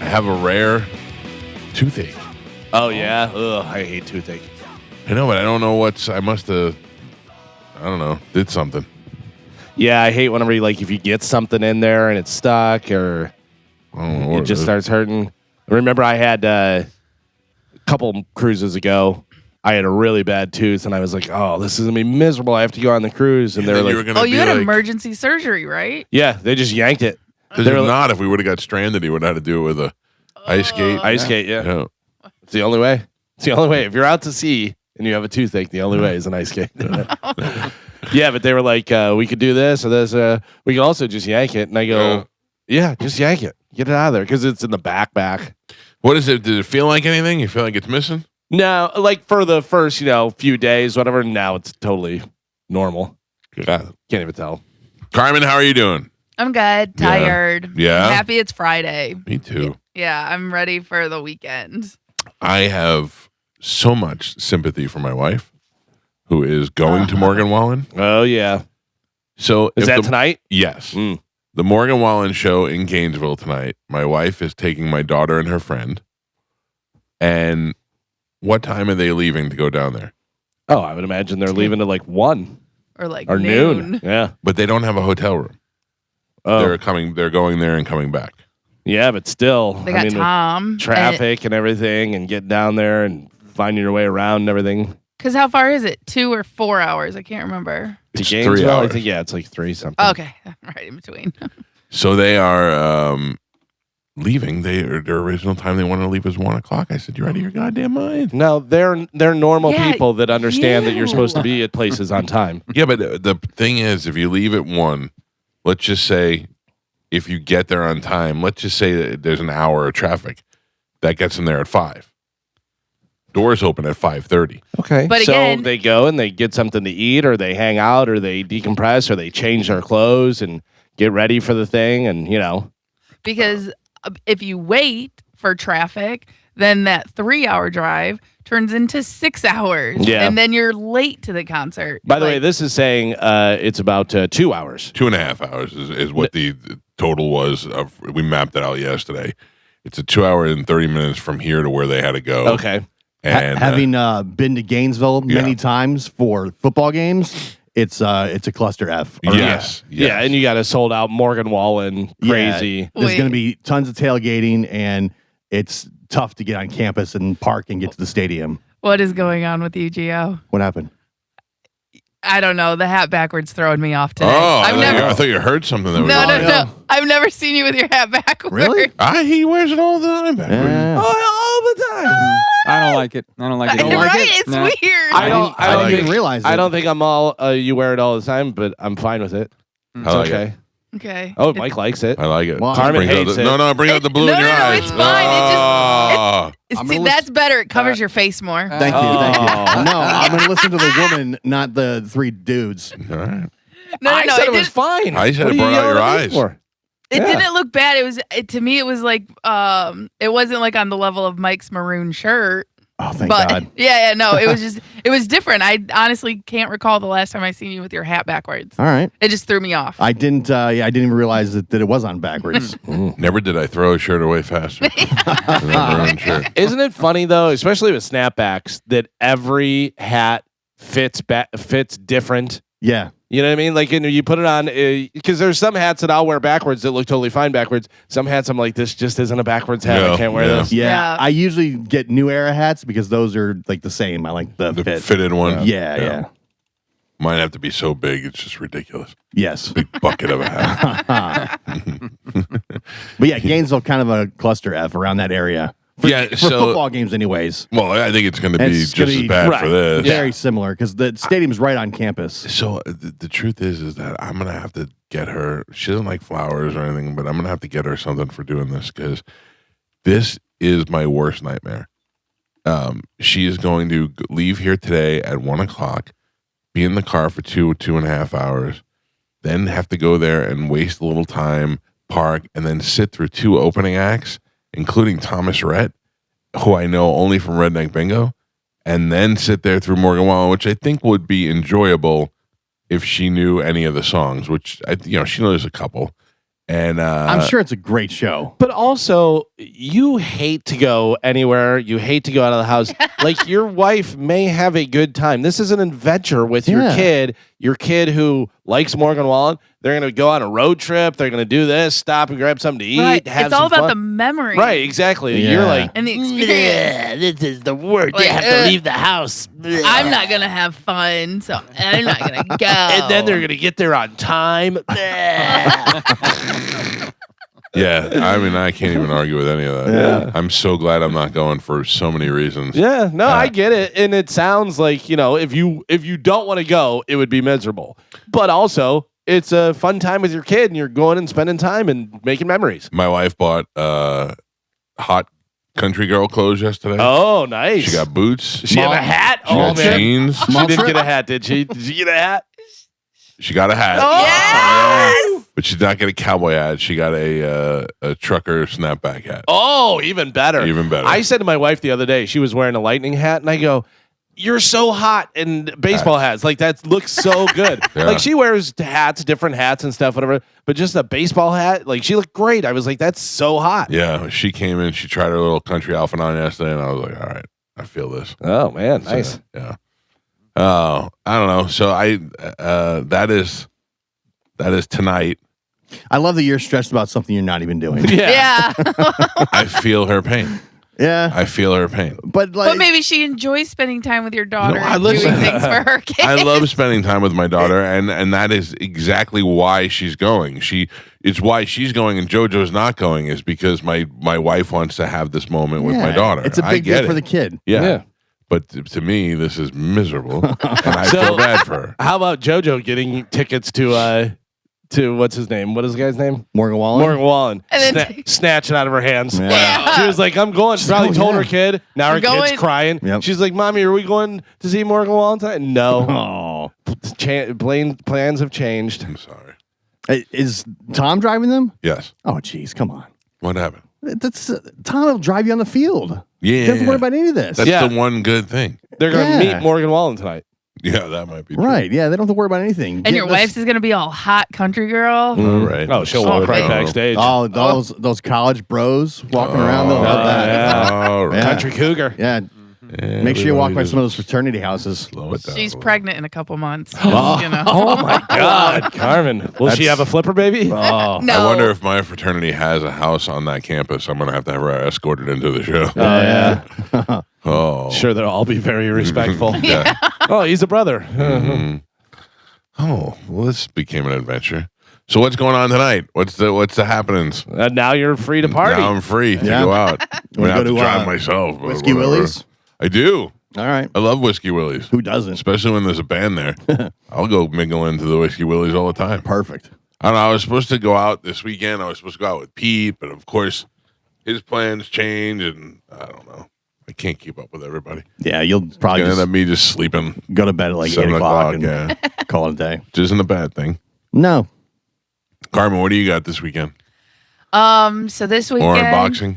I have a rare toothache. Oh, yeah? Ugh, I hate toothache. I know, but I don't know what's. I must have. I don't know. Did something. Yeah, I hate whenever if you get something in there and it's stuck or I don't know what it just starts hurting. I remember I had a couple cruises ago. I had a really bad tooth, and I was like, "Oh, this is gonna be miserable. I have to go on the cruise." And Yeah, they were then you like, were gonna you be had like, emergency surgery, right? "Yeah, they just yanked it." Because They if were like- not, if we would have got stranded, he would have had to do it with a ice skate. Ice skate, yeah. Yeah. It's the only way. It's the only way. If you're out to sea and you have a toothache, the only way is an ice skate. Yeah, but they were like, we could do this or this. We could also just yank it. And I go, yeah, just yank it. Get it out of there because it's in the back. What is it? Did it feel like anything? You feel like it's missing? No, for the first, few days, whatever. Now it's totally normal. Can't even tell. Carmen, how are you doing? I'm good. Tired. Yeah? I'm happy it's Friday. Me too. Yeah, I'm ready for the weekend. I have so much sympathy for my wife, who is going to Morgan Wallen. Oh, yeah. So Is that tonight? Yes. Mm. The Morgan Wallen show in Gainesville tonight. My wife is taking my daughter and her friend. And what time are they leaving to go down there? Oh, I would imagine they're leaving at 1 Or noon. Yeah. But they don't have a hotel room. Oh, They're going there and coming back. yeah, but still. They got with Tom. traffic and everything and getting down there and finding your way around and everything. Because how far is it? 2 or 4 hours? I can't remember. To It's 3 Gainesville, I hours. think, it's 3 something. Okay. Right in between. So they are leaving. Their original time they wanted to leave was 1 o'clock. I said, "You're out of your goddamn mind." No, they're normal Yeah, people that understand that you're supposed to you. be at places on time. Yeah, but the thing is, if you leave at 1, let's just say if you get there on time, let's just say that there's an hour of traffic. That gets them there at 5. Doors open at 5:30. Okay. But so again- they go and they get something to eat or they hang out or they decompress or they change their clothes and get ready for the thing and, Because if you wait for traffic, then that 3-hour drive turns into 6 hours. Yeah. And then you're late to the concert. By the way, this is saying it's about 2 hours. 2.5 hours is what the total was. We mapped it out yesterday. It's a 2 hour and 30 minutes from here to where they had to go. Okay. And Having been to Gainesville many times for football games, it's a cluster F. yes, Yeah, and you got a sold out Morgan Wallen crazy. Yeah, there's Wait. going to be tons of tailgating, and it's tough to get on campus and park and get to the stadium. What is going on with you, Gio? What happened? I don't know. The hat backwards throwing me off today. Oh, I've I thought you heard something that was No, wrong. no, yeah. no. I've never seen you with your hat backwards. Really? He wears it all the time. Backwards. Yeah. All the time. I don't like it. I don't like it. don't like right? it? It's No. weird. I don't. I I don't didn't think. even realize it. I don't think I'm all. You wear it all the time, but I'm fine with it. It's I like okay. it. Okay. Oh, Mike likes it. I like it. Well, Carmen Brings out hates the- it. No, bring out the blue No, in your no, no, eyes. it's fine. It just- Oh. I'm See, gonna that's better. It covers your face more. Thank you. Thank Oh. you. No, I'm going to listen to the woman, not the 3 dudes. All right. No, I said it was didn't- fine. I said What it are brought you out your yelling at me eyes. for? It Yeah. didn't look bad. To me, it was like it wasn't like on the level of Mike's maroon shirt. Oh, thank But God. yeah, no, it was different. I honestly can't recall the last time I seen you with your hat backwards. All right. It just threw me off. I didn't even realize that it was on backwards. Never did I throw a shirt away faster. than my own shirt. Isn't it funny though, especially with snapbacks, that every hat fits different? Yeah. You know what I mean? Like, you put it on because there's some hats that I'll wear backwards that look totally fine backwards. Some hats I'm like, this just isn't a backwards hat. Yeah, I can't wear yeah. this. Yeah. Yeah. I usually get New Era hats because those are like the same. I like the The fit. fitted one. Yeah. Mine have to be so big, it's just ridiculous. Yes. Big bucket of a hat. But yeah, Gainesville kind of a cluster F around that area. For football games anyways. Well, I think it's going to be It's just gonna as be- bad right. for this. Very similar because the stadium's right on campus. So the truth is that I'm going to have to get her. She doesn't like flowers or anything, but I'm going to have to get her something for doing this because this is my worst nightmare. She is going to leave here today at 1 o'clock, be in the car for 2.5 hours, then have to go there and waste a little time, park, and then sit through 2 opening acts, including Thomas Rhett, who I know only from Redneck Bingo, and then sit there through Morgan Wallen, which I think would be enjoyable if she knew any of the songs, which she knows a couple, And I'm sure it's a great show. But also, you hate to go anywhere. You hate to go out of the house. Like, your wife may have a good time. This is an adventure with your kid who likes Morgan Wallen. They're going to go on a road trip. They're going to do this, stop and grab something to eat. Right. Have It's all some about fun. the memory. Right, exactly. Yeah. You're like, And the experience. this is the word. Like, you have to leave the house. I'm not going to have fun, so I'm not going to go. And then they're going to get there on time. yeah, I mean, I can't even argue with any of that. Yeah. I'm so glad I'm not going for so many reasons. Yeah, no, I get it, and it sounds like if you don't want to go, it would be miserable. But also, it's a fun time with your kid, and you're going and spending time and making memories. My wife bought hot country girl clothes yesterday. Oh, nice. She got boots. She have a hat. She got man. jeans. She didn't get a hat, did she? Did you get a hat? She got a hat. Yes! But she did not get a cowboy hat. She got a trucker snapback hat. Oh, even better. Even better. I said to my wife the other day, she was wearing a lightning hat, and I go, "You're so hot in baseball hats. Like, that looks so good." Yeah. Like, she wears hats, different hats and stuff, whatever. But just a baseball hat, like, she looked great. I was like, "That's so hot." Yeah, she came in. She tried her little country outfit on yesterday, and I was like, "All right, I feel this." Oh man, nice. So, yeah. Oh, I don't know. So that is tonight. I love that you're stressed about something you're not even doing. Yeah. I feel her pain. Yeah. I feel her pain. But like, But maybe she enjoys spending time with your daughter No, I and listen. doing things for her kids. I love spending time with my daughter, and that is exactly why she's going. It's why she's going, and JoJo's not going, is because my wife wants to have this moment with my daughter. It's a I big get deal for it. the kid. Yeah. Yeah. But to me, this is miserable, and I So- feel bad for her. How about JoJo getting tickets to what's his name? What is the guy's name? Morgan Wallen. Morgan Wallen. And then Snatch it out of her hands. Yeah. She was like, "I'm going." She probably told her kid. Now her I'm going. kid's crying. Yep. She's like, "Mommy, are we going to see Morgan Wallen tonight?" No. Oh. Plans have changed. I'm sorry. Is Tom driving them? Yes. Oh, jeez, come on. What happened? That's Tom will drive you on the field. Yeah. You don't have to worry about any of this. That's Yeah. the one good thing. They're going to Yeah. meet Morgan Wallen tonight. Yeah, that might be true. Right. Yeah, they don't have to worry about anything. and your wife's is going to be all hot country girl. All right. Oh, she'll walk right backstage. Oh, those college bros walking around. They'll love that. yeah. All right. Yeah. Country cougar. Yeah. Make sure you walk by some of those fraternity houses. Slow it down She's a little. pregnant in a couple months. Oh. You know. Oh my God, Carmen. Will she That's- have a flipper baby? Oh. No. I wonder if my fraternity has a house on that campus. I'm going to have her escorted into the show. Oh yeah. Oh. Sure, they'll all be very respectful. Yeah. Oh, he's a brother. Mhm. Oh, well, this became an adventure. So what's going on tonight? What's the happenings? And now you're free to party. Now I'm free to Yeah. go out. I'm Wanna gonna have go to to, drive myself. but Whiskey whatever. Willie's? I do. All right. I love Whiskey Willie's, Who doesn't? especially when there's a band there. I'll go mingle into the Whiskey Willie's all the time. Perfect. I don't know. I was supposed to go out this weekend. I was supposed to go out with Pete, but of course, his plans change, and I don't know. I can't keep up with everybody. Yeah, you'll probably Gonna end just up me just sleeping. go to bed at like 8 7 o'clock and yeah, call it a day. which isn't a bad thing. No. Carmen, what do you got this weekend? So this More weekend. unboxing.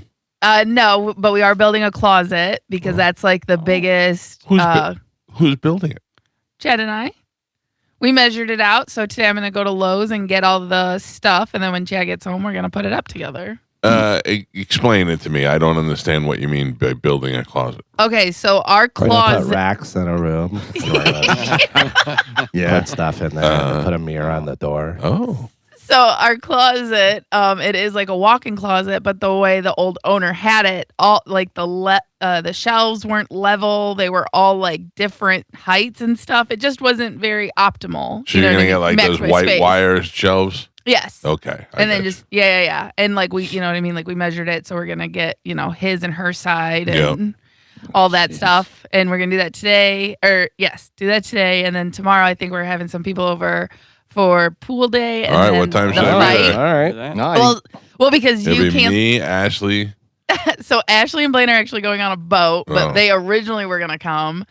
No, but we are building a closet because that's like the biggest. Who's building it? Chad and I. We measured it out. So today I'm going to go to Lowe's and get all the stuff. And then when Chad gets home, we're going to put it up together. Explain it to me. I don't understand what you mean by building a closet. Okay. So our closet. racks in a room. Yeah. Put stuff in there. Put a mirror on the door. Oh, So our closet, it is like a walk-in closet, but the way the old owner had it, all like the shelves weren't level. They were all like different heights and stuff. It just wasn't very optimal. so you're know gonna what I get mean? like Match those my white space. wires shelves? Yes. Okay. I And then got just yeah. And like we, you know what I mean? Like we measured it, so we're gonna get, his and her side and all that stuff. And we're gonna do that today. Do that today. And then tomorrow I think we're having some people over for pool day. And All right, then what time the should I be fight. there? All right. Nice. Well, because It'll you be can't. me, Ashley. So Ashley and Blaine are actually going on a boat, but Oh. they originally were gonna come.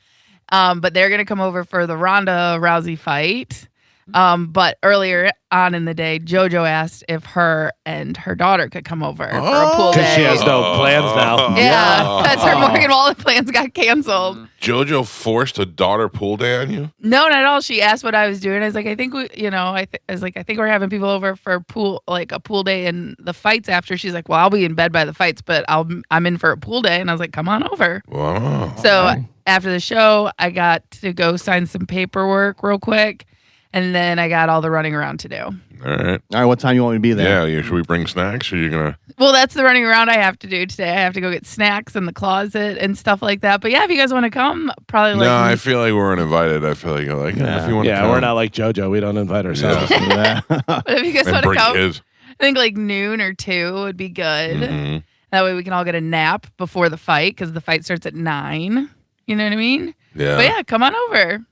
But they're gonna come over for the Ronda Rousey fight. But earlier on in the day, JoJo asked if her and her daughter could come over for a pool day. Because she has no plans now. Yeah, that's her Morgan Wallen plans got canceled. JoJo forced a daughter pool day on you? No, not at all. She asked what I was doing. I was like, I think we, I was like, I think we're having people over for a pool day and the fights after. She's like, well, I'll be in bed by the fights, but I'm in for a pool day. And I was like, come on over. Wow. So after the show, I got to go sign some paperwork real quick. And then I got all the running around to do. All right. All right, what time you want me to be there? Yeah, should we bring snacks or are you going to? Well, that's the running around I have to do today. I have to go get snacks in the closet and stuff like that. But yeah, if you guys want to come, probably No, I feel like we weren't invited. I feel like you're like, if you want to come. Yeah, we're not like JoJo. We don't invite ourselves. Yeah. But if you guys And want to bring come, kids. I think like noon or 2 would be good. Mhm. That way we can all get a nap before the fight because the fight starts at 9. You know what I mean? Yeah. But yeah, come on over.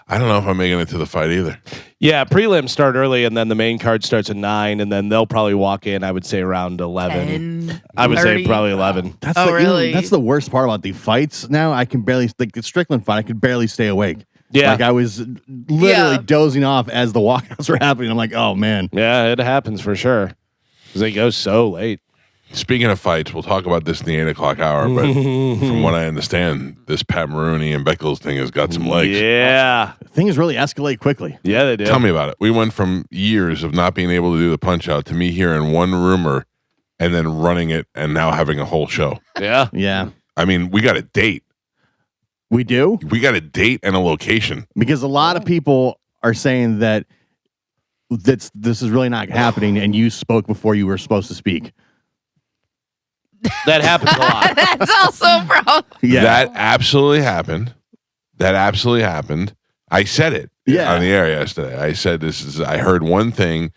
I don't know if I'm making it to the fight either. Yeah, prelims start early, and then the main card starts at 9, and then they'll probably walk in, I would say, around 11. 10, I would 30. say probably 11. That's Oh, really? That's the worst part about the fights now. I can barely, like the Strickland fight, I could barely stay awake. Yeah. Like I was literally Yeah. dozing off as the walkouts were happening. I'm like, oh, man. Yeah, it happens for sure. Because they go so late. Speaking of fights, we'll talk about this in the 8 o'clock hour, but from what I understand, this Pat Maroney and Beckles thing has got some legs. Yeah. Things really escalate quickly. Yeah, they do. Tell me about it. We went from years of not being able to do the punch out to me hearing one rumor and then running it and now having a whole show. Yeah. Yeah. I mean, we got a date. We do? We got a date and a location. Because a lot of people are saying that this is really not happening and you spoke before you were supposed to speak. That happens a lot. That's also a problem. Yeah. That absolutely happened. That absolutely happened. I said it on the air yesterday. I said I heard one thing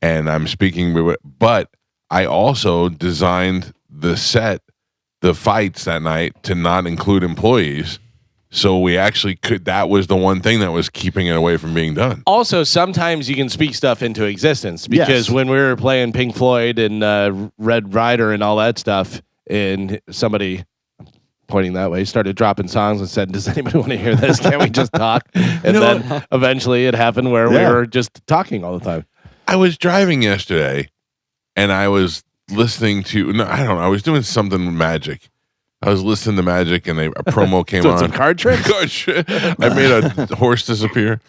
and I'm speaking, but I also designed the fights that night to not include employees. So we actually could, that was the one thing that was keeping it away from being done. Also, sometimes you can speak stuff into existence because Yes. when we were playing Pink Floyd and Red Rider and all that stuff, and somebody pointing that way started dropping songs and said, "Does anybody want to hear this? Can't we just talk?" And then eventually it happened where we were just talking all the time. I was driving yesterday and I was listening to, no, I don't know, I was doing something with Magic. I was listening to Magic and a promo came Doing on. some card tricks? Gosh, I made a horse disappear.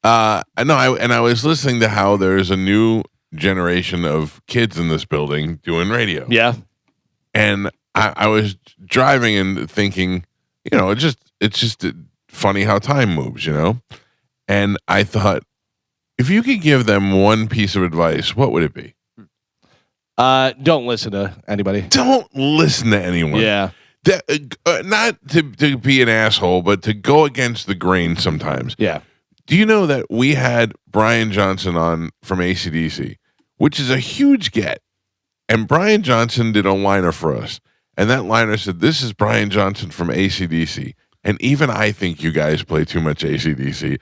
I was listening to how there's a new generation of kids in this building doing radio. Yeah. And I was driving and thinking, it's just funny how time moves, And I thought, if you could give them one piece of advice, what would it be? Don't listen to anybody. Don't listen to anyone. Yeah. Not to be an asshole, but to go against the grain sometimes. Yeah. Do you know that we had Brian Johnson on from AC/DC, which is a huge get? And Brian Johnson did a liner for us. And that liner said, "This is Brian Johnson from AC/DC. And even I think you guys play too much AC/DC.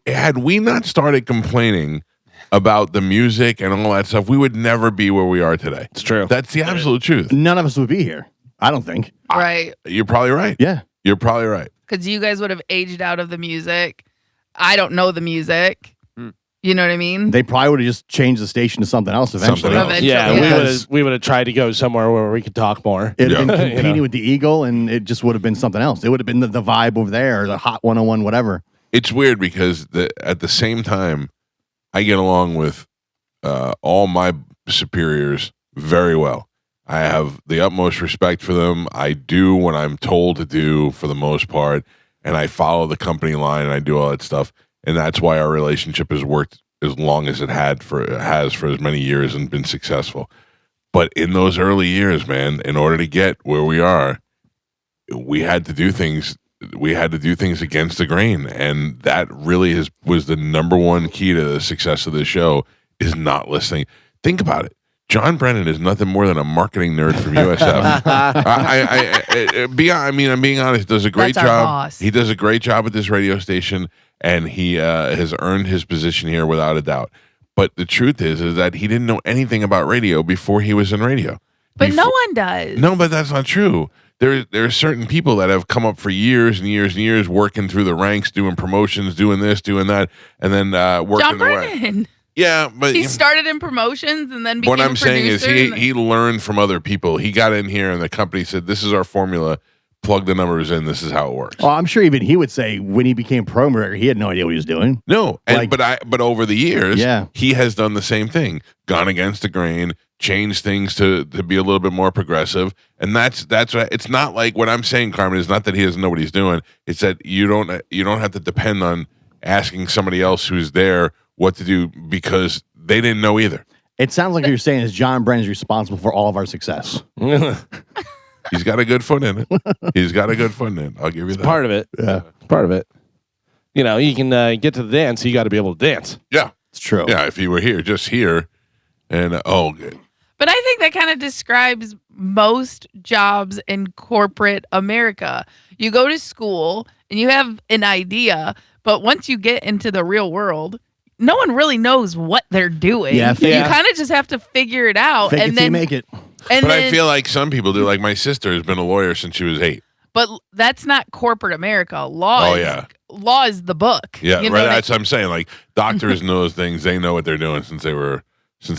Had we not started complaining about the music and all that stuff, we would never be where we are today. It's true. That's the absolute truth. None of us would be here. I don't think. Right. You're probably right. Yeah. You're probably right. Because you guys would have aged out of the music. I don't know the music. You know what I mean? They probably would have just changed the station to something else eventually. Something else. Yeah, Yeah. we would have tried to go somewhere where we could talk more. It'd have been Yeah. competing with the Eagle, and it just would have been something else. It would have been the vibe over there, or the Hot 101, whatever. It's weird because at the same time, I get along with all my superiors very well. I have the utmost respect for them. I do what I'm told to do for the most part, and I follow the company line and I do all that stuff. And that's why our relationship has worked as long as it has for as many years and been successful. But in those early years, man, in order to get where we are, we had to do things. We had to do things against the grain, and that really was the number one key to the success of this show. Is not listening. Think about it. John Brennan is nothing more than a marketing nerd from USF. I'm being honest. Does a great That's our job. boss. He does a great job at this radio station, and he has earned his position here without a doubt. But the truth is that he didn't know anything about radio before he was in radio. But no one does. No, but that's not true. there are certain people that have come up for years and years and years working through the ranks, doing promotions, doing this, doing that, and then working John their way. Brennan. Yeah, but He started in promotions and then became what I'm a saying is producer. he learned from other people. He got in here and the company said, "This is our formula. Plug the numbers in. This is how it works." Well, I'm sure even he would say when he became promoter, he had no idea what he was doing. No, and, Like- but over the years, Yeah. he has done the same thing, gone against the grain, changed things to be a little bit more progressive, and that's what, it's not like what I'm saying, Carmen, is not that he doesn't know what he's doing. It's that you don't have to depend on asking somebody else who's there what to do because they didn't know either. It sounds like what you're saying is John Brennan's responsible for all of our success. He's got a good foot in it. He's got a good foot in it. I'll give you that. Part of it. Yeah, Part of it. You know, you can get to the dance, you got to be able to dance. Yeah, it's true. yeah. If he were here, just here, and good. But I think that kind of describes most jobs in corporate America. You go to school and you have an idea, but once you get into the real world, no one really knows what they're doing. Yeah, You kind of just have to figure it out. Fake and it till then you make it. And But then, I feel like some people do. Like my sister has been a lawyer since she was 8. but that's not corporate America. Law Oh, is, yeah. law is the book. Yeah, You know right. what I- That's what I'm saying. Like doctors know those things. They know what they're doing since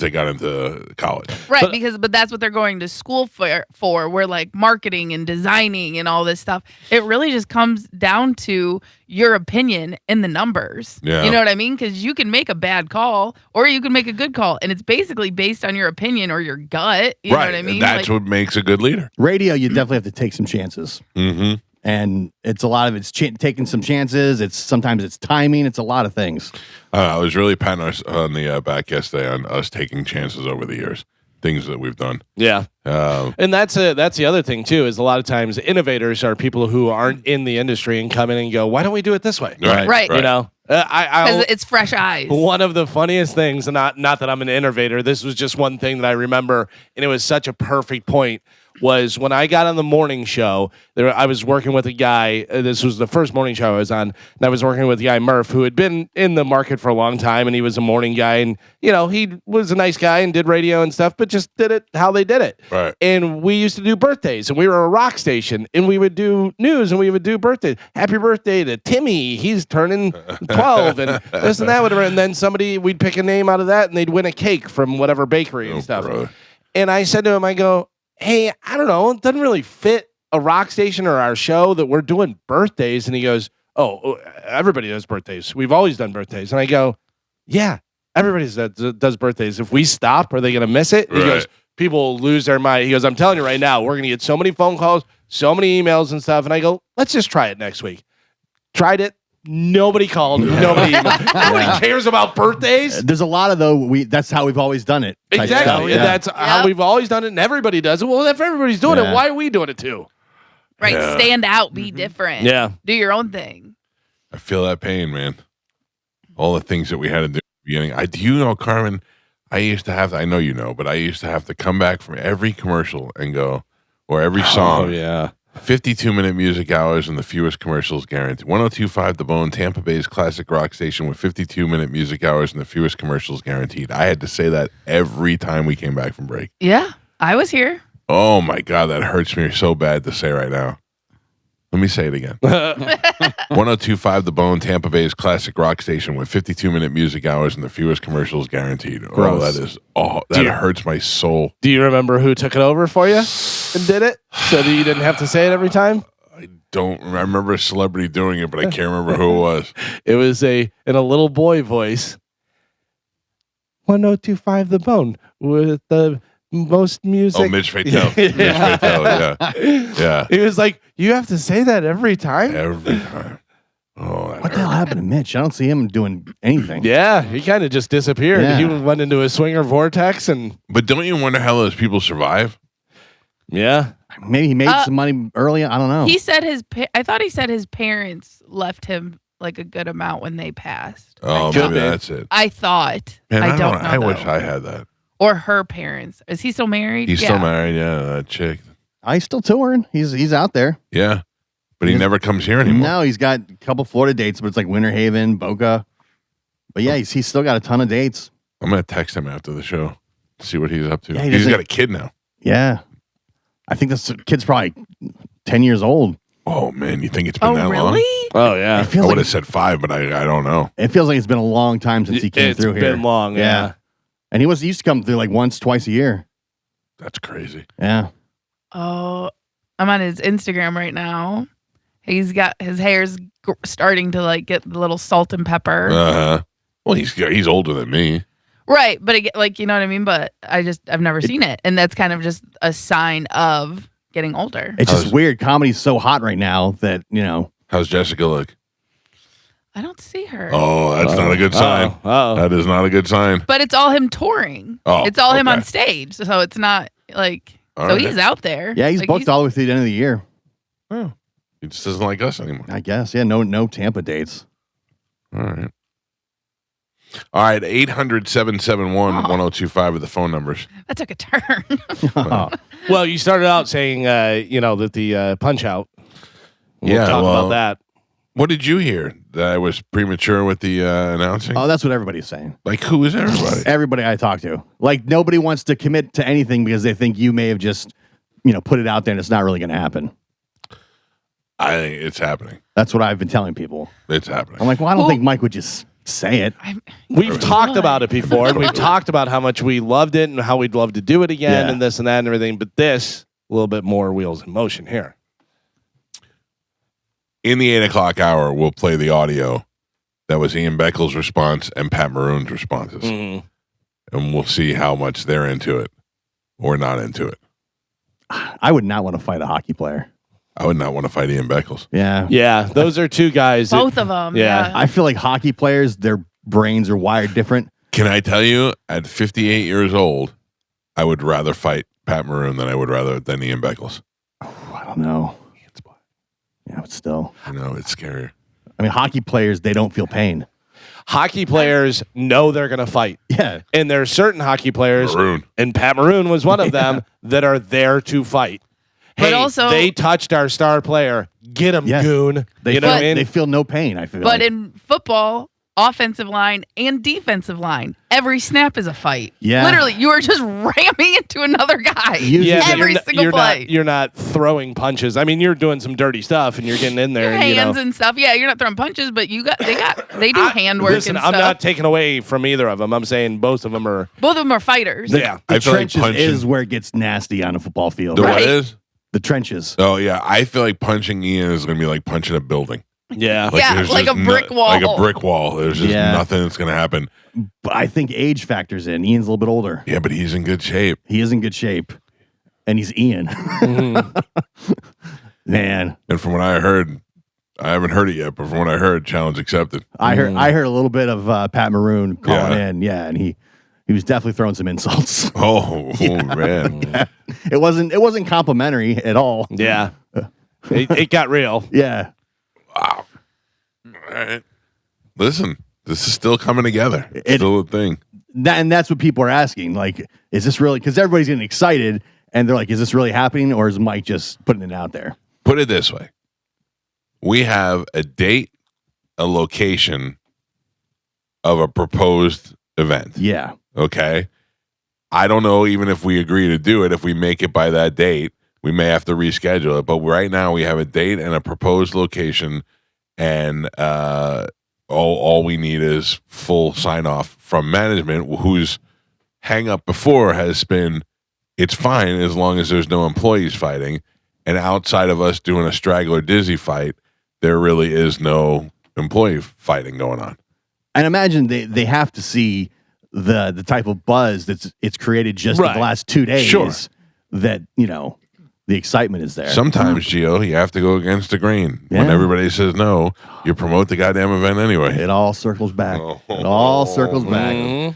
they got into college. Right, but that's what they're going to school for. We're like marketing and designing and all this stuff. It really just comes down to your opinion and the numbers. Yeah. You know what I mean? Because you can make a bad call or you can make a good call, and it's basically based on your opinion or your gut. You know right. what I mean? That's what makes a good leader. Radio, you definitely have to take some chances. Mm-hmm. And it's a lot of it's taking some chances. Sometimes it's timing. It's a lot of things. I was really patting us on the back yesterday on us taking chances over the years, things that we've done. Yeah. And that's the other thing too, is a lot of times innovators are people who aren't in the industry and come in and go, why don't we do it this way? Right. You know, because it's fresh eyes. one of the funniest things, and not that I'm an innovator, this was just one thing that I remember, and it was such a perfect point, was when I got on the morning show, I was working with a guy, this was the first morning show I was on, and I was working with a guy, Murph, who had been in the market for a long time, and he was a morning guy, and, you know, he was a nice guy and did radio and stuff, but just did it how they did it. Right. And we used to do birthdays, and we were a rock station, and we would do news, and we would do birthdays. Happy birthday to Timmy, he's turning 12, and this and that, whatever. And then we'd pick a name out of that, and they'd win a cake from whatever bakery and stuff. Brother. And I said to him, I go, hey, I don't know, it doesn't really fit a rock station or our show that we're doing birthdays. And he goes, oh, everybody does birthdays. We've always done birthdays. And I go, yeah, everybody does birthdays. If we stop, are they going to miss it? And he goes, people will lose their mind. He goes, I'm telling you right now, we're going to get so many phone calls, so many emails and stuff. And I go, let's just try it next week. Tried it. Nobody called. Nobody emailed. Nobody cares about birthdays. There's a lot of that's how we've always done it. type Exactly. stuff, yeah. That's how we've always done it, and everybody does it. Well, if everybody's doing it, Yeah. why are we doing it too? Right. Yeah. Stand out, be different. Yeah. Do your own thing. I feel that pain, man. All the things that we had to do at the beginning. Do you know, Carmen, I used to have to, I know you know, but I used to have to come back from every commercial and go, or every song. Oh, yeah. 52-minute music hours and the fewest commercials guaranteed. 102.5 The Bone, Tampa Bay's classic rock station with 52-minute music hours and the fewest commercials guaranteed. I had to say that every time we came back from break. Yeah. I was here. Oh, my God, that hurts me so bad to say right now. Let me say it again. 102.5 The Bone, Tampa Bay's classic rock station with 52-minute music hours and the fewest commercials guaranteed. Gross. That hurts my soul. Do you remember who took it over for you and did it so that you didn't have to say it every time? I remember a celebrity doing it, but I can't remember who it was. It was in a little boy voice. 102.5 The Bone with the most music. Oh, Mitch Fatel. Mitch Fatel, yeah. Yeah. He was like, you have to say that every time? Every time. Oh, that What the hell hurt. happened to Mitch? I don't see him doing anything. Yeah, he kind of just disappeared. Yeah. He went into a swinger vortex and But don't you wonder how those people survive? yeah. Maybe he made some money early. I don't know. He said I thought he said his parents left him like a good amount when they passed. Oh, Could maybe be. that's it. I thought. Man, I don't know. I wish though. I had that. Or her parents. Is he still married? He's still married, yeah, that chick. He's still touring. He's out there. Yeah. But he never comes here anymore. No, he's got a couple Florida dates, but it's like Winter Haven, Boca. But yeah, he's still got a ton of dates. I'm going to text him after the show, see what he's up to. Yeah, he He's doesn't- got a kid now. Yeah. I think this kid's probably 10 years old. Oh man, you think it's been that really? long? Oh yeah. It I feels would like have said 5, but I don't know. it feels like it's been a long time since he came through here. It's been long. Yeah. And he used to come through like once, twice a year. That's crazy. Yeah. Oh, I'm on his Instagram right now. He's got his hair's starting to like get the little salt and pepper. Well, he's older than me. Right, but again, like you know what I mean. But I've never seen it, and that's kind of just a sign of getting older. It's just weird. Comedy's so hot right now that How's Jessica look? I don't see her. Oh, that's not a good sign. That is not a good sign. But it's all him touring. Oh, it's all him okay. on stage, so it's not like All so right. he's out there. Yeah, he's Like, booked all the way through the end of the year. Oh, he just doesn't like us anymore. I guess. Yeah, no Tampa dates. All right. 800-771-1025 are the phone numbers. That took a turn. Well, you started out saying, that the punch out. We'll talk about that. What did you hear? That I was premature with the announcing? Oh, that's what everybody's saying. Like, who is everybody? Everybody I talk to. Like, nobody wants to commit to anything because they think you may have just, put it out there and it's not really going to happen. I think it's happening. That's what I've been telling people. It's happening. I'm like, well, I don't think Mike would just say it. We've talked about it before, and we've talked about how much we loved it and how we'd love to do it again and this and that and everything. But this, a little bit more wheels in motion here. In the 8 o'clock hour, we'll play the audio that was Ian Beckles' response and Pat Maroon's responses. Mm-hmm. And we'll see how much they're into it or not into it. I would not want to fight a hockey player. I would not want to fight Ian Beckles. Yeah. Yeah, those are two guys. Both of them. Yeah. Yeah. I feel like hockey players, their brains are wired different. Can I tell you, at 58 years old, I would rather fight Pat Maroon than Ian Beckles. Oh, I don't know. Yeah, but still. I know, it's scary. I mean, hockey players, they don't feel pain. Hockey players know they're going to fight. Yeah. And there are certain hockey players, Maroon. and Pat Maroon was one of them, that are there to fight. But Hey, also- they touched our star player. Get him, Yeah. goon. They You know what I mean? They feel no pain, I feel But like. in football, offensive line and defensive line, every snap is a fight. Yeah. Literally, you are just ramming into another guy. Yeah, but every single play. You're not throwing punches. I mean, you're doing some dirty stuff, and you're getting in there. Hands and stuff. Yeah, you're not throwing punches, but they do handwork Listen, and I'm stuff. not taking away from either of them. I'm saying both of them are. Both of them are fighters. Yeah. The I feel like trenches punching- is where it gets nasty on a football field. The Right. what is? The trenches. Oh, yeah. I feel like punching Ian is going to be like punching a building. Yeah. Yeah, there's like just a brick wall. Like a brick wall. There's just nothing that's going to happen. But I think age factors in. Ian's a little bit older. Yeah, but he's in good shape. He is in good shape. And he's Ian. Man. And from what I heard, I haven't heard it yet, but from what I heard, challenge accepted. I heard a little bit of Pat Maroon calling Yeah. in. Yeah, and he was definitely throwing some insults. Oh, man. It wasn't complimentary at all. Yeah. It got real. Yeah. Wow. All right. Listen, this is still coming together. It's still a thing. And that's what people are asking. Like, is this really? Because everybody's getting excited, and they're like, "Is this really happening, or is Mike just putting it out there?" Put it this way. We have a date, a location of a proposed event. Yeah. Okay. I don't know even if we agree to do it. If we make it by that date, we may have to reschedule it. But right now we have a date and a proposed location, and all we need is full sign off from management, whose hang up before has been it's fine as long as there's no employees fighting. And outside of us doing a straggler dizzy fight, there really is no employee fighting going on. And imagine they have to see the type of buzz it's created just in the last 2 days. Sure. That the excitement is there. Sometimes, Gio, you have to go against the grain. Yeah. When everybody says no, you promote the goddamn event anyway. It all circles back. Oh. It all circles back. Mhm.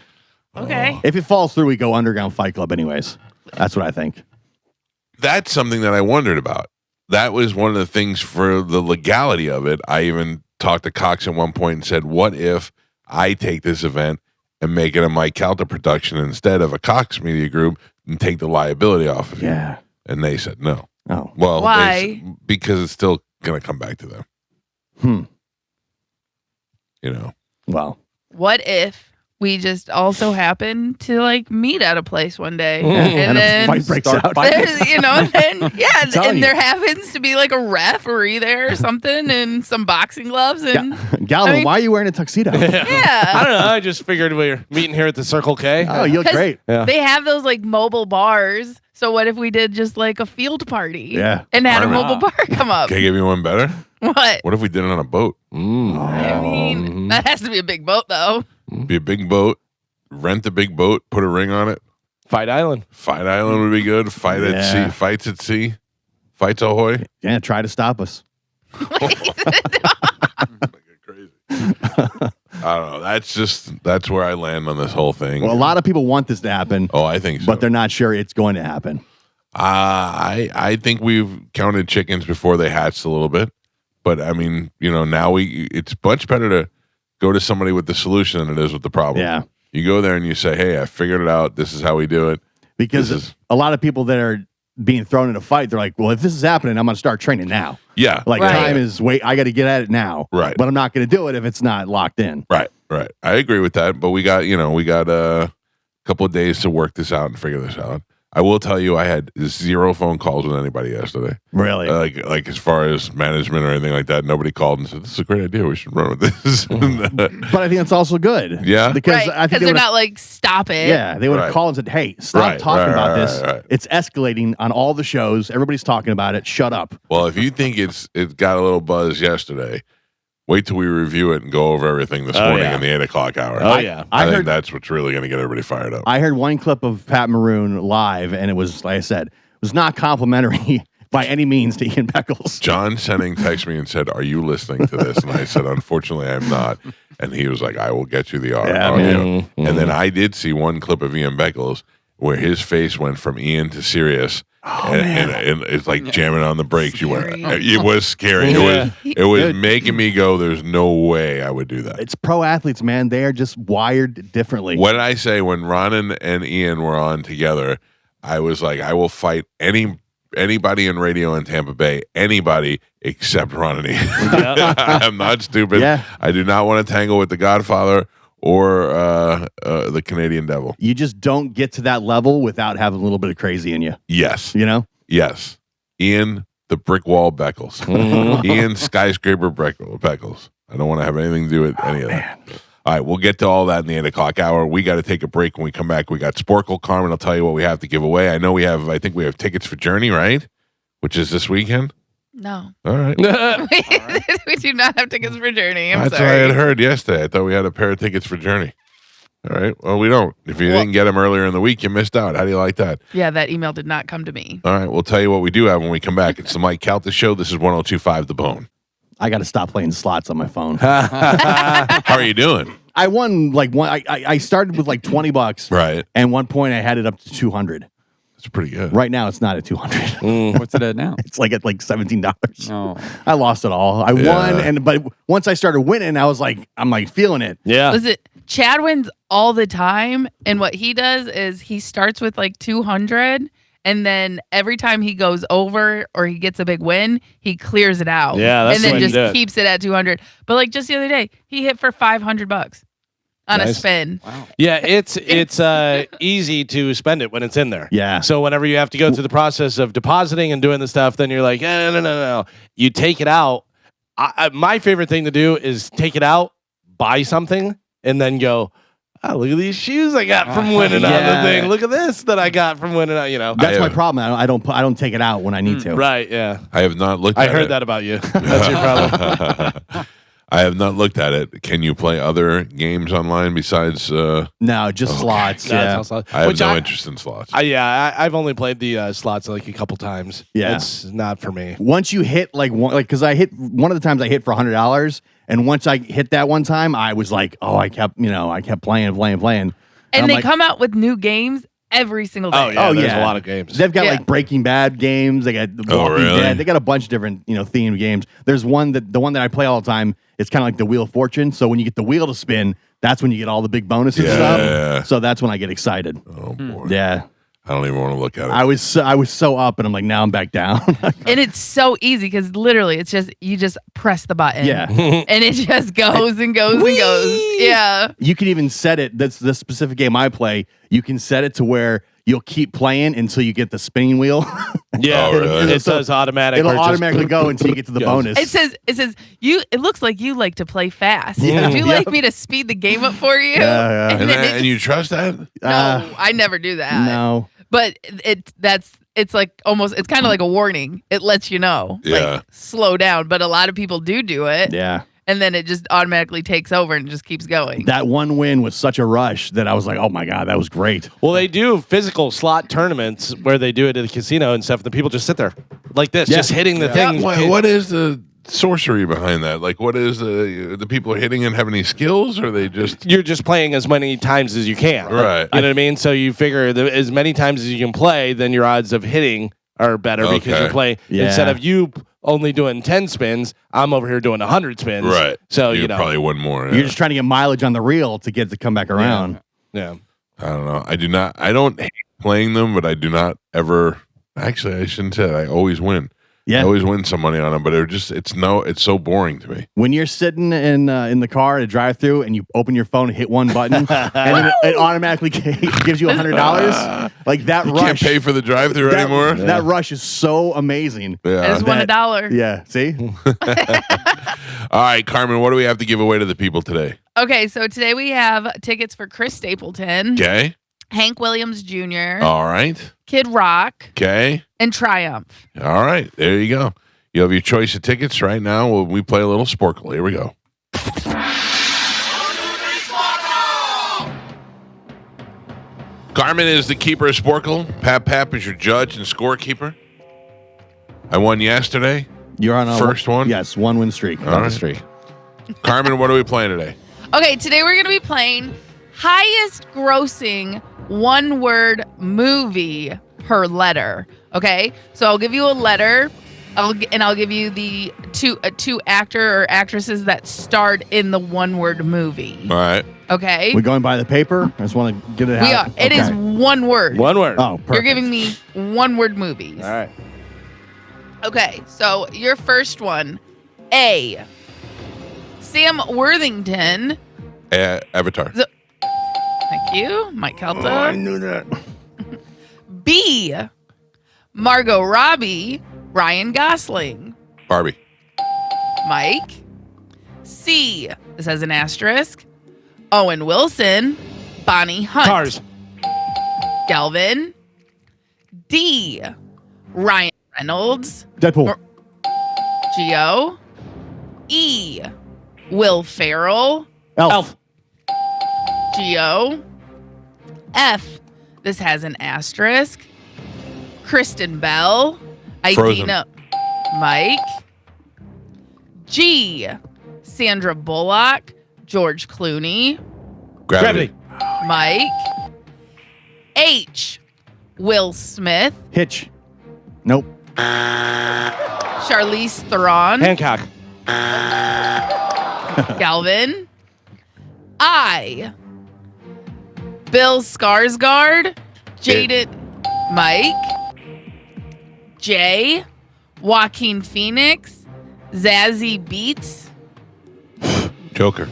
Okay. If it falls through, we go Underground Fight Club anyways. That's what I think. That's something that I wondered about. That was one of the things for the legality of it. I even talked to Cox at one point and said, what if I take this event and make it a Mike Calta production instead of a Cox Media Group and take the liability off of it? Yeah. And they said no. Oh. Well, Why? Because it's still going to come back to them. Hmm. You know. Well. What if we just also happened to like meet at a place one day, And a then fight breaks out. there's, and then telling and you. there happens to be like a referee there or something, and some boxing gloves, and Galvin, I mean- why are you wearing a tuxedo? I yeah. don't know. I just figured we were meeting here at the Circle K. Oh, you look 'Cause great. Yeah. They have those like mobile bars. So what if we did just like a field party? Yeah. And had a Carmen. mobile bar come up? Can I give you one better? What? What if we did it on a boat? I mean, that has to be a big boat though. Be a big boat. Rent a big boat. Put a ring on it. Fight Island. Fight Island would be good. Fight at Yeah. sea. Fights at sea. Fights ahoy. Yeah, try to stop us. Crazy. I don't know. That's where I land on this whole thing. Well, a lot of people want this to happen, Oh, I think so. but they're not sure it's going to happen. I think we've counted chickens before they hatched a little bit, but I mean, now it's much better to go to somebody with the solution than it is with the problem. Yeah. You go there and you say, "Hey, I figured it out. This is how we do it." Because This is- a lot of people that are being thrown in a fight, they're like, well, if this is happening, I'm going to start training now. Yeah, Like Right. time is I got to get at it now. Right. But I'm not going to do it if it's not locked in. right. I agree with that, but we got a couple of days to work this out and figure this out. I will tell you, I had 0 phone calls with anybody yesterday. Really? Like as far as management or anything like that, nobody called and said, "This is a great idea. We should run with this." But I think it's also good. Yeah. Because Right. I think Because they they're would not like stop it. yeah, they would have Right. called and said, hey, stop Right, talking right, about right, this. right. It's escalating on all the shows. Everybody's talking about it. Shut up. Well, if you think it got a little buzz yesterday, wait till we review it and go over everything this morning yeah. in the 8:00 hour. Oh, yeah. I think heard that's what's really going to get everybody fired up. I heard one clip of Pat Maroon live, and it was, like I said, it was not complimentary by any means to Ian Beckles. John Senning texted me and said, "Are you listening to this?" And I said, "Unfortunately, I'm not." And he was like, "I will get you the audio." Yeah, man. And then I did see one clip of Ian Beckles where his face went from Ian to serious. And it's like jamming on the brakes. You went. Scary. It was scary. Yeah. It was Dude. making me go, "There's no way I would do that." It's pro athletes, man. They are just wired differently. What did I say when Ron and Ian were on together? I was like, I will fight anybody in radio in Tampa Bay, anybody except Ron and Ian. I'm not stupid. Yeah. I do not want to tangle with the Godfather or the Canadian Devil. You just don't get to that level without having a little bit of crazy in you, Yes, you know? yes. Ian, the brick wall Beckles. Ian, skyscraper Beckles. I don't want to have anything to do with any of that. All right, we'll get to all that in the 8:00 hour. We got to take a break. When we come back, we got Sporkle. Carmen, I'll tell you what we have to give away. I think we have tickets for Journey, right? Which is this weekend. No. All right. We do not have tickets for Journey. I'm That's sorry. what I had heard yesterday. I thought we had a pair of tickets for Journey. All right. Well, we don't. If you didn't get them earlier in the week, you missed out. How do you like that? Yeah, that email did not come to me. All right. We'll tell you what we do have when we come back. It's the Mike Calta Show. This is 102.5 The Bone. I got to stop playing slots on my phone. How are you doing? I won like one. I started with like $20, Right. and one point I had it up to 200. That's pretty good. Right now, it's not at 200. What's it at now? It's like at like $17. Oh, I lost it all. I Yeah. won, but once I started winning, I'm like feeling it. Yeah. Was it Chad wins all the time, and what he does is he starts with like 200, and then every time he goes over or he gets a big win, he clears it out. Yeah, that's and the then way to just do it. keeps it at 200. But like just the other day, he hit for $500 on a Nice. spin. wow. Yeah, it's easy to spend it when it's in there. Yeah. So whenever you have to go through the process of depositing and doing the stuff, then you're like, no. You take it out. My favorite thing to do is take it out, buy something, and then go, oh, look at these shoes I got from winning on the Yeah. thing. Look at this that I got from winning on, That's I, my problem. I don't take it out when I need to. Right, yeah. I have not looked I at it. heard that about you. That's your problem. I have not looked at it. Can you play other games online besides? No, just slots. That's Yeah. how slots- I have Which no interest in slots. I've only played the slots like a couple times. Yeah. It's not for me. Once you hit like one, like because I hit one of the times I hit for $100, and once I hit that one time, I was like, oh, I kept playing. And I'm they like, come out with new games every single day. Oh, yeah. Oh, There's yeah. a lot of games. They've got Yeah. like Breaking Bad games. They got The Walking really? Dead. They got a bunch of different themed games. There's one the one that I play all the time. It's kind of like the Wheel of Fortune. So when you get the wheel to spin, that's when you get all the big bonuses and Yeah. stuff. So that's when I get excited. Oh boy. Yeah. I don't even want to look at it. I was so up, and I'm like, now I'm back down. And it's so easy because literally it's just you just press the button. Yeah. And it just goes and goes and goes. Yeah. You can even set it. That's the specific game I play. You can set it to where you'll keep playing until you get the spinning wheel. Yeah, Oh, really? it says automatic. It'll or just- automatically go until you get to the bonus. It says you it looks like you like to play fast. Yeah. Would you Yeah. like me to speed the game up for you? Yeah. and, then and you trust that? no, I never do that. No. But it's like almost it's kind of like a warning. It lets you know. Yeah. Like slow down. But a lot of people do it. Yeah. And then it just automatically takes over and just keeps going. That one win was such a rush that I was like, oh my God, that was great. Well, they do physical slot tournaments where they do it at the casino and stuff. And the people just sit there like this, Yeah. just hitting the thing. What is the sorcery behind that? Like, what is the people hitting and have any skills, or are they just You're just playing as many times as you can. Right. You know what I mean? So you figure that as many times as you can play, then your odds of hitting are better because Okay. you're playing. Yeah. Instead of you only doing 10 spins, I'm over here doing 100 spins. right? So, you you know. probably one more. You're just trying to get mileage on the reel to get it to come back around. Yeah. I don't know. I don't hate playing them, but I do not ever. Actually, I shouldn't say that. I always win. I Yeah. always win some money on them, but it's so boring to me. When you're sitting in the car at a drive-through and you open your phone and hit one button, and then it automatically gives you $100, like that You rush. can't pay for the drive-through that, anymore. That rush is so amazing. I Yeah. just won $1. Yeah. See? All right, Carmen. What do we have to give away to the people today? Okay, so today we have tickets for Chris Stapleton, Okay. Hank Williams Jr., All right. Kid Rock, Okay. and Triumph. All right. There you go. You have your choice of tickets right now. We play a little Sporkle. Here we go. Carmen is the keeper of Sporkle. Pap is your judge and scorekeeper. I won yesterday. You're on a First one? Yes, 1-win streak. All right. Carmen, what are we playing today? Okay, today we're going to be playing highest grossing one-word movie per letter. Okay, so I'll give you a letter, I'll give you the two actor or actresses that starred in the one-word movie. All right. Okay, We going by the paper? I just want to get it out. we are. It is one word. One word. Oh, perfect. You're giving me one-word movies. All right. Okay, so your first one, A. Sam Worthington. Avatar. Thank you, Mike Calta. Oh, I knew that. B. Margot Robbie, Ryan Gosling. Barbie. Mike. C. This has an asterisk. Owen Wilson, Bonnie Hunt. Cars. Galvin. D. Ryan Reynolds, Deadpool. Geo. E. Will Ferrell, Elf. Geo. F. This has an asterisk. Kristen Bell, Frozen. Idina. Mike. G. Sandra Bullock, George Clooney. Gravity. Mike. H. Will Smith, Hitch. Nope. Charlize Theron, Hancock. Galvin. I. Bill Skarsgård, Jaden. Mike. J. Joaquin Phoenix, Zazie Beetz. Joker.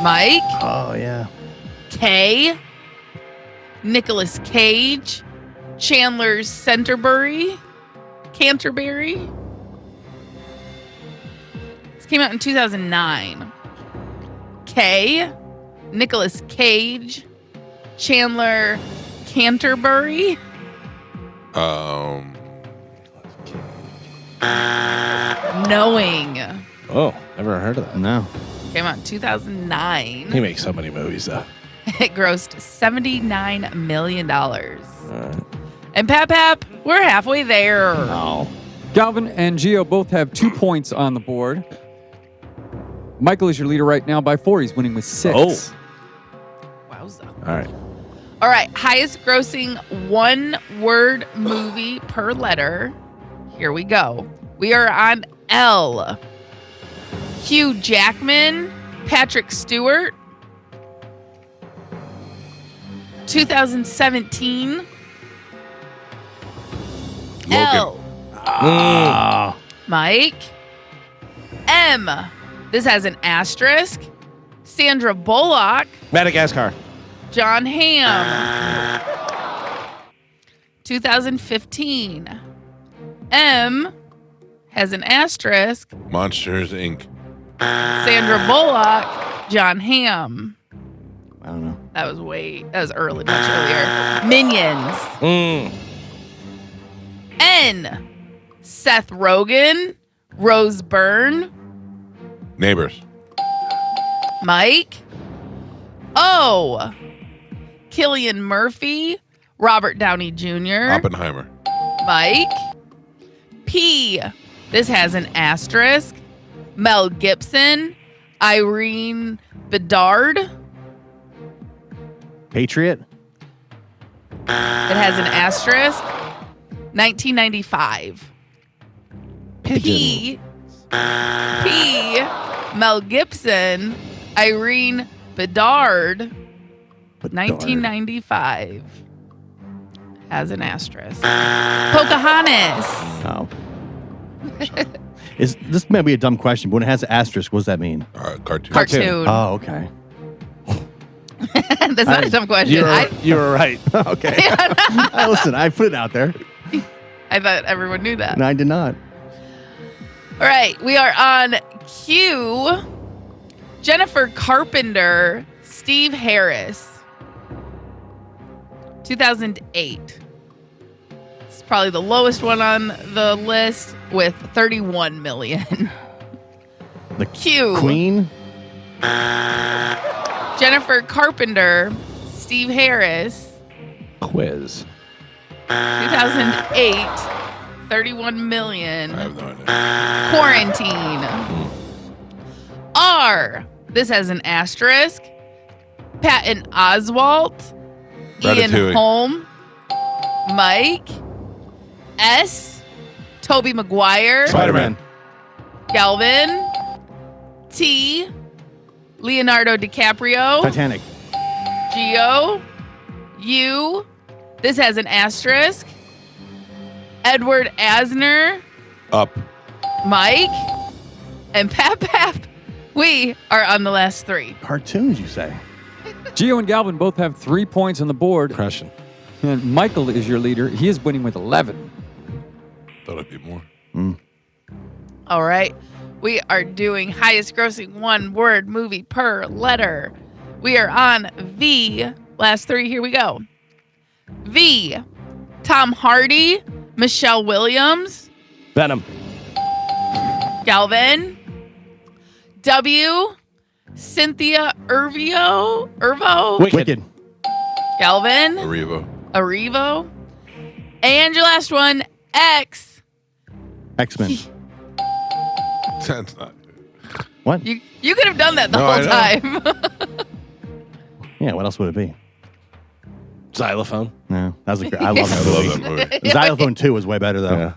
Mike. Oh, yeah. K. Nicolas Cage, Chandler Canterbury. This came out in 2009. K. Nicolas Cage, Chandler Canterbury. Knowing. Oh, never heard of that. No. Came out in 2009. He makes so many movies, though. It grossed $79 million. And Pap, we're halfway there. Oh. Galvin and Gio both have 2 points on the board. Michael is your leader right now by 4. He's winning with 6. Oh. Wowza. All right. All right, highest grossing one-word movie per letter. Here we go. We are on L. Hugh Jackman, Patrick Stewart. 2017, L. Mike. M. This has an asterisk. Sandra Bullock. Madagascar. John Hamm. 2015. M has an asterisk. Monsters Inc. Sandra Bullock. John Hamm. I don't know. That was early, much earlier. Minions. N. Seth Rogen. Rose Byrne. Neighbors. Mike. O. Cillian Murphy. Robert Downey Jr. Oppenheimer. Mike. P. This has an asterisk. Mel Gibson. Irene Bedard. Patriot. It has an asterisk. 1995. P. Mel Gibson. Irene Bedard. 1995. Has an asterisk. Pocahontas. Oh. This may be a dumb question, but when it has an asterisk, what does that mean? Cartoon. Cartoon. Oh, okay. That's not a dumb question. You were right. Okay. Listen, I put it out there. I thought everyone knew that. No, I did not. All right, we are on Q. Jennifer Carpenter, Steve Harris. 2008. It's probably the lowest one on the list with 31 million. The Q. Queen. Jennifer Carpenter, Steve Harris. Quiz. 2008. 31 million. I have no idea. Quarantine. R. This has an asterisk. Patton Oswalt. Ian Ratatouille. Holm. Mike. S. Toby Maguire. Spider-Man. Galvin. T. Leonardo DiCaprio. Titanic. Geo. U. This has an asterisk. Edward Asner. Up. Mike. And Pap. We are on the last three. Cartoons, you say? Gio and Galvin both have 3 points on the board. Crushing. And Michael is your leader. He is winning with 11. Thought it'd be more. All right. We are doing highest grossing one word movie per letter. We are on V. Last three. Here we go. V. Tom Hardy. Michelle Williams. Venom. Galvin. W. Cynthia Erivo. Wicked. Galvin. Arrivo. And your last one, X. X-Men. That's not. What? You could have done that the No, whole I time. Yeah, what else would it be? Xylophone. No, that was I love I that love movie. that movie. Xylophone 2 was way better, though. Yeah.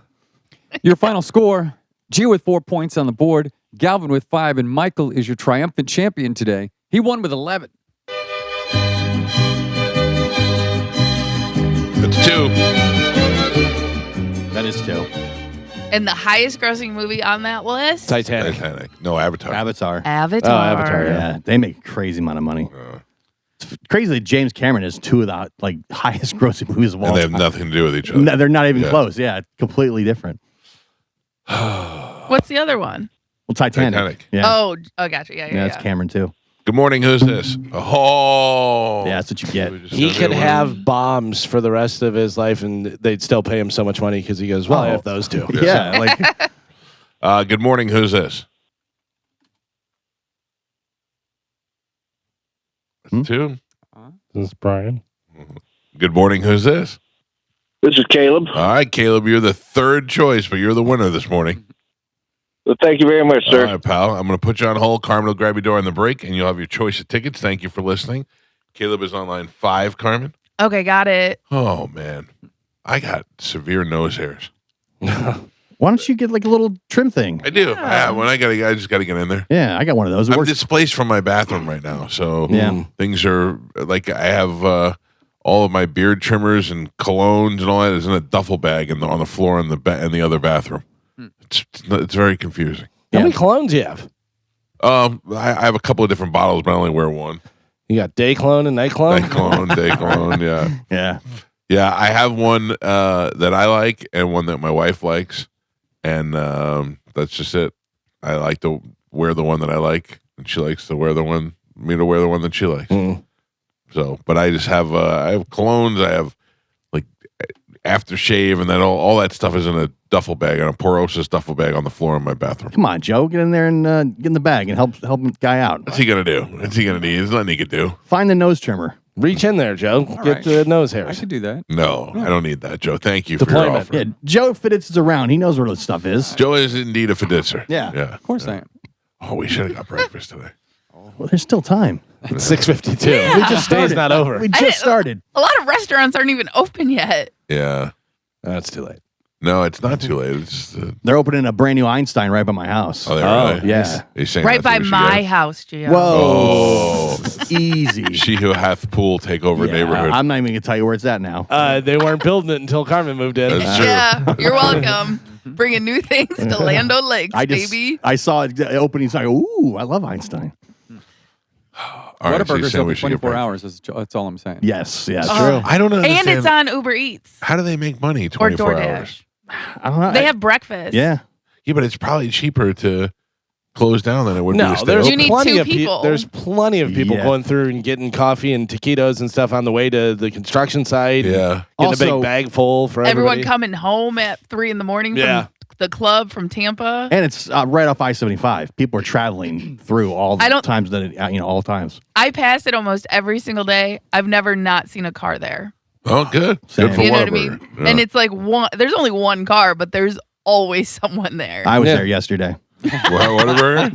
Your final score, Gio with 4 points on the board, Galvin with 5, and Michael is your triumphant champion today. He won with 11. It's 2. That is 2. And the highest grossing movie on that list? Titanic. Titanic. No, Avatar. Avatar. Avatar. Oh, Avatar, Yeah, they make a crazy amount of money. It's crazy that James Cameron is 2 of the highest grossing movies of all And they have time. nothing to do with each other. No, they're not even Yeah. close. Yeah, completely different. What's the other one? Well, Titanic. Yeah. Oh, gotcha. yeah, it's Cameron too. Good morning. Who's this? Oh. Yeah, that's what you get. He could have bombs for the rest of his life, and they'd still pay him so much money because he goes, well, I have those two. Yeah, like Good morning. Who's this? That's 2. This is Brian. Good morning. Who's this? This is Caleb. All right, Caleb. You're the third choice, but you're the winner this morning. Well, thank you very much, sir. All right, pal. I'm going to put you on hold. Carmen will grab your door on the break, and you'll have your choice of tickets. Thank you for listening. Caleb is on line 5, Carmen. Okay, got it. Oh, man. I got severe nose hairs. why don't you get like a little trim thing? I do. Yeah. I just got to get in there. Yeah, I got one of those. It I'm works. displaced from my bathroom right now. So Yeah. things are like I have all of my beard trimmers and colognes and all that is in a duffel bag on the floor in the other bathroom. It's very confusing. How many colognes you have? I have a couple of different bottles, but I only wear one. You got day cologne and night cologne? Day cologne, yeah. Yeah. Yeah, I have one that I like and one that my wife likes. And that's just it. I like to wear the one that I like, and she likes to wear the one that she likes. So, but I just have I have colognes, I have like aftershave, and then all that stuff is in a duffel bag, on a Porosis duffel bag on the floor in my bathroom. Come on, Joe, get in there and get in the bag and help the guy out. What's he gonna do? What's he gonna need? There's nothing he could do. Find the nose trimmer. Reach in there, Joe. Get right. the nose I hairs. could do that. No, I don't need that, Joe. Thank you for your Deployment. offer. Yeah, Joe Fiditz's around. He knows where the stuff is. Joe is indeed a fiditzer. Yeah. Of course I am. Oh, we should have got breakfast today. Well, there's still time. It's 6:52. Yeah. We just started. Day's not over. We I just didn't- started. A lot of restaurants aren't even open yet. Yeah. That's too late. No, it's not too late. It's just, They're opening a brand new Einstein right by my house. oh, they're Oh, really? yeah. Are you saying Right that's by where we should my go? house, Gio. Whoa. Oh. Easy. She who hath pool take over Yeah, neighborhood. I'm not even going to tell you where it's at now. They weren't building it until Carmen moved in. That's true. Yeah, you're welcome. Bringing new things to Lando Lakes, baby. I saw it the opening sign. Ooh, I love Einstein. All right, so you're Whataburger's saying open we should get 24 breakfast. hours. That's all I'm saying. Yes, yeah, Oh. true. I don't understand. And it's on Uber Eats How do they make money or 24 DoorDash. hours? I don't know. They have breakfast. Yeah. Yeah, but it's probably cheaper to close down than it would be No, to stay there's You open. need plenty two of people. There's plenty of people Yeah. going through and getting coffee and taquitos and stuff on the way to the construction site. Yeah. Getting Also, a big bag full for Everyone everybody. coming home at 3 a.m. Yeah. from the club from Tampa. And it's right off I-75. People are traveling through all the I don't- times that all times. I pass it almost every single day. I've never not seen a car there. Oh, good. Same. Good for You know what I Whataburger. mean? Yeah. And it's like there's only one car, but there's always someone there. I was Yeah. there yesterday. Whataburger?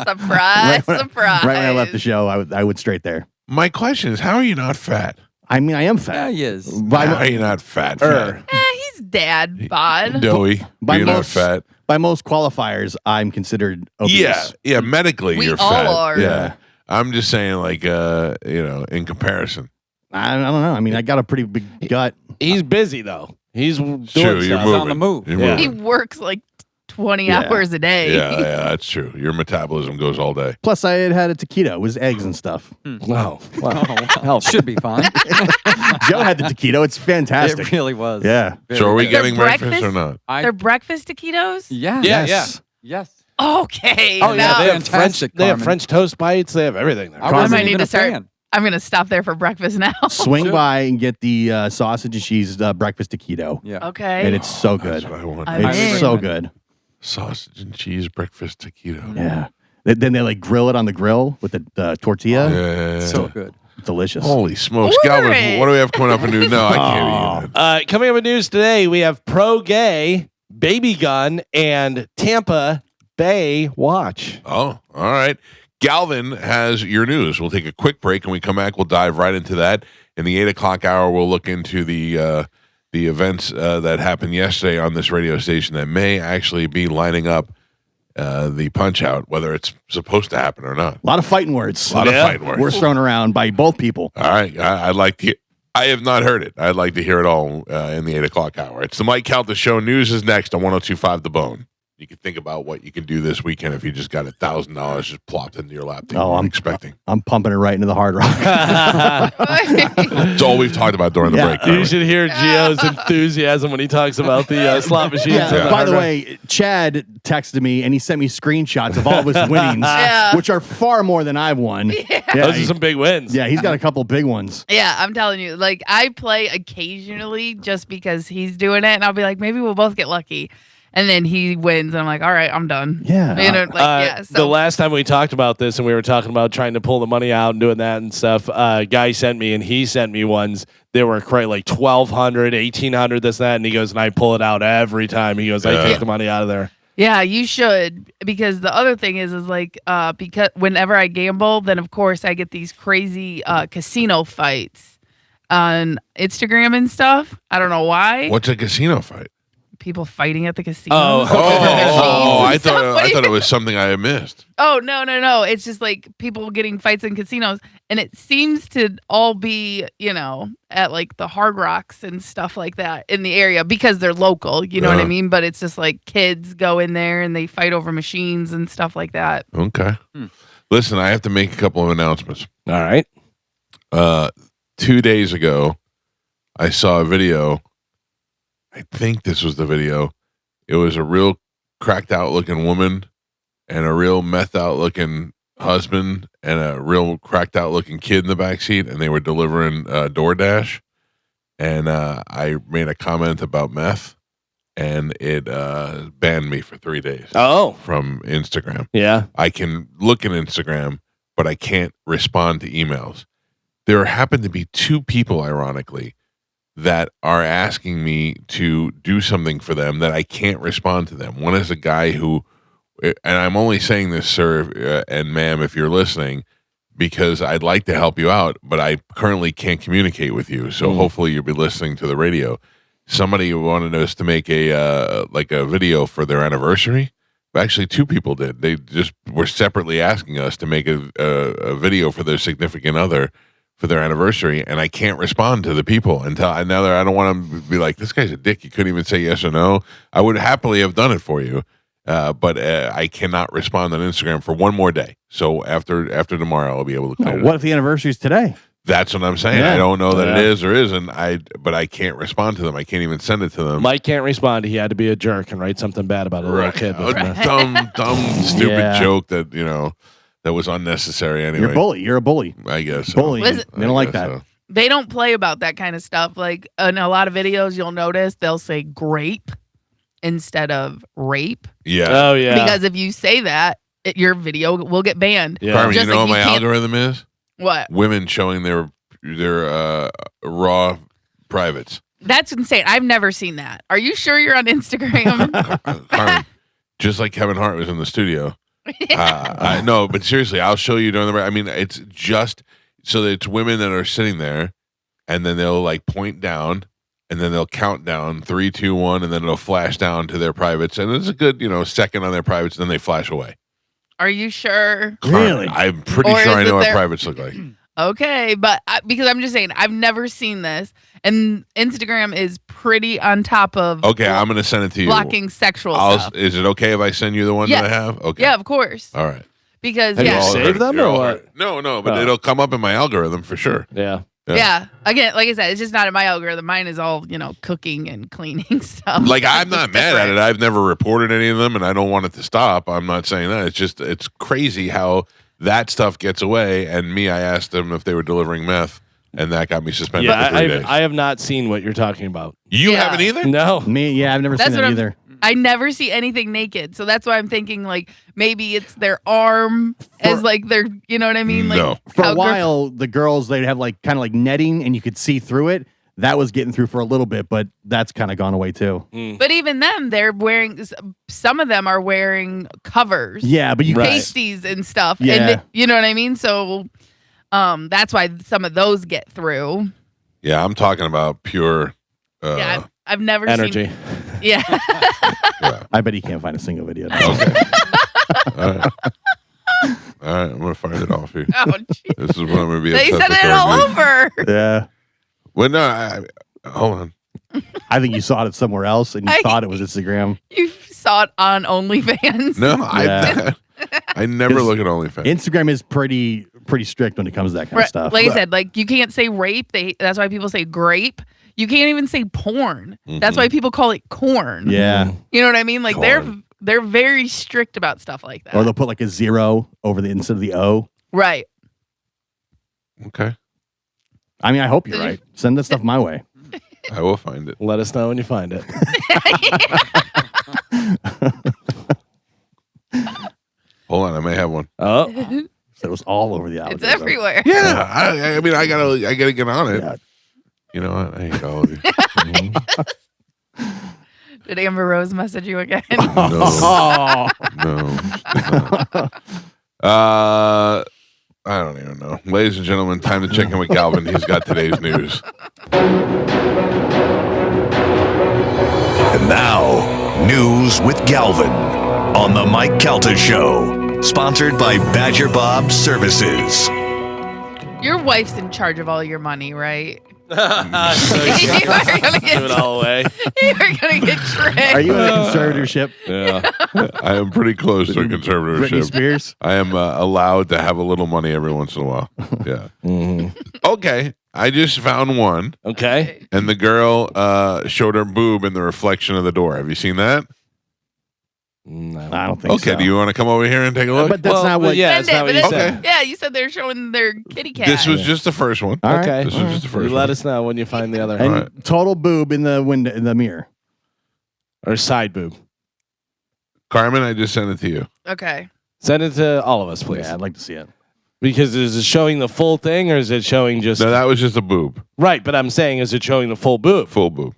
Surprise, surprise. Right when I left the show, I went straight there. My question is, how are you not fat? I mean, I am Yeah, fat. he is. How are you not fat? Er. He's dad bod. Doughy. By You're not most- fat. By most qualifiers, I'm considered obese. Yeah. Medically, We you're all fat. are. Yeah. I'm just saying, like, in comparison. I don't know. I mean, I got a pretty big gut. He's busy though. He's doing True, you're stuff. moving. on the move. You're Yeah. He moving. works like 20 Yeah. hours a day. Yeah, that's true. Your metabolism goes all day. Plus, I had a taquito. It was eggs and stuff. Wow. Hell, should be fine. Joe had the taquito. It's fantastic. It really was. Yeah. Very So are we good. getting Their breakfast or breakfast? not? They're breakfast taquitos? Yeah. Yeah, Yes. Yes. Okay. Oh yeah, now- they have French. Fantastic, They have Carmen. French toast bites. They have everything there. I might wasn't need even to a start- fan. I'm going to stop there for breakfast now. Swing Sure. by and get the sausage and cheese breakfast taquito. Yeah. Okay. And it's so good. That's what I want. I'm It's in. so good. Sausage and cheese breakfast taquito. Yeah. Then they like grill it on the grill with the tortilla. Yeah. So good. Delicious. Holy smokes. Order Galvin, it. what do we have coming up in news? No, I can't eat it. Coming up in news today, we have pro gay, baby gun, and Tampa Bay watch. Oh, all right. Galvin has your news. We'll take a quick break, and we come back. We'll dive right into that. In the 8 o'clock hour, we'll look into the events that happened yesterday on this radio station that may actually be lining up the punch out, whether it's supposed to happen or not. A lot of fighting words. A lot Yeah. of fight words. Were thrown around by both people. All right. I'd like to. I have not heard it. I'd like to hear it all in the 8 o'clock hour. It's the Mike Calta Show. News is next on 102.5 The Bone. You can think about what you can do this weekend if you just got $1,000 just plopped into your lap. Oh, I'm I'm expecting. I'm pumping it right into the hard rock. It's all we've talked about during the Yeah. break. You Carmen. should hear Gio's enthusiasm when he talks about the slot machines. Yeah. and the By hard the rock. way, Chad texted me and he sent me screenshots of all of his winnings, Yeah. which are far more than I've won. Yeah, those are some big wins. yeah, he's got a couple big ones. Yeah, I'm telling you. Like, I play occasionally just because he's doing it, and I'll be like, maybe we'll both get lucky. And then he wins, and I'm like, all right, I'm done. Yeah. You know, like, yeah. The So, last time we talked about this and we were talking about trying to pull the money out and doing that and stuff, guy sent me and he sent me ones. They were like 1,200, 1,800, this, that. And he goes, and I pull it out every time. He goes, I Yeah. take the money out of there. yeah, you should. Because the other thing is like, because whenever I gamble, then of course I get these crazy casino fights on Instagram and stuff. I don't know why. What's a casino fight? people fighting at the casino. Oh, I thought it was something I had missed. Oh, no. It's just like people getting fights in casinos. And it seems to all be, at like the Hard Rocks and stuff like that in the area because they're local. You know what I mean? But it's just like kids go in there and they fight over machines and stuff like that. Okay. Listen, I have to make a couple of announcements. All right. 2 days ago, I saw a video. I think this was the video. It was a real cracked out looking woman and a real methed out looking husband and a real cracked out looking kid in the backseat, and they were delivering DoorDash. And I made a comment about meth, and it banned me for 3 days from Instagram. Yeah. I can look at Instagram, but I can't respond to emails. There happen to be 2 people, ironically, that are asking me to do something for them that I can't respond to them. One is a guy who, and I'm only saying this, sir and ma'am, if you're listening, because I'd like to help you out, but I currently can't communicate with you. So hopefully you'll be listening to the radio. Somebody wanted us to make a video for their anniversary. Actually, 2 people did. They just were separately asking us to make a video for their significant other for their anniversary, and I can't respond to the people until I don't want to be like, this guy's a dick. You couldn't even say yes or no. I would happily have done it for you, but I cannot respond on Instagram for 1 more day. So after tomorrow, I'll be able to clear it. What if the anniversary is today? That's what I'm saying. Yeah. I don't know that it is or isn't. But I can't respond to them. I can't even send it to them. Mike can't respond. He had to be a jerk and write something bad about a little kid. Dumb, stupid joke that that was unnecessary anyway. You're a bully. You're a bully. I guess. Bully. Listen- They don't like that. So. They don't play about that kind of stuff. Like in a lot of videos, you'll notice they'll say grape instead of rape. Yeah. Oh, yeah. Because if you say that, your video will get banned. Yeah. Carmen, Just you know like what you my can't- algorithm is? What? Women showing their raw privates. That's insane. I've never seen that. Are you sure you're on Instagram? Carmen, just like Kevin Hart was in the studio. I know, but seriously, I'll show you during the. I mean, it's just so that it's women that are sitting there, and then they'll like point down, and then they'll count down 3, 2, 1, and then it'll flash down to their privates, and it's a good second on their privates, and then they flash away. Are you sure? Really? I'm pretty Or sure I is it know what their- privates look like. Okay, but because I'm just saying, I've never seen this, and Instagram is pretty on top of Okay, I'm gonna send it to you. blocking sexual stuff. Is it okay if I send you the one that I Yes. have? Okay. Yeah, of course. All right. Because Have you yeah, all saved them You're or all what? hurt. No, but Oh. it'll come up in my algorithm for sure. Yeah. yeah. Again, like I said, it's just not in my algorithm. Mine is all cooking and cleaning stuff. Like I'm not It's mad at it. different. I've never reported any of them, and I don't want it to stop. I'm not saying that. It's crazy how that stuff gets away. And me, I asked them if they were delivering meth, and that got me suspended for 3 days. I have not seen what you're talking about. You Yeah. haven't either? No. Me, I've never That's seen what that I'm- either. I never see anything naked, so that's why I'm thinking like maybe it's their arm as like their, you know what I mean? Like No. For how a while, the girls, they'd have like kind of like netting and you could see through it. That was getting through for a little bit, but that's kind of gone away too. But even them, they're wearing. Some of them are wearing covers. Yeah, but you Right. pasties and stuff. Yeah. And you know what I mean? So that's why some of those get through. Yeah, I'm talking about pure. Yeah, I've never Energy. seen. Yeah. I bet he can't find a single video. Okay. All right. All right. I'm gonna find it off here. Oh, geez. This is what I'm gonna be. They upset said with it all Carmen. over. Yeah. Well, no. Hold on. I think you saw it somewhere else and you I- thought it was Instagram. You saw it on OnlyFans. No, Yeah. I never It's- look at OnlyFans. Instagram is pretty strict when it comes to that kind of Right, stuff. like I said, like you can't say rape. That's why people say grape. You can't even say porn. That's why people call it corn. Yeah. You know what I mean? Like Corn. they're very strict about stuff like that. Or they'll put like a 0 over the instead of the O. Right. Okay, I mean, I hope you're right. Send that stuff my way. I will find it. Let us know when you find it. Hold on, I may have one. Oh. So it was all over the It's algorithm. everywhere. Yeah, I mean, I gotta get on it. Yeah. You know what? I hate all of you. Did Amber Rose message you again? No, Oh. no. I don't even know. Ladies and gentlemen, time to check in with Galvin. He's got today's news. And now, news with Galvin on the Mike Calta Show, sponsored by Badger Bob Services. Your wife's in charge of all your money, right? So You are gonna give it all away. You are gonna get tricked. Are you in a conservatorship? Yeah. I am pretty close to a Britney conservatorship. Spears? I am allowed to have a little money every once in a while. Yeah. Okay. I just found one, Okay. and the girl showed her boob in the reflection of the door. Have you seen that? No. I don't think so. Okay. Do you want to come over here and take a look? But that's not what. Yeah, Send that's not it, what you but said. it's- Yeah, you said they're showing their kitty cat. This was just the first one. All right. Okay. This was just the first You one. let us know when you find the other And one. right. total boob in the window in the mirror. Or side boob. Carmen, I just sent it to you. Okay. Send it to all of us, please. Yeah, I'd like to see it. Because is it showing the full thing or is it showing just No, that was just a boob. right? But I'm saying, is it showing the full boob? Full boob.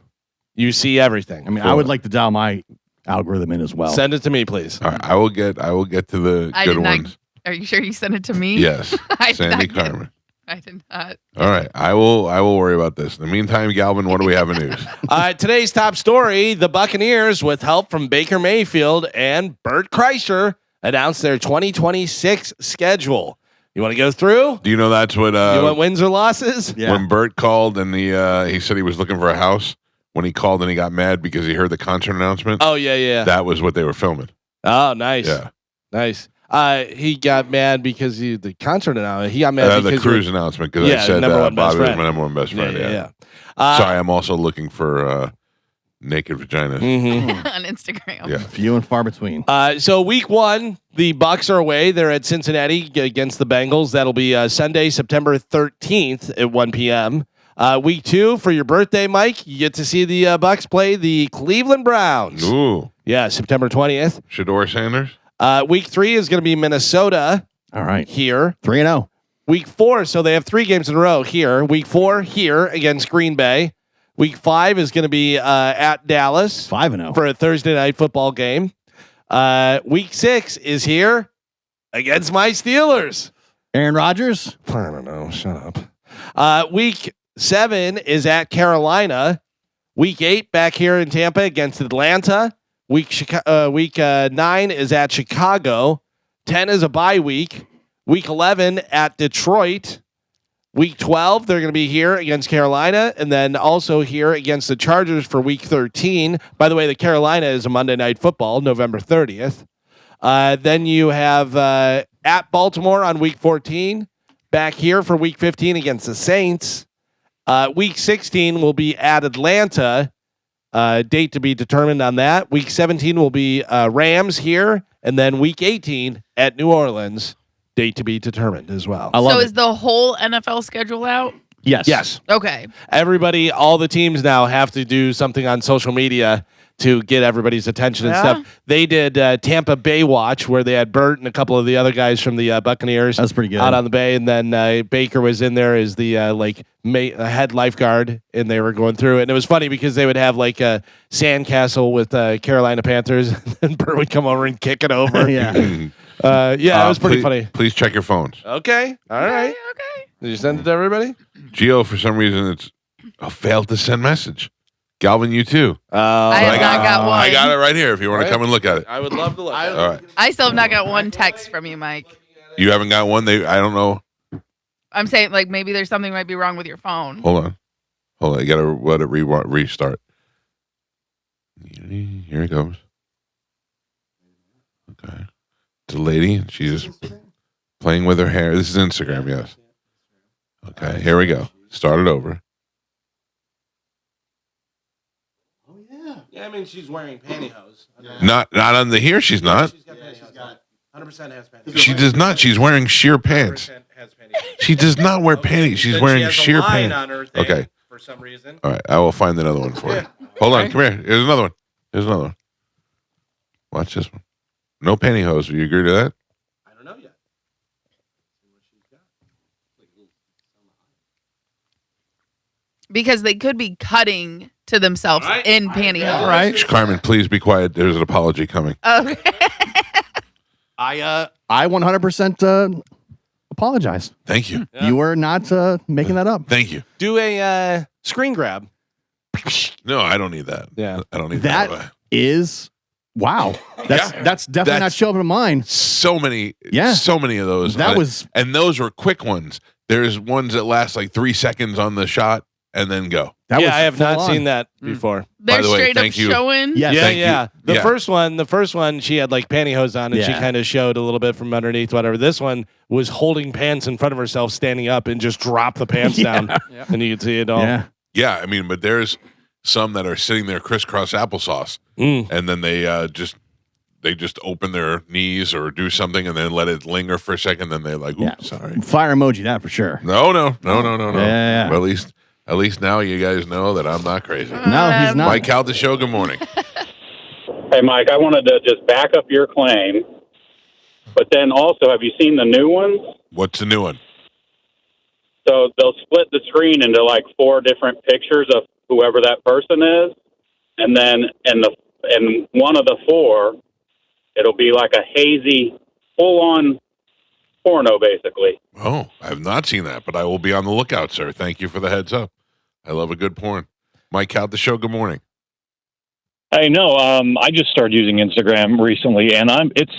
You see everything. I mean, I would like to dial my algorithm in as well. Send it to me, please. All right. I will get to the I good did not- ones. Are you sure you sent it to me? Yes. I did Sandy not get- Carmen. I did not. All right. I will worry about this. In the meantime, Galvin, what do we have in news? Today's top story: the Buccaneers, with help from Baker Mayfield and Bert Kreischer, announced their 2026 schedule. You want to go through? Do you know that's what You want wins or losses? Yeah. when Bert called and he said he was looking for a house, when he called and he got mad because he heard the concert announcement, Oh yeah. that was what they were filming. Oh, nice. Yeah. Nice. He got mad because the concert announcement. He got mad The because cruise announcement because Yeah, I said number one best Bobby was friend. my number one best friend. Yeah. Sorry, I'm also looking for naked vaginas. Mhm. On Instagram. Yeah. Few and far between. So week 1, the Bucs are away. They're at Cincinnati against the Bengals. That'll be Sunday, September 13th at 1 p.m. Week 2, for your birthday, Mike, you get to see the Bucs play the Cleveland Browns. Ooh. Yeah, September 20th. Shador Sanders? Week 3 is going to be Minnesota All right. here. 3-0. Week 4, so they have 3 games in a row here. Week 4 here against Green Bay. Week 5 is going to be at Dallas 5-0. for a Thursday night football game. Week 6 is here against my Steelers. Aaron Rodgers. I don't know. Shut up. Week 7 is at Carolina. Week 8 back here in Tampa against Atlanta. Week 9 is at Chicago. 10 is a bye week. Week 11 at Detroit. Week 12, they're going to be here against Carolina, and then also here against the Chargers for Week 13. By the way, the Carolina is a Monday Night Football, November 30th. Then you have at Baltimore on Week 14. Back here for Week 15 against the Saints. Week 16 will be at Atlanta. Date to be determined on that. Week 17 will be Rams here, and then Week 18 at New Orleans. Date to be determined as well. I love So it. is the whole NFL schedule out? Yes. Yes. Okay. Everybody, all the teams now have to do something on social media to get everybody's attention and Yeah. stuff. They did Tampa Bay Watch, where they had Bert and a couple of the other guys from the Buccaneers That's pretty good. out on the bay, and then Baker was in there as the head lifeguard, and they were going through it. And it was funny because they would have like a sandcastle with Carolina Panthers, and Bert would come over and kick it over. Yeah. It was pretty funny. Please check your phones. Okay, all right. Okay. Did you send it to everybody? Gio, for some reason, it's failed to send message. Galvin, you too. I have not got one. I got it right here if you want to Right. come and look at it. I would love to look. All right. I still have not got one text from you, Mike. You haven't got one? I don't know. I'm saying like maybe there's something might be wrong with your phone. Hold on. You got to let it restart. Here it goes. Okay. It's a lady, and she's just playing with her hair. This is Instagram, yes. Okay, here we go. Start it over. Yeah, I mean she's wearing pantyhose. Not on the here. She's not. She's got 100% has pantyhose. She does not. She's wearing sheer pants. Has pantyhose. She does not wear panties. She's wearing sheer pants. on her thing Okay. for some reason. All right, I will find another one for you. Hold on, come here. Here's another one. Here's another one. Watch this one. No pantyhose. Do you agree to that? I don't know yet. Because they could be cutting to themselves Right. in pantyhose. Right. Carmen, please be quiet. There's an apology coming. Okay. I 100% apologize. Thank you. Yeah. You were not making that up. Thank you. Do a screen grab No, I don't need that. Yeah. I don't need That that. is wow. That's definitely not showing up in mine. So many of those. And those were quick ones. There's ones that last like 3 seconds on the shot and then go. That was I have not full on. seen that before. They're By the way, straight up thank you. showing. Yes. Yeah. The Yeah. first one, she had like pantyhose on, and she Yeah. kind of showed a little bit from underneath, whatever. This one was holding pants in front of herself, standing up, and just dropped the pants down, and you could see it all. Yeah. Yeah, I mean, but there's some that are sitting there crisscross applesauce, and then they just open their knees or do something, and then let it linger for a second. Then they're like, "Oops, sorry." Fire emoji that for sure. No. Yeah. Well, at least now you guys know that I'm not crazy. No, he's not. Mike Calta Show. Good morning. Hey, Mike, I wanted to just back up your claim, but then also, have you seen the new ones? What's the new one? So they'll split the screen into like 4 different pictures of whoever that person is, and then in one of the 4, it'll be like a hazy, full-on porno, basically. Oh, I have not seen that, but I will be on the lookout, sir. Thank you for the heads up. I love a good porn. Mike Calta Show. Good morning. Hey, no, I just started using Instagram recently, and it's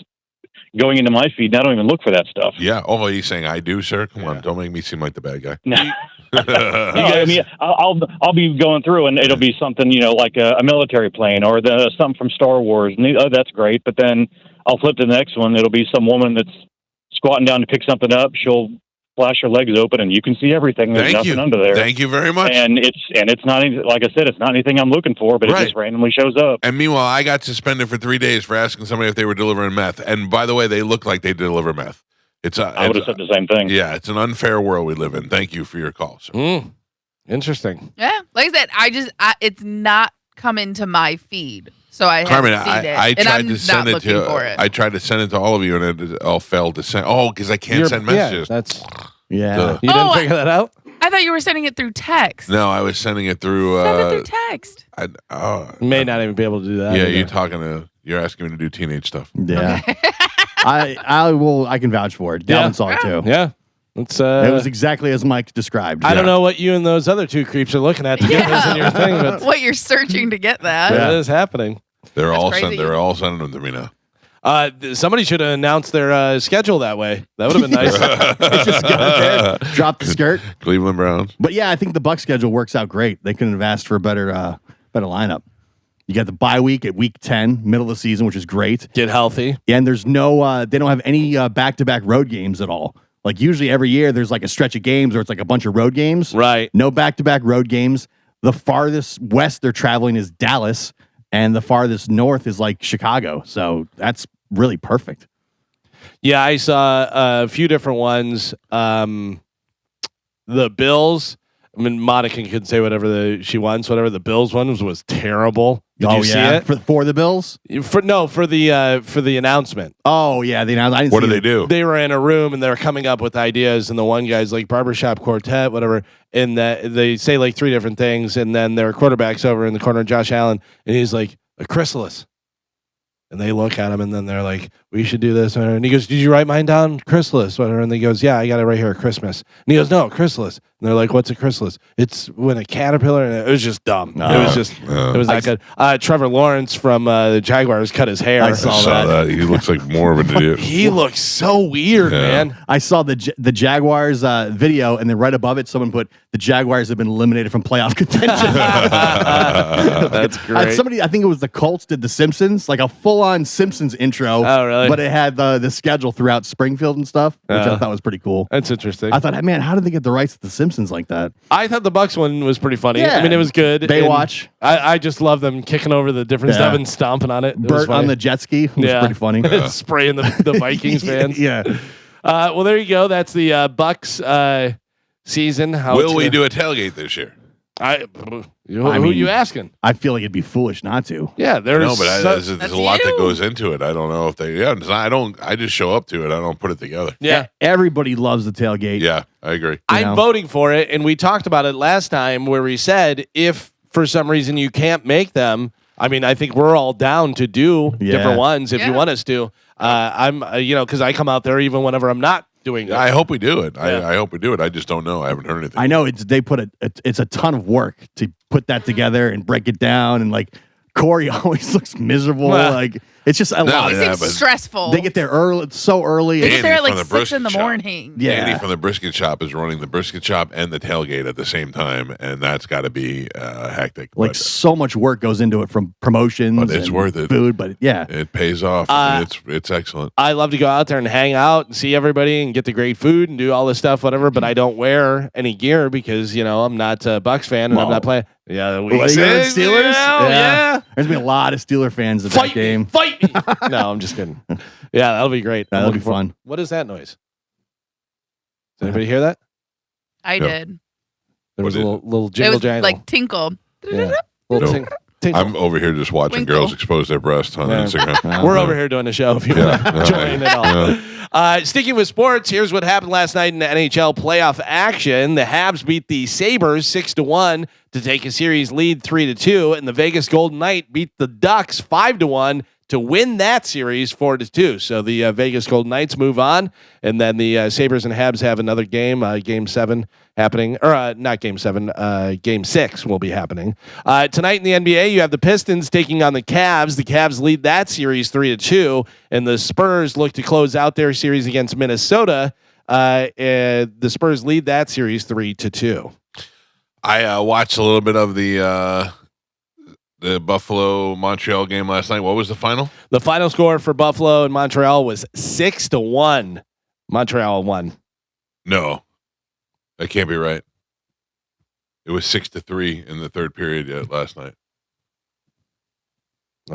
going into my feed. And I don't even look for that stuff. Yeah. Oh, he's saying I do, sir. Come on, don't make me seem like the bad guy. No, I mean, I'll be going through, and it'll be something, like a military plane or something from Star Wars. And that's great. But then I'll flip to the next one. It'll be some woman that's squatting down to pick something up. She'll flash her legs open, and you can see everything. There's nothing under there. Thank you very much. And it's not, like I said, it's not anything I'm looking for, but it just randomly shows up. And meanwhile, I got suspended for 3 days for asking somebody if they were delivering meth. And by the way, they look like they deliver meth. I would have said the same thing. Yeah, it's an unfair world we live in. Thank you for your call, sir. Interesting. Yeah, like I said, it's not coming to my feed, so I Carmen, haven't seen it. I and tried I'm to send not it looking for to. it. I tried to send it to all of you, and it all failed to send. Oh, because I can't send messages. Yeah. You didn't figure that out? I thought you were sending it through text. No, I was sending it through. Send it through text. You may not even be able to do that. Yeah, either. you're asking me to do teenage stuff. Yeah. I can vouch for it. Dalvin saw it too. Yeah. It's, it was exactly as Mike described. I don't know what you and those other 2 creeps are looking at to get this in your thing, but what you're searching to get that. it is happening. They're all crazy. they're all sending them to me now. Somebody should have announced their schedule that way. That would have been nice. Just got there, drop the skirt. Cleveland Browns. But yeah, I think the Bucs schedule works out great. They couldn't have asked for a better lineup. You got the bye week at week 10, middle of the season, which is great. Get healthy. And there's no, they don't have any back-to-back road games at all. Like usually every year there's like a stretch of games or it's like a bunch of road games. Right. No back-to-back road games. The farthest west they're traveling is Dallas, and the farthest north is like Chicago. So that's really perfect. Yeah, I saw a few different ones. The Bills. I mean, Monica can say whatever she wants. Whatever the Bills one was terrible. Did you see it for the Bills? For the announcement. Oh yeah, the announcement. I didn't What see do it. they do? They were in a room and they were coming up with ideas, and the one guy's like barbershop quartet, whatever, and that they say like 3 different things, and then their quarterback's over in the corner, Josh Allen, and he's like a chrysalis. And they look at him, and then they're like, "We should do this." And he goes, "Did you write mine down, chrysalis?" Whatever. And he goes, "Yeah, I got it right here, Christmas." And he goes, "No, chrysalis." And they're like, "What's a chrysalis?" It's when a caterpillar. And it was just dumb. It was not good. Trevor Lawrence from the Jaguars cut his hair. I saw that. He looks like more of an idiot. He looks so weird, man. I saw the Jaguars video, and then right above it, someone put the Jaguars have been eliminated from playoff contention. That's great. Somebody, I think it was the Colts, did the Simpsons, like a full-on Simpsons intro. Oh, really? But it had the schedule throughout Springfield and stuff, which I thought was pretty cool. That's interesting. I thought, man, how did they get the rights to the Simpsons like that? I thought the Bucks one was pretty funny. Yeah. I mean, it was good. Baywatch. And I just love them kicking over the different stuff and stomping on it. It was Bert funny. on the jet ski was pretty funny. Spraying the Vikings fans. Yeah. Well, there you go. That's the Bucks season. Will we do a tailgate this year? Who are you asking? I feel like it'd be foolish not to. Yeah, there's No, but there's a lot that you. goes into it. I don't know if they. Yeah, I just show up to it. I don't put it together. yeah. Everybody loves the tailgate. Yeah, I agree. I'm voting for it, and we talked about it last time where we said if for some reason you can't make them, I mean, I think we're all down to do different ones if you want us to. I'm, because I come out there even whenever I'm not doing it. I hope we do it. I hope we do it. I just don't know. I haven't heard anything. I know they put it's a ton of work to put that together and break it down. And like Corey always looks miserable. Well, like it's just a lot. It Yeah, seems but- stressful. They get there early. It's so early. They get Andy there at from like the 6 in the brisket shop. morning. Yeah. Andy from the brisket shop is running the brisket shop and the tailgate at the same time, and that's got to be hectic. Like but so much work goes into it from promotions. But it's and worth it. Food, but yeah. it pays off. I mean, it's excellent. I love to go out there and hang out and see everybody and get the great food and do all this stuff, whatever. But I don't wear any gear because I'm not a Bucks fan and I'm Well, not playing. Yeah, What, are you going Steelers? Yeah. There's been a lot of Steeler fans at Fight that game. me, fight me. No, I'm just kidding. Yeah, that'll be great. That'll I'm be looking fun. What is that noise? Does anybody hear that? I Yeah. did. There was a What little It jingle was jangle. like tinkle. Yeah. Little No. tinkle. I'm over here just watching Winkle. girls expose their breasts on Yeah. Instagram. We're over here doing a show if you want to join it all. Sticking with sports, here's what happened last night in the NHL playoff action. The Habs beat the Sabres 6-1 to take a series lead 3-2, and the Vegas Golden Knight beat the Ducks 5-1 to win that series 4-2. So the Vegas Golden Knights move on, and then the Sabres and Habs have another game, Game 7 happening, or not Game 7, Game 6 will be happening. Tonight in the NBA, you have the Pistons taking on the Cavs. The Cavs lead that series 3-2, and the Spurs look to close out their series against Minnesota. And the Spurs lead that series 3-2. I watched a little bit of the Buffalo Montreal game last night. What was the final? The final score for Buffalo and Montreal was 6-1. Montreal won. No, that can't be right. It was 6-3 in the third period last night.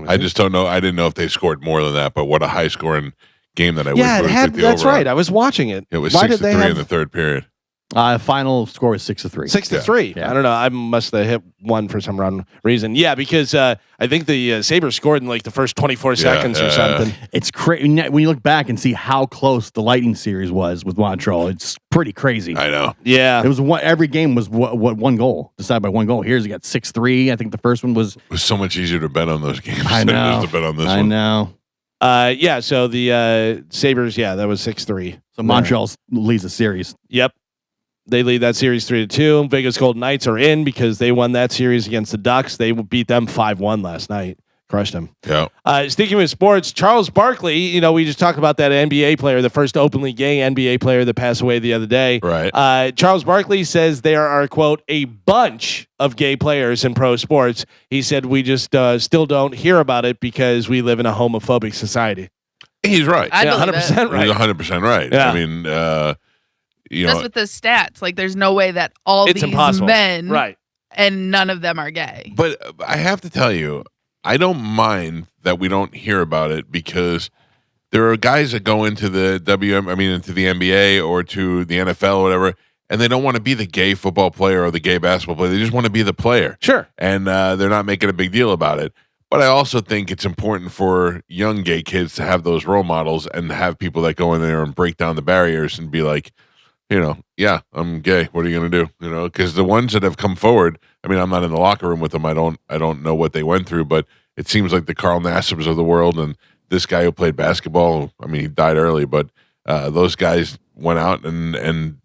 I just don't know. I didn't know if they scored more than that, but what a high scoring game that I yeah, would it had, took the that's over on. right. I was watching it. It was Why 6-3 did they have in the third period. Final score was 6-3. 6-3? Yeah. I don't know. I must have hit one for some reason. Yeah, because I think the Sabres scored in like the first 24 seconds or something. It's crazy when you look back and see how close the Lightning series was with Montreal. It's pretty crazy. I know. Yeah. It was every game was what one goal, decided by one goal. Here's you got 6-3. I think the first one was. It was so much easier to bet on those games I than it know. is to bet on this I one. know. Yeah, so the Sabres, that was 6-3. So Montreal leads the series. Yep. They lead that series 3-2. Vegas Golden Knights are in because they won that series against the Ducks. They beat them 5-1 last night. Crushed them. Yeah. Sticking with sports, Charles Barkley, we just talked about that NBA player, the first openly gay NBA player that passed away the other day. Right. Charles Barkley says there are, quote, a bunch of gay players in pro sports. He said we just still don't hear about it because we live in a homophobic society. He's right. I believe 100% right. He's 100% right. Yeah. I mean, Just with the stats, like there's no way that all It's these impossible. men Right. and none of them are gay. But I have to tell you, I don't mind that we don't hear about it because there are guys that go into the into the NBA or to the NFL or whatever, and they don't want to be the gay football player or the gay basketball player. They just want to be the player. Sure. And they're not making a big deal about it. But I also think it's important for young gay kids to have those role models and have people that go in there and break down the barriers and be like, yeah, I'm gay. What are you going to do? Because the ones that have come forward, I mean, I'm not in the locker room with them. I don't know what they went through, but it seems like the Carl Nassibs of the world and this guy who played basketball, I mean, he died early, but those guys went out and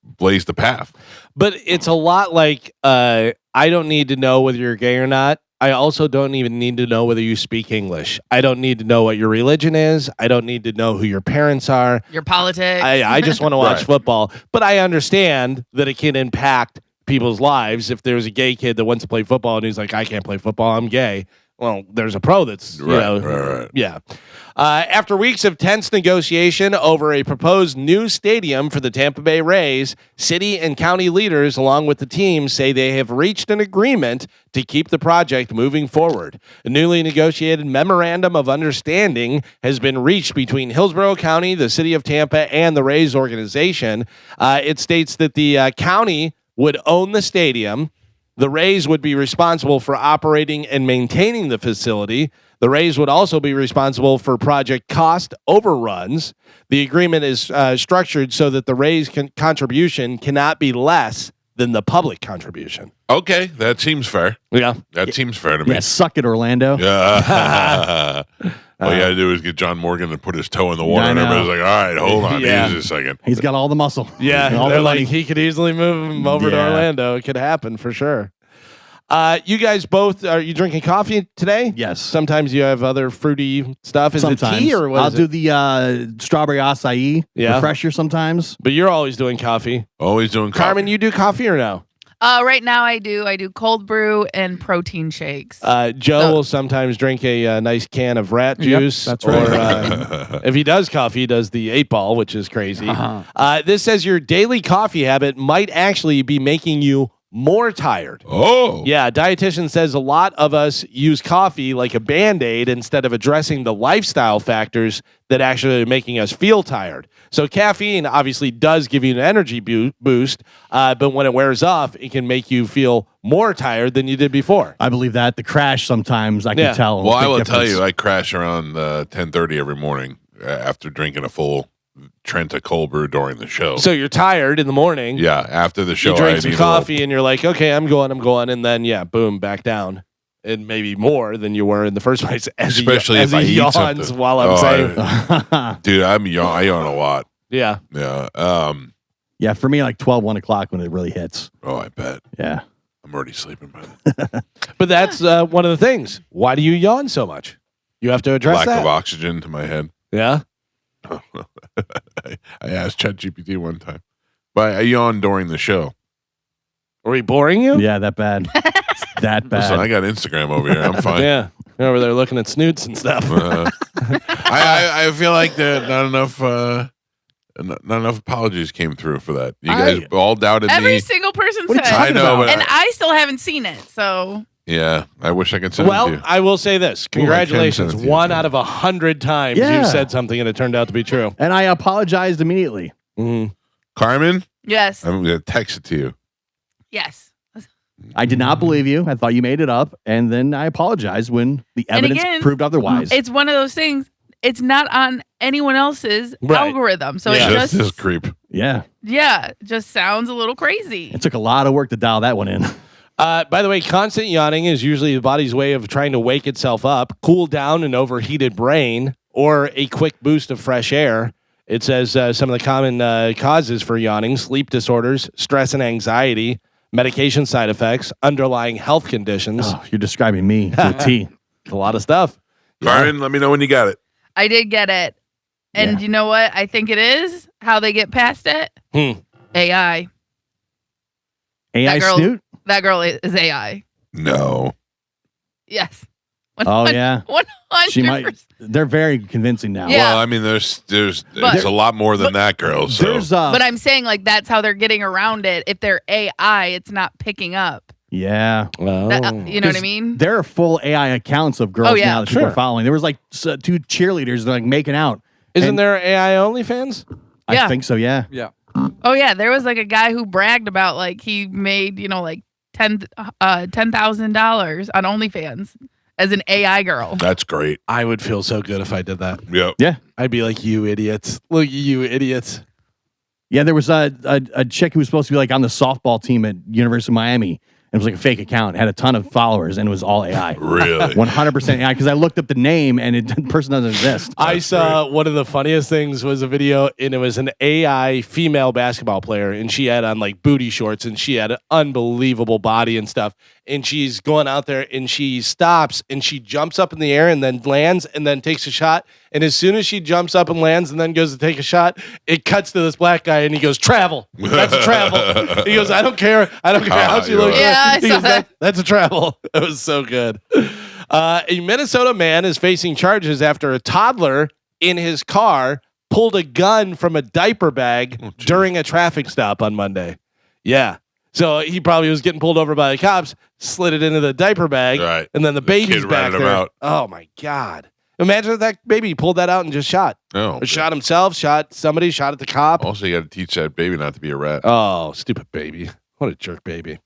blazed the path. But it's a lot like I don't need to know whether you're gay or not. I also don't even need to know whether you speak English. I don't need to know what your religion is. I don't need to know who your parents are. Your politics. I just want to watch Right. football. But I understand that it can impact people's lives. If there's a gay kid that wants to play football and he's like, I can't play football, I'm gay. Well, there's a pro that's, Right. yeah. After weeks of tense negotiation over a proposed new stadium for the Tampa Bay Rays, city and county leaders, along with the team, say they have reached an agreement to keep the project moving forward. A newly negotiated memorandum of understanding has been reached between Hillsborough County, the city of Tampa, and the Rays organization. It states that the county would own the stadium. The Rays would be responsible for operating and maintaining the facility. The Rays would also be responsible for project cost overruns. The agreement is structured so that the Rays contribution cannot be less than the public contribution. Okay, that seems fair. Yeah. That seems fair to me. Yeah, suck it, Orlando. Yeah. All you got to do is get John Morgan to put his toe in the water, I and know. everybody's like, all right, hold on, Yeah. easy a second. He's got all the muscle. Yeah, all they're the like, money. he could easily move him over to Yeah. Orlando. It could happen for sure. You guys both, are you drinking coffee today? Yes. Sometimes you have other fruity stuff. Is Sometimes. it tea or what I'll is do it? the strawberry acai Yeah. refresher sometimes. But you're always doing coffee. Always doing coffee. Carmen, you do coffee or no? Right now I do cold brew and protein shakes. Joe So- will sometimes drink a nice can of rat Yep, juice. that's or, right. if he does coffee, he does the 8-ball, which is crazy. Uh-huh. This says your daily coffee habit might actually be making you more tired. Oh. Yeah, a dietitian says a lot of us use coffee like a Band-Aid instead of addressing the lifestyle factors that actually are making us feel tired. So caffeine obviously does give you an energy boost, but when it wears off, it can make you feel more tired than you did before. I believe that. The crash sometimes I can Yeah. tell. Well, a I big will difference. tell you, I crash around 10:30 every morning after drinking a full Trenta cold brew during the show. So you're tired in the morning. yeah, after the show, You drink I some need coffee and you're like, okay, I'm going. And then, yeah, boom, back down. And maybe more than you were in the first place. Especially as if I he eat yawns something. while I'm Oh, saying, dude, I yawn a lot. yeah. Yeah. Yeah, for me, like 12, 1 o'clock when it really hits. Oh, I bet. Yeah. I'm already sleeping by then. But that's one of the things. Why do you yawn so much? You have to address Lack that. of oxygen to my head. Yeah. I asked ChatGPT one time, but I yawned during the show. Are we boring you? Yeah, that bad. It's that bad. Listen, I got Instagram over here. I'm fine. Yeah. You're over there looking at snoots and stuff. I feel like that not enough apologies came through for that. You guys all doubted Every me. single person What are you said. talking I know, about? but And I still haven't seen it. So yeah, I wish I could send it to Well, you. I will say this. Ooh, I can Congratulations. send it to you, 1 too. out of 100 times Yeah. you said something and it turned out to be true. And I apologized immediately. Mm-hmm. Carmen, yes, I'm gonna text it to you. yes. I did not believe you. I thought you made it up. And then I apologized when the And evidence again, proved otherwise. It's one of those things. It's not on anyone else's Right. algorithm. So Yeah. it Just this just creep. yeah. just sounds a little crazy. It took a lot of work to dial that one in. By the way, constant yawning is usually the body's way of trying to wake itself up, cool down an overheated brain, or a quick boost of fresh air. It says some of the common causes for yawning: sleep disorders, stress and anxiety, medication side effects, underlying health conditions. Oh, you're describing me to a T. A lot of stuff. Carmen, let me know when you got it. I did get it. And Yeah. you know what? I think it is how they get past it. AI. AI girl- snoot? That girl is AI. No. Yes. Oh, yeah. 100%. She might. They're very convincing now. Yeah. Well, I mean, there's But- it's a lot more than that, girl. So There's But I'm saying like that's how they're getting around it. If they're AI, it's not picking up. yeah. Oh. That- you know what I 'Cause mean? There are full AI accounts of girls Oh, yeah. now that people Sure. are following. There was like two cheerleaders like making out. Isn't And- there AI OnlyFans? Yeah. I think so. Yeah. Yeah. Oh yeah, there was like a guy who bragged about like he made, like $10,000 on OnlyFans as an AI girl. that's great. I would feel so good if I did that. Yep. I'd be like, you idiots. Look at you idiots. Yeah. There was a chick who was supposed to be like on the softball team at University of Miami. It was like a fake account. It had a ton of followers and it was all AI. Really? 100% AI. Because I looked up the name and the person doesn't exist. I saw one of the funniest things was a video, and it was an AI female basketball player, and she had on like booty shorts, and she had an unbelievable body and stuff. And she's going out there, and she stops, and she jumps up in the air, and then lands, and then takes a shot. And as soon as she jumps up and lands, and then goes to take a shot, it cuts to this black guy, and he goes, "Travel. That's a travel." He goes, "I don't care. I don't care how she looks." Yeah, I He saw goes, that. That's a travel. It was so good. A Minnesota man is facing charges after a toddler in his car pulled a gun from a diaper bag during a traffic stop on Monday. Yeah. So he probably was getting pulled over by the cops, slid it into the diaper bag, Right. and then the baby's kid back ratted him there. out. Oh my God. Imagine if that baby pulled that out and just shot. No. Or shot himself, shot somebody, shot at the cop. Also, you got to teach that baby not to be a rat. Oh, stupid baby. What a jerk baby.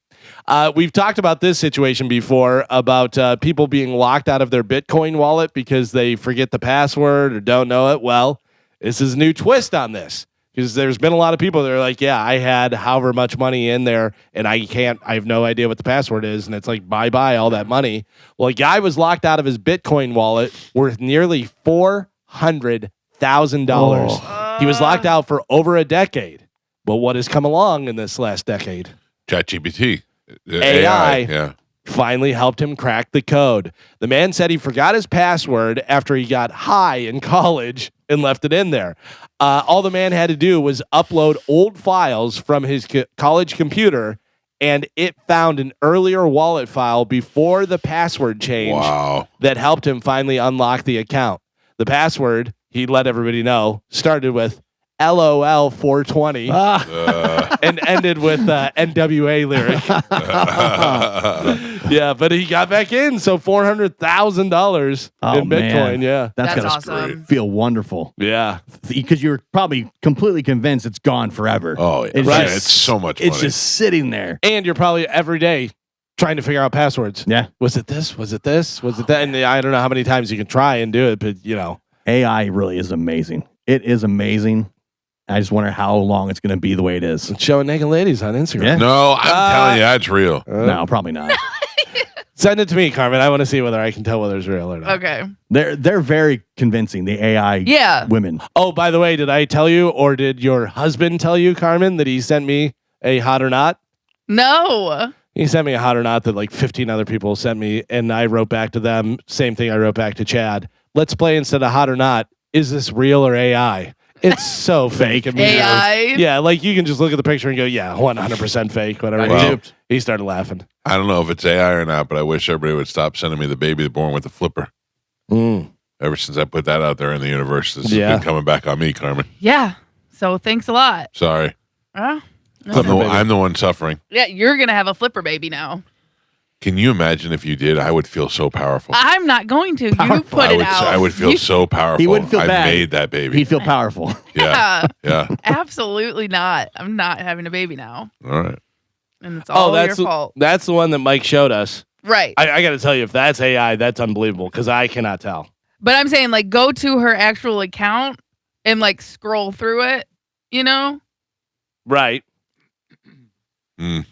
We've talked about this situation before about people being locked out of their Bitcoin wallet because they forget the password or don't know it. Well, this is a new twist on this because there's been a lot of people that are like, yeah, I had however much money in there and I have no idea what the password is. And it's like, bye-bye, all that money. Well, a guy was locked out of his Bitcoin wallet worth nearly $400,000. He was locked out for over a decade. But what has come along in this last decade? ChatGPT. AI. Yeah. finally helped him crack the code. The man said he forgot his password after he got high in college and left it in there. All the man had to do was upload old files from his college computer, and it found an earlier wallet file before the password change that helped him finally unlock the account. The password, he let everybody know, started with LOL 420 and ended with NWA lyric. Yeah, but he got back in. So $400,000 in Bitcoin. Man. Yeah, That's gonna awesome. feel wonderful. Yeah. Because you're probably completely convinced it's gone forever. Oh, yeah. It's Right. just- It's so much money. It's just sitting there. And you're probably every day trying to figure out passwords. Yeah. Was it this? Was it this? Was it that? And I don't know how many times you can try and do it, but AI really is amazing. It is amazing. I just wonder how long it's going to be the way it is. it's showing naked ladies on Instagram. Yeah. No, I'm telling you, that's real. No, probably not. Send it to me, Carmen. I want to see whether I can tell whether it's real or not. Okay. They're very convincing. The AI Yeah. women. Oh, by the way, did I tell you, or did your husband tell you, Carmen, that he sent me a hot or not? No. He sent me a hot or not that like 15 other people sent me, and I wrote back to them. Same thing I wrote back to Chad. Let's play instead of hot or not. Is this real or AI? It's so fake. And AI. Yeah, like you can just look at the picture and go, yeah, 100% fake, whatever. Well, He started laughing. I don't know if it's AI or not, but I wish everybody would stop sending me the baby born with the flipper. Ever since I put that out there in the universe, this has been coming back on me, Carmen. Yeah. So thanks a lot. Sorry. No. I'm the one suffering. Yeah, you're going to have a flipper baby now. Can you imagine if you did? I would feel so powerful. I'm not going to. You put I it would, out. I would feel You- so powerful. He wouldn't feel I bad. made that baby. He'd feel powerful. Yeah. Yeah. Absolutely not. I'm not having a baby now. All right. And it's all that's your fault. That's the one that Mike showed us. Right. I got to tell you, if that's AI, that's unbelievable because I cannot tell. But I'm saying, like, go to her actual account and, like, scroll through it, you know? Right. Mm.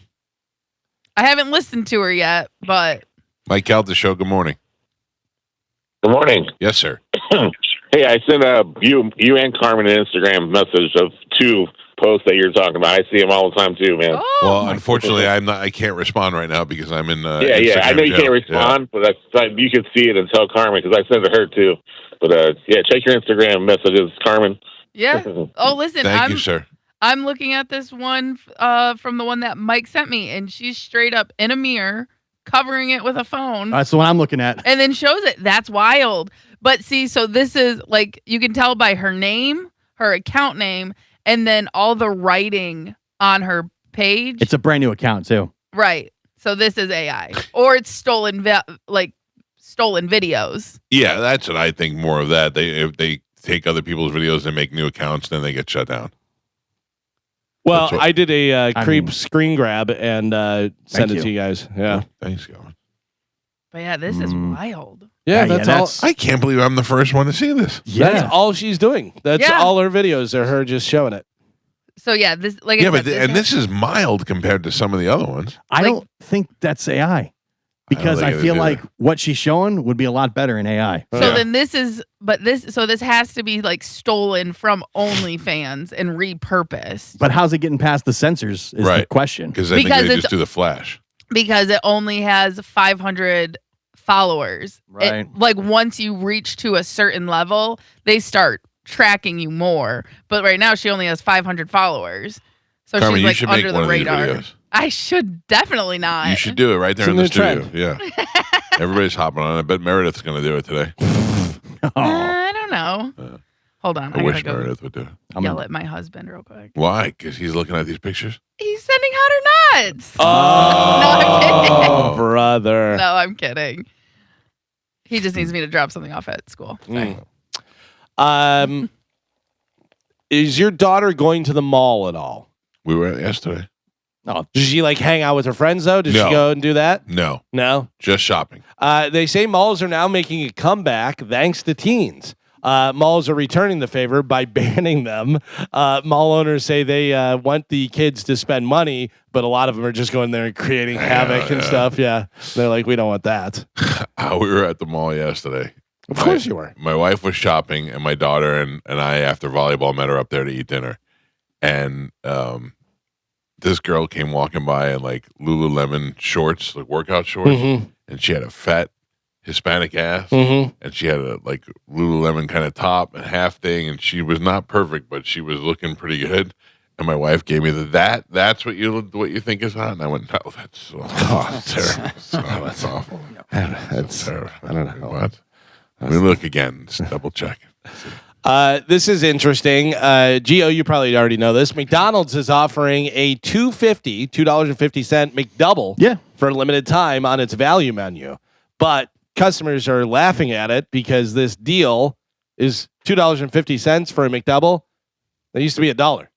I haven't listened to her yet, but Mike Calta show. Good morning. Good morning. Yes, sir. Hey, I sent you and Carmen an Instagram message of two posts that you're talking about. I see them all the time too, man. oh, Well, unfortunately, I can't respond right now because I'm in. Yeah. Instagram I know you jail. can't respond, but you can see it and tell Carmen because I sent it to her too. But check your Instagram messages, Carmen. yeah. Oh, listen, Thank you, sir. I'm looking at this one from the one that Mike sent me, and she's straight up in a mirror, covering it with a phone, That's the one I'm looking at. and then shows it. That's wild. But see, so this is like you can tell by her name, her account name, and then all the writing on her page. It's a brand new account too. Right. So this is AI, or it's stolen videos. Yeah, that's what I think. More of that. They take other people's videos and make new accounts, then they get shut down. Well, That's what- I did a creep mean- screen grab and sent it you. to you guys. Yeah. Thanks, Colin. But yeah, this is wild. Yeah, Yeah, that's that's- all. I can't believe I'm the first one to see this. That's all she's doing. That's Yeah. all her videos are her just showing it. So yeah, this like I Yeah, said, but this is mild compared to some of the other ones. I Like- don't think that's AI because think I it feel is like either. what she's showing would be a lot better in AI. So Yeah. then this has to be like stolen from OnlyFans and repurposed But how's it getting past the censors is the Right. question. Because I think Because they it's- just do the flash. because it only has 500 followers. Right. Like once you reach to a certain level, they start tracking you more. But right now she only has 500 followers. So Carmen, she's you like should make under one the of these radar. videos. I should definitely not. You should do it right there It's in a the new studio. trend. Yeah. Everybody's hopping on it. I bet Meredith's going to do it today. I don't know. Hold on. I I wish gotta go Meredith would do it. yell at my husband real quick. Why? Because he's looking at these pictures. He's sending hot or nuts. Oh, No, I'm kidding. brother. No, I'm kidding. He just needs me to drop something off at school. Is your daughter going to the mall at all? We were at yesterday. Did she like hang out with her friends though? Did No. she go and do that? No, No. just shopping. They say malls are now making a comeback thanks to teens. Malls are returning the favor by banning them. Mall owners say they want the kids to spend money, but a lot of them are just going there and creating havoc and stuff. Yeah. They're like, we don't want that. We were at the mall yesterday. Of course you were. My wife was shopping, and my daughter and I, after volleyball, met her up there to eat dinner. And this girl came walking by in like Lululemon shorts, like workout shorts, Mhm. and she had a fat Hispanic ass, Mhm. and she had a like Lululemon kind of top and half thing, and she was not perfect, but she was looking pretty good. And my wife gave me that's what you think is hot, and I went, no, that's terrible. That's awful. That's Terrible. I don't know. What? Let me look again. Just double check. This is interesting. Gio, you probably already know this. McDonald's is offering a $2.50 McDouble Yeah. for a limited time on its value menu. But customers are laughing at it because this deal is $2.50 for a McDouble. They used to be $1.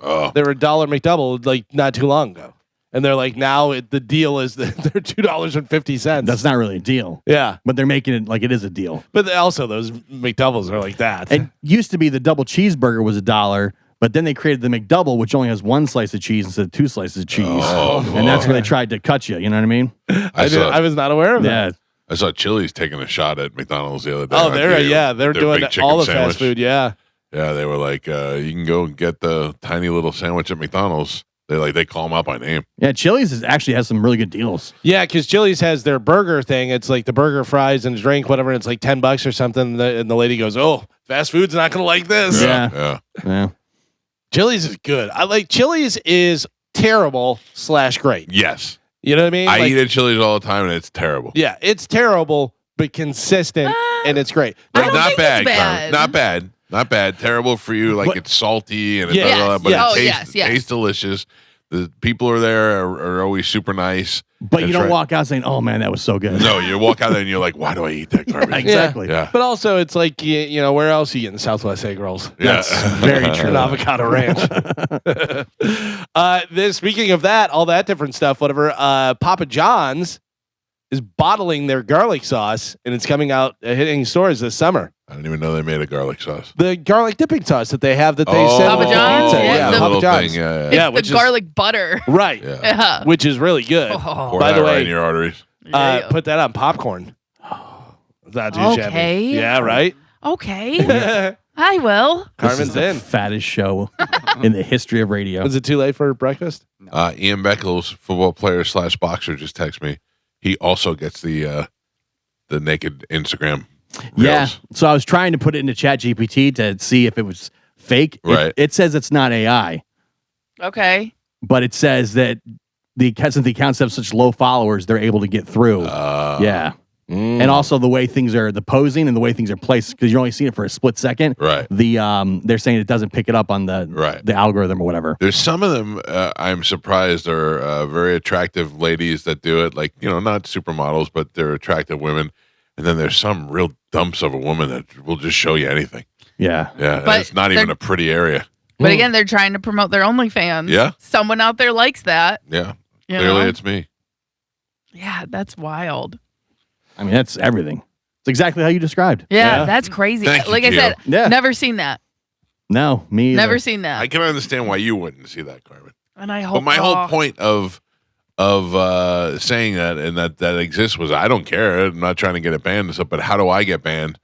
Oh, They were $1 McDouble like not too long ago. And they're like, now the deal is they're $2.50. That's not really a deal, Yeah. but they're making it like it is a deal. But also those McDoubles are like that. It used to be the double cheeseburger was $1, but then they created the McDouble, which only has one slice of cheese instead of two slices of cheese. And that's where they tried to cut you. You know what I mean? I was not aware of that. Yeah. I saw Chili's taking a shot at McDonald's the other day. Oh, on they're TV, they're their doing big chicken all the sandwich. fast food. Yeah. Yeah, they were like, you can go get the tiny little sandwich at McDonald's. They call them out by name. Yeah. Chili's actually has some really good deals. Yeah, because Chili's has their burger thing. It's like the burger, fries, and a drink, whatever. And it's like $10 or something. And the lady goes, "Oh, fast food's not gonna like this." Yeah. Yeah. Chili's is good. I like Chili's is terrible / great. Yes. You know what I mean? I Like, eat at Chili's all the time, and it's terrible. Yeah, it's terrible but consistent, and it's great. I Like, don't not think bad, it's Carmen. bad. Not bad. Not bad. Terrible for you. Like, But- it's salty and it Yeah. does all that, but Yes, it yes. tastes, Yes, yes. tastes delicious. The people are there are always super nice. But you That's don't right. walk out saying, "Oh man, that was so good." No, you walk out there and you're like, why do I eat that garbage? Exactly. Yeah. But also, it's like you know, where else are you getting Southwest egg rolls? Yeah. That's very true. And avocado ranch. Speaking of that, all that different stuff, whatever. Papa John's is bottling their garlic sauce, and it's coming out hitting stores this summer. I didn't even know they made a garlic sauce. The garlic dipping sauce that they have that they Oh, send Papa with the John's? pizza. Yeah, Yeah, the Papa little John's. thing. Yeah. It's Yeah, the which is- garlic butter. Right, Yeah. Yeah. which is really good. Oh. Pour By that the right way, in your arteries. Yeah. Put that on popcorn. Not too Okay. shabby. Yeah, right. Okay. I will. This is Carmen's the in. fattest show in the history of radio. Is it too late for breakfast? Ian Beckles, football player / boxer, just texted me. He also gets the naked Instagram. Yeah. reels. So I was trying to put it into ChatGPT to see if it was fake. Right. It says it's not AI, Okay. but it says that since the accounts have such low followers, they're able to get through. Yeah. And also the way things are, the posing and the way things are placed, because you're only seeing it for a split second. Right. They're saying it doesn't pick it up on the algorithm or whatever. There's some of them I'm surprised are very attractive ladies that do it. Like, not supermodels, but they're attractive women. And then there's some real dumps of a woman that will just show you anything. Yeah. Yeah. and But it's not even they're- a pretty area. But again, they're trying to promote their OnlyFans. Yeah. Someone out there likes that. Yeah. You Clearly know? it's me. Yeah, that's wild. I mean, that's everything. It's exactly how you described. Yeah, Yeah. that's crazy. Thank you, Like I Gio. said, Yeah. never seen that. No, me either. Never seen I that. can understand why you wouldn't see that, Carmen. And I hope But my whole point of saying that and that exists was I don't care. I'm not trying to get it banned and stuff, but how do I get banned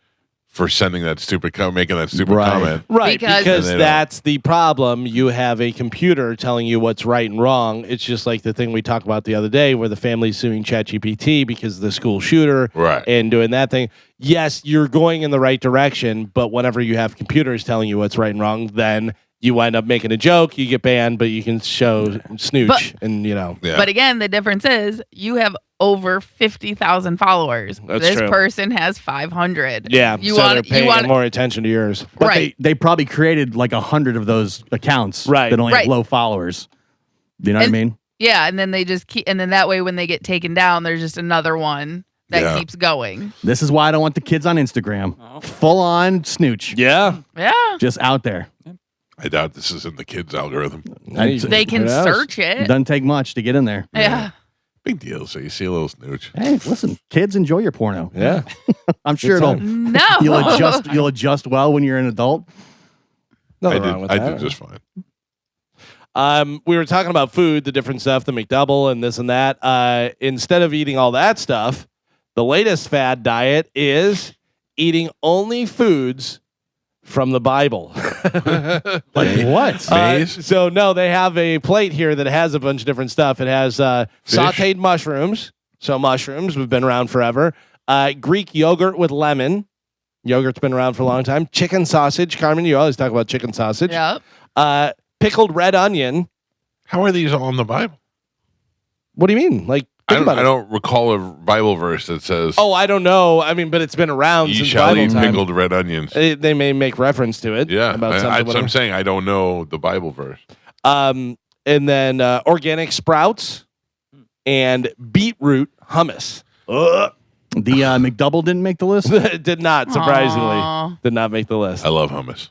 for sending that stupid making that stupid Right. comment? Right, Because- because They don't. that's the problem. You have a computer telling you what's right and wrong. It's just like the thing we talked about the other day where the family's suing ChatGPT because of the school shooter Right. and doing that thing. Yes, you're going in the right direction, but whenever you have computers telling you what's right and wrong, then you wind up making a joke, you get banned, but you can show snooch But- and Yeah. But again, the difference is you have over 50,000 followers. That's this true. person has 500. yeah, You so want they're paying you want more attention to yours. But right. they probably created like 100 of those accounts Right. that only have Right. low followers. You know what I And- mean? Yeah, and then they just keep, and then that way when they get taken down, there's just another one that Yeah. keeps going. This is why I don't want the kids on Instagram. Full on snooch. Yeah. Yeah, Just out there. I doubt this is in the kids' algorithm. they can Who knows? search It it. doesn't take much to get in there. Yeah. Big deal. So you see a little snooch. Hey, listen, kids enjoy your porno. Yeah. I'm sure Good it'll No. you'll adjust well when you're an adult. Nothing wrong with I that. did just fine. We were talking about food, the different stuff, the McDouble and this and that. Instead of eating all that stuff, the latest fad diet is eating only foods from the Bible. Like what? So no, they have a plate here that has a bunch of different stuff. It has sautéed mushrooms. So mushrooms have been around forever. Greek yogurt with lemon. Yogurt's been around for a long time. Chicken sausage. Carmen, you always talk about chicken sausage. Yep. Pickled red onion. How are these all in the Bible? What do you mean? Like, I don't recall a Bible verse that says, oh, I don't know. I mean, but it's been around "You since shall Bible eat time. pickled red onions." They may make reference to it. Yeah, about something. that's what I'm saying. I don't know the Bible verse. And then organic sprouts and beetroot hummus. The McDouble didn't make the list. Did not, surprisingly. Aw. Did not make the list. I love hummus.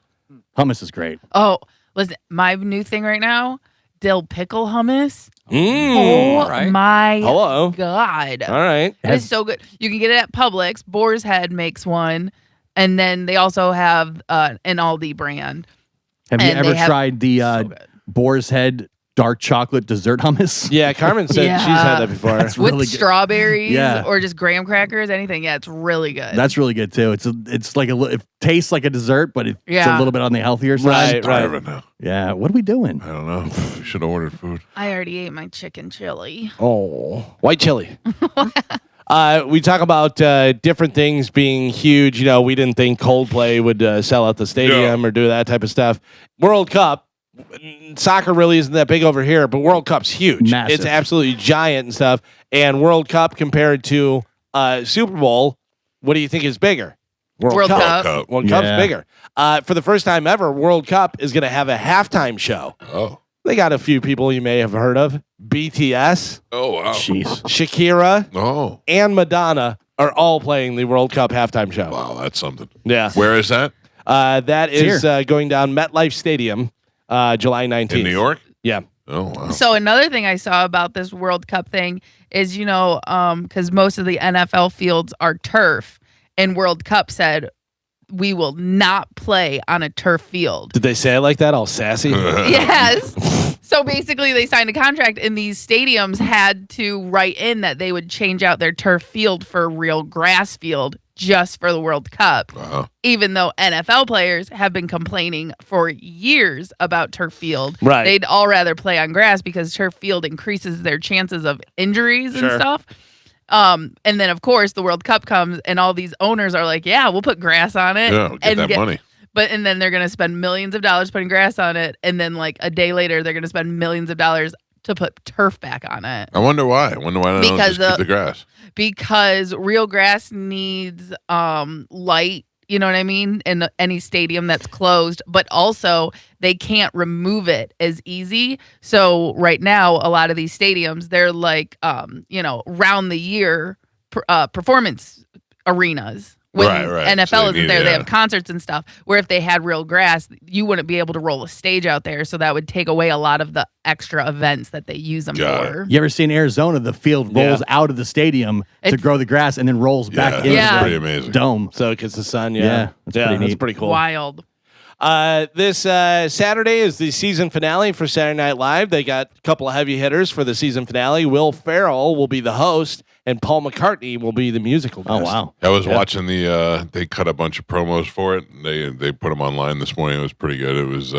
Hummus is great. Oh, listen, my new thing right now, dill pickle hummus. Mm. Oh my Hello. God. All right. It is so good. You can get it at Publix. Boar's Head makes one. And then they also have an Aldi brand. Have you And ever they have- tried the so good. Boar's Head dark chocolate dessert hummus? Yeah, Carmen said Yeah. she's had that before. That's With really good. strawberries Yeah. or just graham crackers, anything. Yeah, it's really good. That's really good too. It's like it tastes like a dessert, but it's a Yeah. little bit on the healthier side. Right. Starving now. Yeah. What are we doing? I don't know. We should have ordered food. I already ate my chicken chili. Oh, white chili. We talk about different things being huge. You know, we didn't think Coldplay would sell out the stadium or do that type of stuff. World Cup. Soccer really isn't that big over here, but World Cup's huge. Massive. It's absolutely giant and stuff. And World Cup compared to Super Bowl, what do you think is bigger? World Cup. Cup. World Cup's Yeah. bigger. For the first time ever, World Cup is going to have a halftime show. Oh. They got a few people you may have heard of. BTS, Oh, wow. Jeez. Shakira, Oh. and Madonna are all playing the World Cup halftime show. Wow, that's something. Yeah. Where is that? That It's is going down MetLife Stadium, July 19th. In New York? Yeah. Oh, wow. So another thing I saw about this World Cup thing is, because most of the NFL fields are turf, and World Cup said we will not play on a turf field. Did they say it like that, all sassy? Yes. So basically, they signed a contract, and these stadiums had to write in that they would change out their turf field for a real grass field just for the World Cup. Wow. Even though NFL players have been complaining for years about turf field. Right. They'd all rather play on grass because turf field increases their chances of injuries and Sure. stuff. And then, of course, the World Cup comes, and all these owners are like, yeah, we'll put grass on it. Yeah, get that money. And then they're going to spend millions of dollars putting grass on it. And then, like, a day later, they're going to spend millions of dollars to put turf back on it. I wonder why. I wonder why they don't Because, just keep the grass. Because real grass needs light, you know what I mean, in any stadium that's closed, but also they can't remove it as easy. So right now, a lot of these stadiums, they're like, round the year performance arenas. When Right. NFL So they isn't need- there, they yeah. have concerts and stuff. Where if they had real grass, you wouldn't be able to roll a stage out there. So that would take away a lot of the extra events that they use them Got for. You ever see in Arizona, the field rolls out of the stadium to It's- grow the grass and then rolls back Yeah, into Yeah. that's the pretty amazing. dome. So it gets the sun. Yeah, Yeah. that's pretty That's neat. pretty cool. Wild. This Saturday is the season finale for Saturday Night Live. They got a couple of heavy hitters for the season finale. Will Ferrell will be the host, and Paul McCartney will be the musical guest. Oh wow! I was watching the. They cut a bunch of promos for it. They put them online this morning. It was pretty good. It was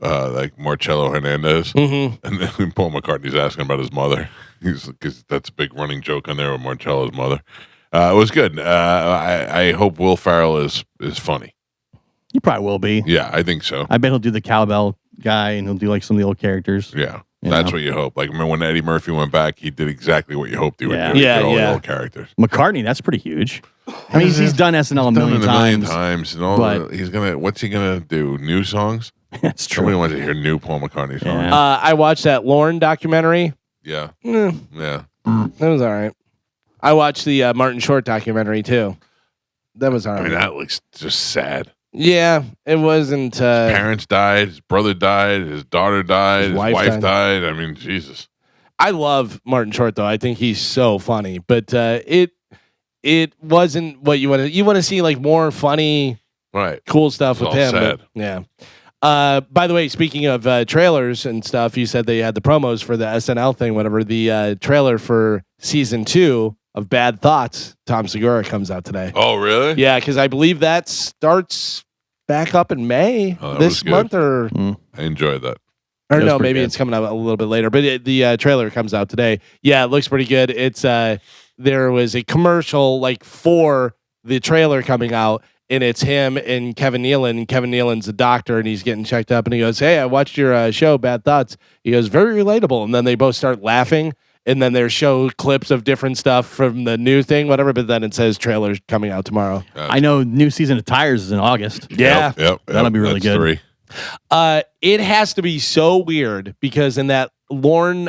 like Marcello Hernandez, Mm-hmm. and then Paul McCartney's asking about his mother. Because that's a big running joke on there with Marcello's mother. It was good. I hope Will Ferrell is funny. He probably will be. Yeah, I think so. I bet he'll do the cowbell guy and he'll do like some of the old characters. Yeah, You that's know? what you hope. Like, remember when Eddie Murphy went back, he did exactly what you hoped he would Yeah. do. He Yeah, did all the yeah. old characters. McCartney, that's pretty huge. I mean, he's done SNL a million times. And all but- he's gonna. What's he gonna do? New songs? That's Somebody true. wants to hear new Paul McCartney songs. Yeah. I watched that Lorne documentary. Yeah, Eh, yeah. that was all right. I watched the Martin Short documentary too. That was all I right. mean, that looks just sad. Yeah, it wasn't. Parents died. His brother died. His daughter died. His wife wife died. I mean, Jesus. I love Martin Short though. I think he's so funny, but it wasn't what you want to. You want to see like more funny, Right. cool stuff It's with all him. sad. But, yeah. By the way, speaking of trailers and stuff, you said they had the promos for the SNL thing, whatever. The trailer for season 2 of Bad Thoughts, Tom Segura, comes out today. Oh, really? Yeah, because I believe that starts back up in May Oh, that this was good. month, or I enjoyed that. or That was no, pretty maybe good. it's coming out a little bit later. But the trailer comes out today. Yeah, it looks pretty good. It's there was a commercial like for the trailer coming out, and it's him and Kevin Nealon. And Kevin Nealon's a doctor, and he's getting checked up. And he goes, "Hey, I watched your show, Bad Thoughts." He goes, "Very relatable." And then they both start laughing. And then they show clips of different stuff from the new thing, whatever. But then it says trailers coming out tomorrow. I know new season of Tires is in August. Yeah. Yep. That'll be really That's good. 3. It has to be so weird because in that Lorne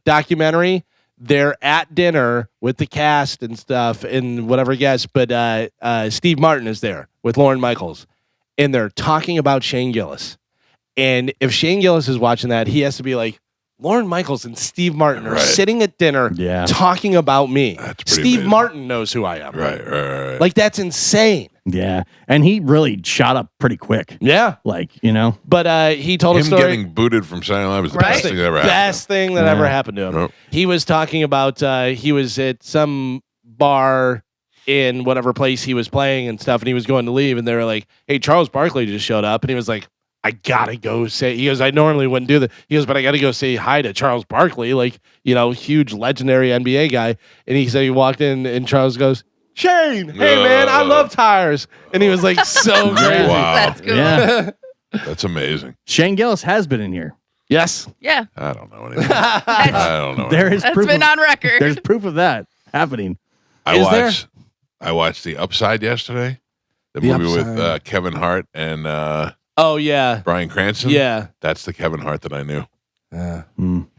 documentary, they're at dinner with the cast and stuff and whatever guests, but Steve Martin is there with Lorne Michaels, and they're talking about Shane Gillis. And if Shane Gillis is watching that, he has to be like, Lorne Michaels and Steve Martin are Right. sitting at dinner Yeah. talking about me. That's pretty Steve amazing. Martin knows who I am. Right. Like, that's insane. Yeah. And he really shot up pretty quick. Yeah. Like, you know. But he told a Him story. getting booted from Saturday Night Live was the Right. best thing that ever happened. Best thing that ever happened to him. Nope. He was talking about he was at some bar in whatever place he was playing and stuff, and he was going to leave, and they were like, "Hey, Charles Barkley just showed up," and he was like, "I gotta go say." He goes, "I normally wouldn't do that." He goes, "But I gotta go say hi to Charles Barkley, like, you know, huge legendary NBA guy." And he said he walked in, and Charles goes, "Shane, hey man, I love tires," and he was like so crazy. Wow. That's cool. Yeah. That's amazing. Shane Gillis has been in here. Yes. Yeah. I don't know anymore. I don't know. There anymore. is That's proof. been Of, on record. there's proof of that happening. I watched The Upside yesterday. The movie with Upside. Kevin Hart and Oh yeah. Bryan Cranston. Yeah. That's the Kevin Hart that I knew.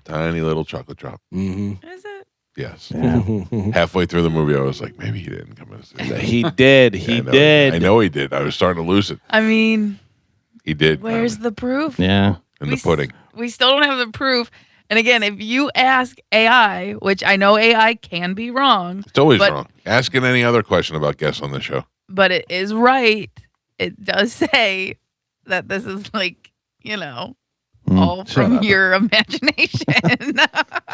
Tiny little chocolate drop. Mm-hmm. Is it? Yes. Yeah. Halfway through the movie, I was like, maybe he didn't come in. He did. He did. I know he did. I was starting to lose it. I mean, He did. where's the proof? Yeah. in we the pudding? We still don't have the proof. And again, if you ask AI, which I know AI can be wrong, It's always but- wrong. Ask it any other question about guests on the show. but it is right. It does say that this is like, you know, all Shut from up. your imagination.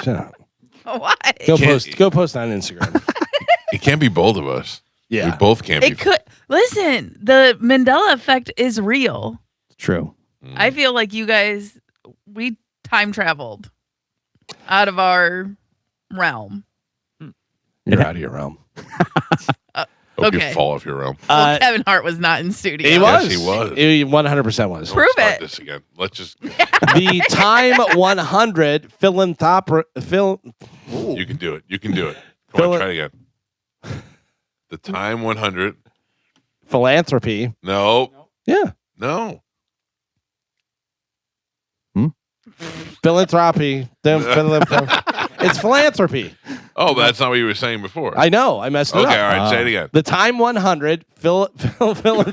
Shut up. What? Go Can't- post on Instagram. It can't be both of us. Yeah. We both can't be. It could listen, the Mandela effect is real. True. I feel like you guys we time traveled out of our realm. You're out of your realm. Hope okay. you fall off your realm. Well, Kevin Hart was not in studio. He was. Yes, he was. He 100% was. Prove Start it. this again. Let's just. The Time 100 philanthropic. You can do it. You can do it. Come Fill on, it- try it again. The Time 100. Philanthropy. No. Yeah. No. Philanthropy. It's philanthropy. Oh, but that's not what you were saying before. I know. I messed it Okay, up. all right. Say it again. The Time 100 Come on, you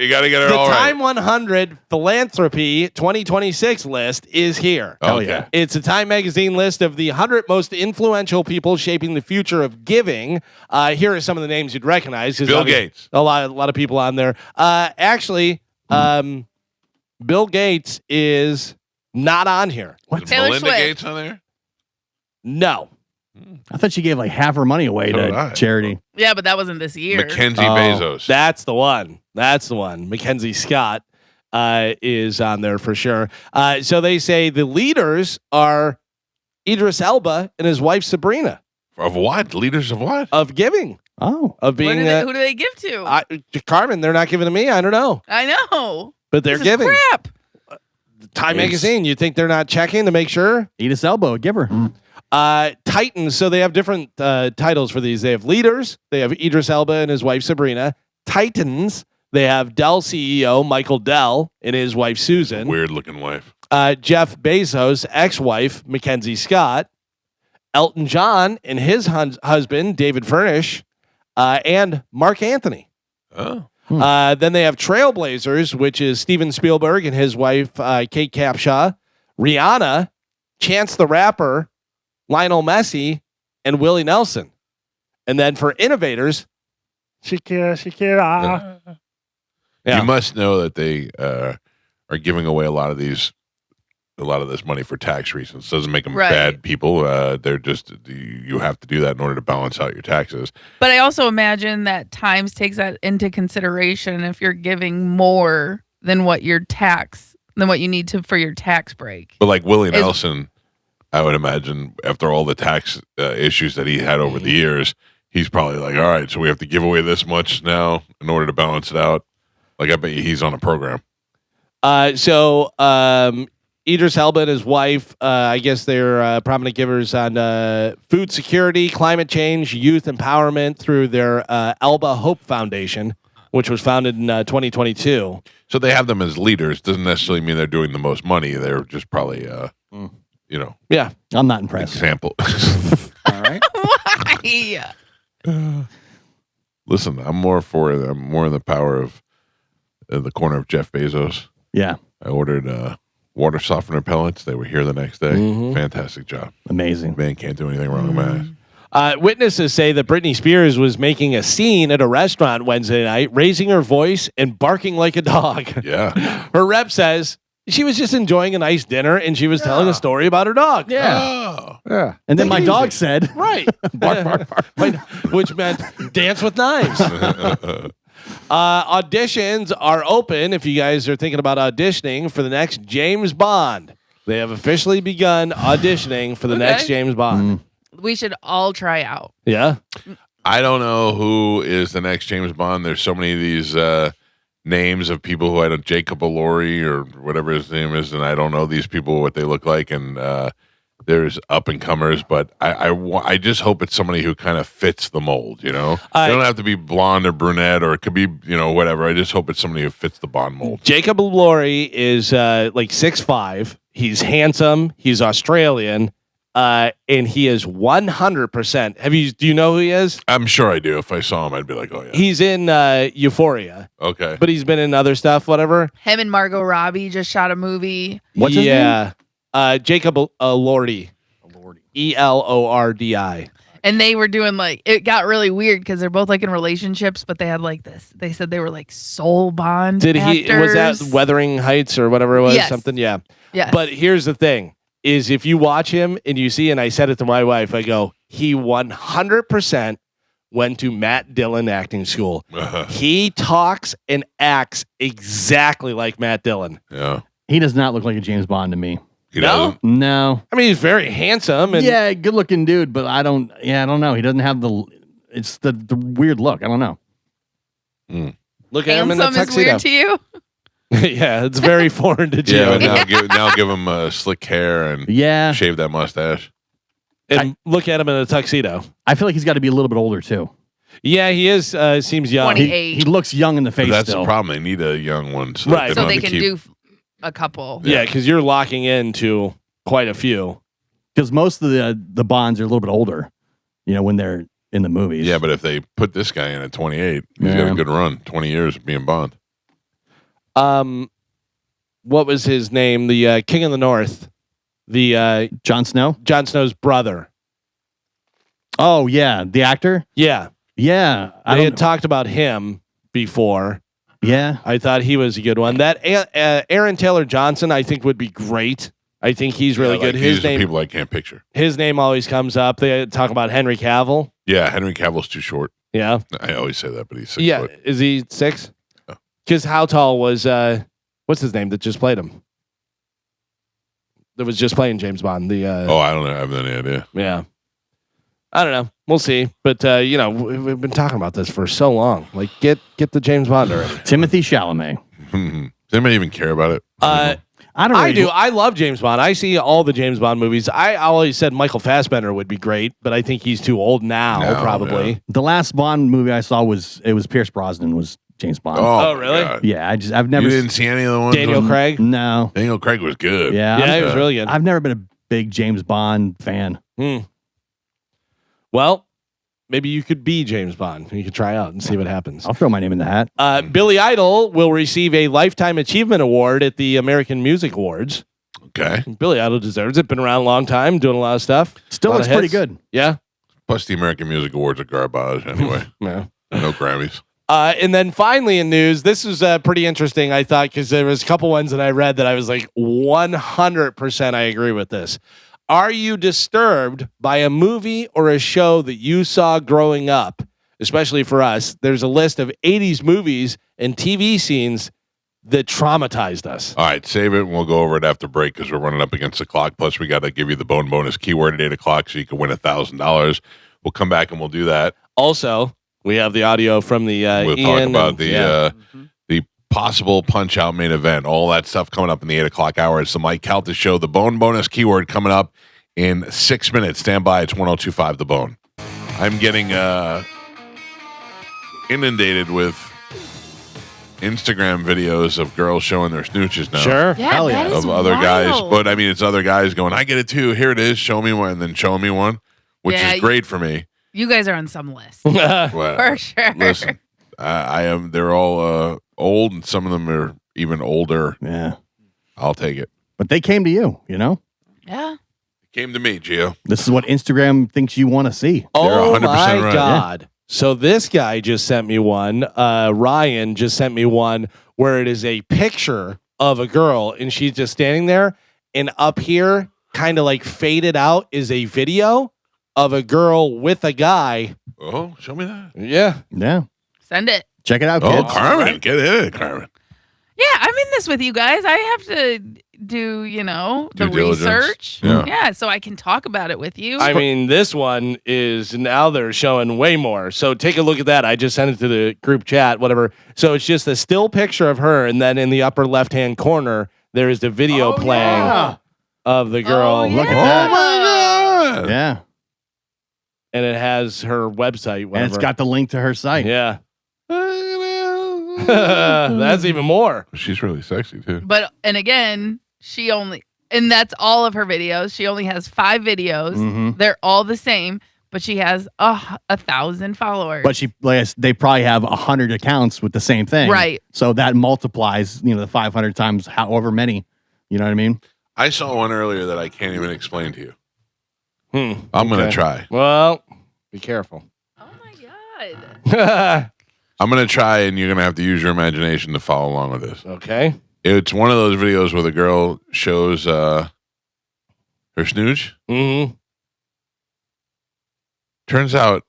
got to get it The all right. Time 100 Philanthropy 2026 list is here. Okay. It's a Time magazine list of the 100 most influential people shaping the future of giving. Here are some of the names you'd recognize. 'Cause Bill obviously Gates. A lot of people on there. Actually, Bill Gates is not on here. Is Taylor Melinda Swift. Gates on there? No. I thought she gave like half her money away So did I. to charity. Yeah, but that wasn't this year. Mackenzie Oh, Bezos. That's the one. That's the one. Mackenzie Scott is on there for sure. So they say the leaders are Idris Elba and his wife Sabrina Of what? Leaders of what? of giving, Oh. of being. Who do they give to? Carmen, they're not giving to me. I don't know, I know. but they're This is giving. crap. Time It's- magazine. You think they're not checking to make sure? Eat his elbow, give her. Titans. So they have different titles for these. They have leaders. They have Idris Elba and his wife Sabrina. Titans. They have Dell CEO Michael Dell and his wife Susan. Weird looking wife. Jeff Bezos' ex-wife Mackenzie Scott. Elton John and his husband David Furnish, and Mark Anthony. Oh. Then they have Trailblazers, which is Steven Spielberg and his wife Kate Capshaw, Rihanna, Chance the Rapper, Lionel Messi, and Willie Nelson. And then for innovators, Shakira. Yeah. You must know that they are giving away a lot of these a lot of this money for tax reasons. Doesn't make them Right. bad people. They're just you have to do that in order to balance out your taxes. But I also imagine that Times takes that into consideration if you're giving more than what you need to for your tax break. But like Willie Nelson, I would imagine after all the tax issues that he had over the years, he's probably like, all right, so we have to give away this much now in order to balance it out. Like I bet you he's on a program. Idris Elba and his wife, I guess they're prominent givers on food security, climate change, youth empowerment through their Elba Hope Foundation, which was founded in 2022. So they have them as leaders. Doesn't necessarily mean they're doing the most money. They're just probably, Yeah. I'm not impressed. example. All right. Why? Listen, I'm more in the power of the corner of Jeff Bezos. Yeah. I ordered water softener pellets. They were here the next day. Mhm. Fantastic job. Amazing. Man can't do anything wrong with my ass. Witnesses say that Britney Spears was making a scene at a restaurant Wednesday night, raising her voice and barking like a dog. Yeah. Her rep says she was just enjoying a nice dinner and she was telling a story about her dog. Oh. Yeah. And then Take my it dog easy. said, Right. Which meant dance with knives. Auditions are open if you guys are thinking about auditioning for the next James Bond. They have officially begun auditioning for the next James Bond. We should all try out. Yeah. I don't know who is the next James Bond. There's so many of these names of people who I don't, Jacob Elordi or whatever his name is, and I don't know these people, what they look like, and there's up and comers, but I just hope it's somebody who kind of fits the mold, you know? They don't have to be blonde or brunette, or it could be, whatever. I just hope it's somebody who fits the Bond mold. Jacob Elordi is like 6'5". He's handsome. He's Australian. And he is 100%. Do you know who he is? I'm sure I do. If I saw him, I'd be like, oh, yeah. He's in Euphoria, Okay. but he's been in other stuff, whatever. Him and Margot Robbie just shot a movie. what's his name? Jacob Elordi. Elordi. And they were doing it got really weird because they're both in relationships, but they had this. They said they were soul bond. Did he? Was that actors. Wuthering Heights or whatever it was? Yes. Something. Yeah. Yes. But here's the thing: is if you watch him and you see, and I said it to my wife, I go, he 100% went to Matt Dillon acting school. He talks and acts exactly like Matt Dillon. Yeah. He does not look like a James Bond to me. He No? doesn't. No. I mean, he's very handsome and Yeah, good looking dude, but I don't know. He doesn't have it's the weird look. I don't know. look at him in the Handsome is tuxedo. weird to you. Yeah, it's very foreign to Jim. Yeah, but now give him slick hair and Yeah. shave that mustache. And look at him in a tuxedo. I feel like he's got to be a little bit older too. Yeah, he is. Seems young. 28. He looks young in the face But that's still. the problem. They need a young one. So Right. that So don't they have to can keep- do a couple. Yeah, because you're locking into quite a few. Because most of the Bonds are a little bit older, when they're in the movies. Yeah, but if they put this guy in at 28, he's got Yeah. a good run. 20 years of being Bond. What was his name? The King of the North, the Jon Snow? Jon Snow's brother. Oh, yeah. The actor? Yeah, Yeah. they had talked about him before. Yeah. I thought he was a good one. That Aaron Taylor Johnson, I think, would be great. I think he's really Yeah, good. these His are name, people I can't picture. his name always comes up. They talk about Henry Cavill. Yeah, Henry Cavill's too short. Yeah, I always say that, but he's 6 yeah. foot. Is he 6? Yeah. Because how tall was what's his name that just played him? That was just playing James Bond. The Oh, I don't know. I have any idea. yeah. I don't know. We'll see. But we've been talking about this for so long. Like, get the James Bond already. Timothy Chalamet. Does anybody even care about it? I don't I really- do. I love James Bond. I see all the James Bond movies. I always said Michael Fassbender would be great, but I think he's too old now, No, probably. yeah. The last Bond movie I saw was Pierce Brosnan was James Bond. Oh, my really? God. Yeah, I've never You didn't see any of the ones? Daniel with- Craig. No. Daniel Craig was good. Yeah. Yeah, I'm- he was really good. I've never been a big James Bond fan. Well, maybe you could be James Bond. You could try out and see what happens. I'll throw my name in the hat. Billy Idol will receive a Lifetime Achievement Award at the American Music Awards. Okay. Billy Idol deserves it. Been around a long time, doing a lot of stuff. Still Lot looks of pretty hits. good. Yeah. Plus, the American Music Awards are garbage anyway. Yeah. No Grammys. And then finally in news, this was pretty interesting, I thought, because there was a couple ones that I read that I was like 100% I agree with this. Are you disturbed by a movie or a show that you saw growing up? Especially for us, there's a list of 80s movies and TV scenes that traumatized us. All right, save it and we'll go over it after break because we're running up against the clock. Plus, we got to give you the bone bonus keyword at 8 o'clock so you can win $1,000. We'll come back and we'll do that. Also, we have the audio from the We'll Ian talk about the possible Punch-Out main event. All that stuff coming up in the 8 o'clock hour. It's the Mike Calta Show. The bone bonus keyword coming up in 6 minutes. Stand by. It's 102.5 The Bone. I'm getting inundated with Instagram videos of girls showing their snooches now. Sure. Yeah, Hell yeah. that is Of other guys. wild. But I mean, it's other guys going, I get it too. Here it is. Show me one. And then showing me one, which Yeah, is great for me. You guys are on some list Well, for sure. listen, I am. They're all old, and some of them are even older. Yeah. I'll take it. But they came to you, you know? Yeah. Came to me, Gio. This is what Instagram thinks you want to see. Oh 100% my right. God. So this guy just sent me one. Ryan just sent me one where it is a picture of a girl and she's just standing there. And up here, kind of like faded out, is a video of a girl with a guy. Oh, show me that. Yeah. Yeah. Send it. Check it out, Oh, kids. Carmen. Get in, Carmen. Yeah, I'm in this with you guys. I have to do, the Due diligence. research. Yeah. So I can talk about it with you. I mean, this one is now they're showing way more. So take a look at that. I just sent it to the group chat, whatever. So it's just a still picture of her. And then in the upper left-hand corner, there is the video playing of the girl. Oh, Look at yeah. that. my God. Yeah. And it has her website. And it's got the link to her site. Yeah. That's even more. She's really sexy, too. And again, and that's all of her videos. She only has 5 videos. Mhm. They're all the same, but she has 1,000 followers. But they probably have 100 accounts with the same thing. Right. So that multiplies, the 500 times however many. You know what I mean? I saw one earlier that I can't even explain to you. Hmm. I'm going to Okay. try. Well, be careful. Oh my God. I'm going to try, and you're going to have to use your imagination to follow along with this. Okay. It's one of those videos where the girl shows her snooch. Mm-hmm. Turns out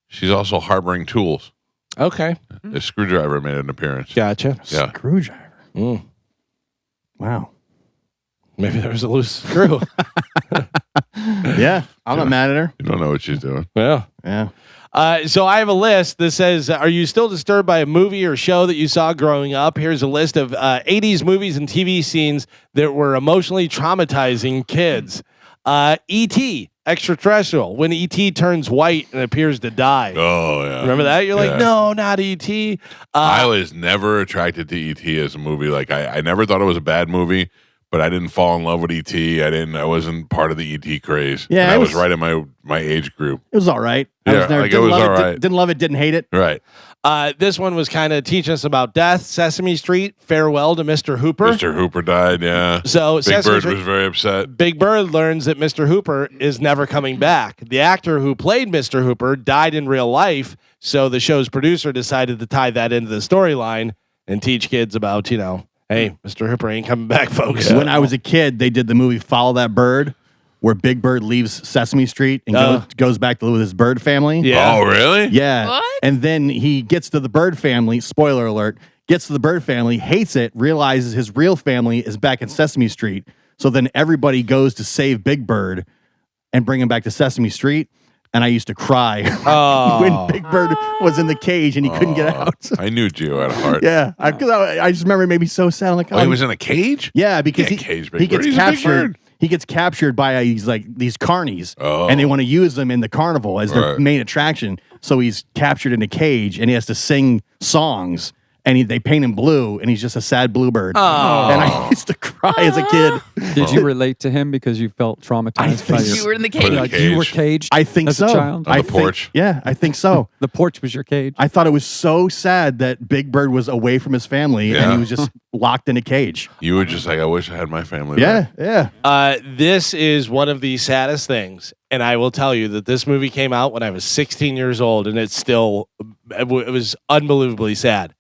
she's also harboring tools. Okay. A screwdriver made an appearance. Gotcha. Yeah. Screwdriver. Mm. Wow. Maybe there was a loose screw. Yeah. I'm not mad at her. You don't know what she's doing. Yeah. Yeah. So I have a list that says, are you still disturbed by a movie or show that you saw growing up? Here's a list of 80s movies and TV scenes that were emotionally traumatizing kids. E.T., extraterrestrial, when E.T. turns white and appears to die. Oh, yeah. Remember that? You're Yeah. like, no, not E.T. I was never attracted to E.T. as a movie. Like, I never thought it was a bad movie, but I didn't fall in love with E.T. I wasn't part of the E.T. craze. Yeah, And I it was was- right in my age group. It was all right. Yeah, like, it was all right. Didn't love it, didn't hate it. Right. This one was kind of teaching us about death. Sesame Street, Farewell to Mr. Hooper. Mr. Hooper died, yeah. So Big Sesame Bird Street- was very upset. Big Bird learns that Mr. Hooper is never coming back. The actor who played Mr. Hooper died in real life, so the show's producer decided to tie that into the storyline and teach kids about, hey, Mr. Hooper ain't coming back, folks. When I was a kid, they did the movie Follow That Bird, where Big Bird leaves Sesame Street and goes back to live with his bird family. Yeah. Oh, really? Yeah. What? And then he gets to the bird family, spoiler alert, gets to the bird family, hates it, realizes his real family is back in Sesame Street. So then everybody goes to save Big Bird and bring him back to Sesame Street. And I used to cry Oh. when Big Bird was in the cage and he couldn't get out. I knew Gio had a heart. Yeah. I just remember it made me so sad. I'm like, Oh, he was in a cage? yeah, because Can't cage Big he Bird. gets He's a big captured. bird. He gets captured by these carnies, Oh. and they want to use them in the carnival as their Right. main attraction. So he's captured in a cage, and he has to sing songs and they paint him blue, and he's just a sad bluebird. Oh. And I used to cry as a kid. Did you relate to him because you felt traumatized by You were in the Put it in cage. a you were cage. caged? I think as so. a child? On I the porch? I think so. The porch was your cage. I thought it was so sad that Big Bird was away from his family and Yeah. he was just locked in a cage. You were just like, I wish I had my family. Yeah, back. yeah. This is one of the saddest things, and I will tell you that this movie came out when I was 16 years old, and it's still it was unbelievably sad.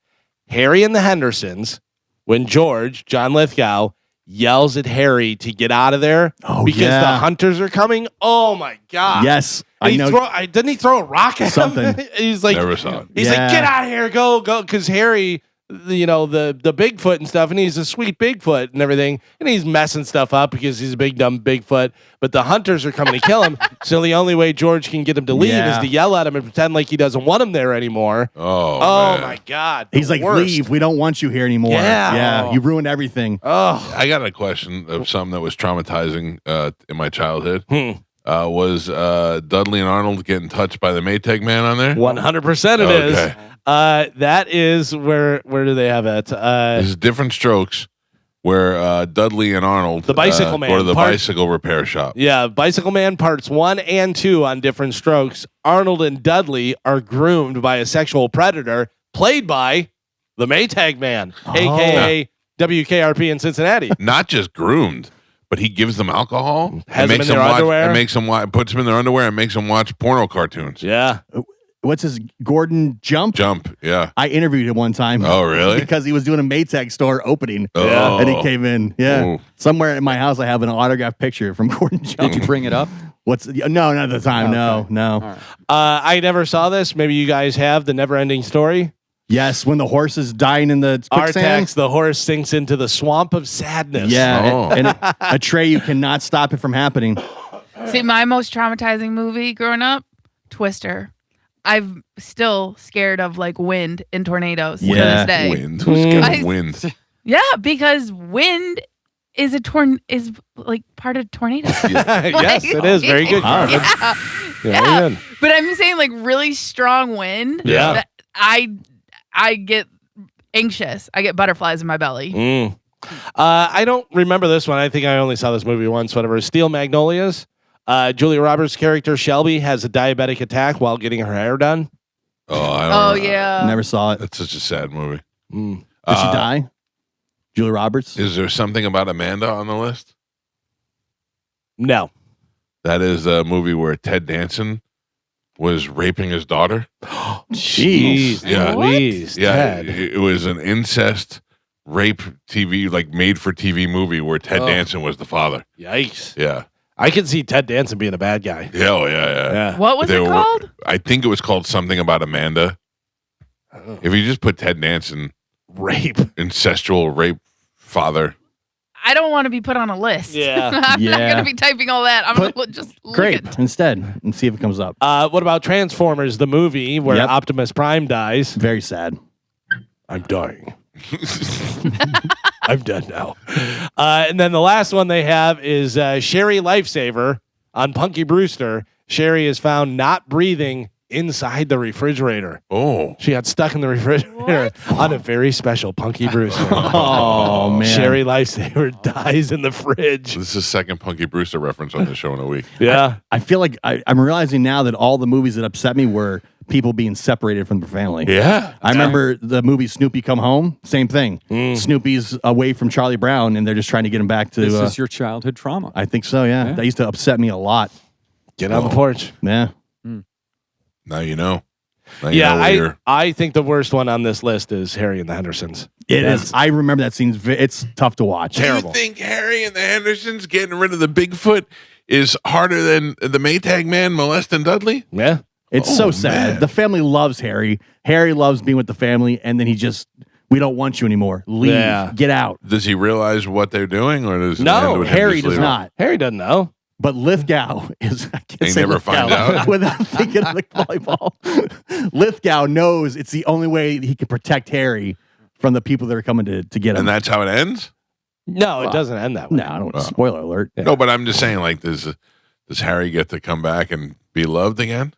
Harry and the Hendersons, when John Lithgow, yells at Harry to get out of there because the yeah. hunters are coming. Oh my god! Yes, And I know. didn't he throw a rock at Something. him? He's like, Never saw it. he's Yeah. like, get out of here, go, because Harry, the Bigfoot and stuff, and he's a sweet Bigfoot and everything, and he's messing stuff up because he's a big dumb Bigfoot. But the hunters are coming to kill him, so the only way George can get him to leave Yeah. is to yell at him and pretend like he doesn't want him there anymore. Oh, Oh man. my god! He's the like, worst. leave. We don't want you here anymore. Yeah. Yeah. You ruined everything. Oh, I got a question of something that was traumatizing in my childhood. Was Dudley and Arnold getting touched by the Maytag man on there? 100% it is. Okay. That is where do they have it? This is Different Strokes, where Dudley and Arnold, The Bicycle Man, go to the part- bicycle repair shop. Yeah, Bicycle Man parts 1 and 2 on Different Strokes. Arnold and Dudley are groomed by a sexual predator played by the Maytag Man, aka WKRP in Cincinnati. Not just groomed, but he gives them alcohol, Has and them makes in their watch, underwear? and makes them puts them in their underwear and makes them watch porno cartoons. Yeah. What's his Gordon Jump? Jump, yeah. I interviewed him one time. Oh, really? Because he was doing a Maytag store opening. Oh. And he came in. Yeah. Oh. Somewhere in my house, I have an autographed picture from Gordon Jump. Did you bring it up? No, not at the time. Okay. No. I never saw this. Maybe you guys have the never-ending story. Yes, when the horse is dying in the quicksand. Artax, the horse, sinks into the swamp of sadness. Yeah, Oh. and a tray you cannot stop it from happening. See, my most traumatizing movie growing up, Twister. I'm still scared of like wind and tornadoes to Yeah. this day. Wind. Who's scared I- of wind? Yeah, because wind is is like part of tornadoes. Yes, it is. Very good. Carmen. Yeah. Very good. But I'm saying like really strong wind. Yeah. that I get anxious. I get butterflies in my belly. I don't remember this one. I think I only saw this movie once. Whatever. Steel Magnolias. Julia Roberts' character Shelby has a diabetic attack while getting her hair done. Oh, I don't Oh know. yeah. Never saw it. That's such a sad movie. Did she die? Julia Roberts? Is there something about Amanda on the list? No. That is a movie where Ted Danson was raping his daughter. Jeez. Yeah. Louise, Yeah, Ted. it was an incest rape TV, like made for TV movie where Ted Oh. Danson was the father. Yikes. Yeah. I can see Ted Danson being a bad guy. Yeah, oh, yeah. Yeah. What was They it were- called? I think it was called something about Amanda. If you just put Ted Danson, Rape. incestual rape father. I don't want to be put on a list. Yeah. I'm Yeah. not gonna be typing all that. I'm Put gonna just look Grape at- instead and see if it comes up. What about Transformers, the movie where Yep. Optimus Prime dies? Very sad. I'm dying. I'm done now. And then the last one they have is Sherry Lifesaver on Punky Brewster. Sherry is found not breathing inside the refrigerator. Oh. She got stuck in the refrigerator on a very special Punky Brewster. Oh, man. Sherry Lifesaver dies in the fridge. This is the second Punky Brewster reference on the show in a week. Yeah. I feel like I'm realizing now that all the movies that upset me were people being separated from their family. Yeah. I remember the movie Snoopy Come Home. Same thing. Snoopy's away from Charlie Brown, and they're just trying to get him back to. This is your childhood trauma. I think so. Yeah. Yeah. That used to upset me a lot. Get on the porch. Yeah. Now you know. Now you know where Yeah, you're- I think the worst one on this list is Harry and the Hendersons. It is. I remember that scene. It's tough to watch. Terrible. Do you think Harry and the Hendersons getting rid of the Bigfoot is harder than the Maytag man molesting Dudley? Yeah. It's Oh, so sad. man. The family loves Harry. Harry loves being with the family, and then we don't want you anymore. Leave. Yeah. Get out. Does he realize what they're doing, or does it No, end with him Harry just does leaving? not. Harry doesn't know. But Lithgow is. I can't He say never Lithgow finds out? without thinking of the volleyball. Lithgow knows it's the only way he can protect Harry from the people that are coming to get him. And that's how it ends. No, it doesn't end that way. No, I don't. Spoiler alert. No, but I'm just saying, like, does Harry get to come back and be loved again?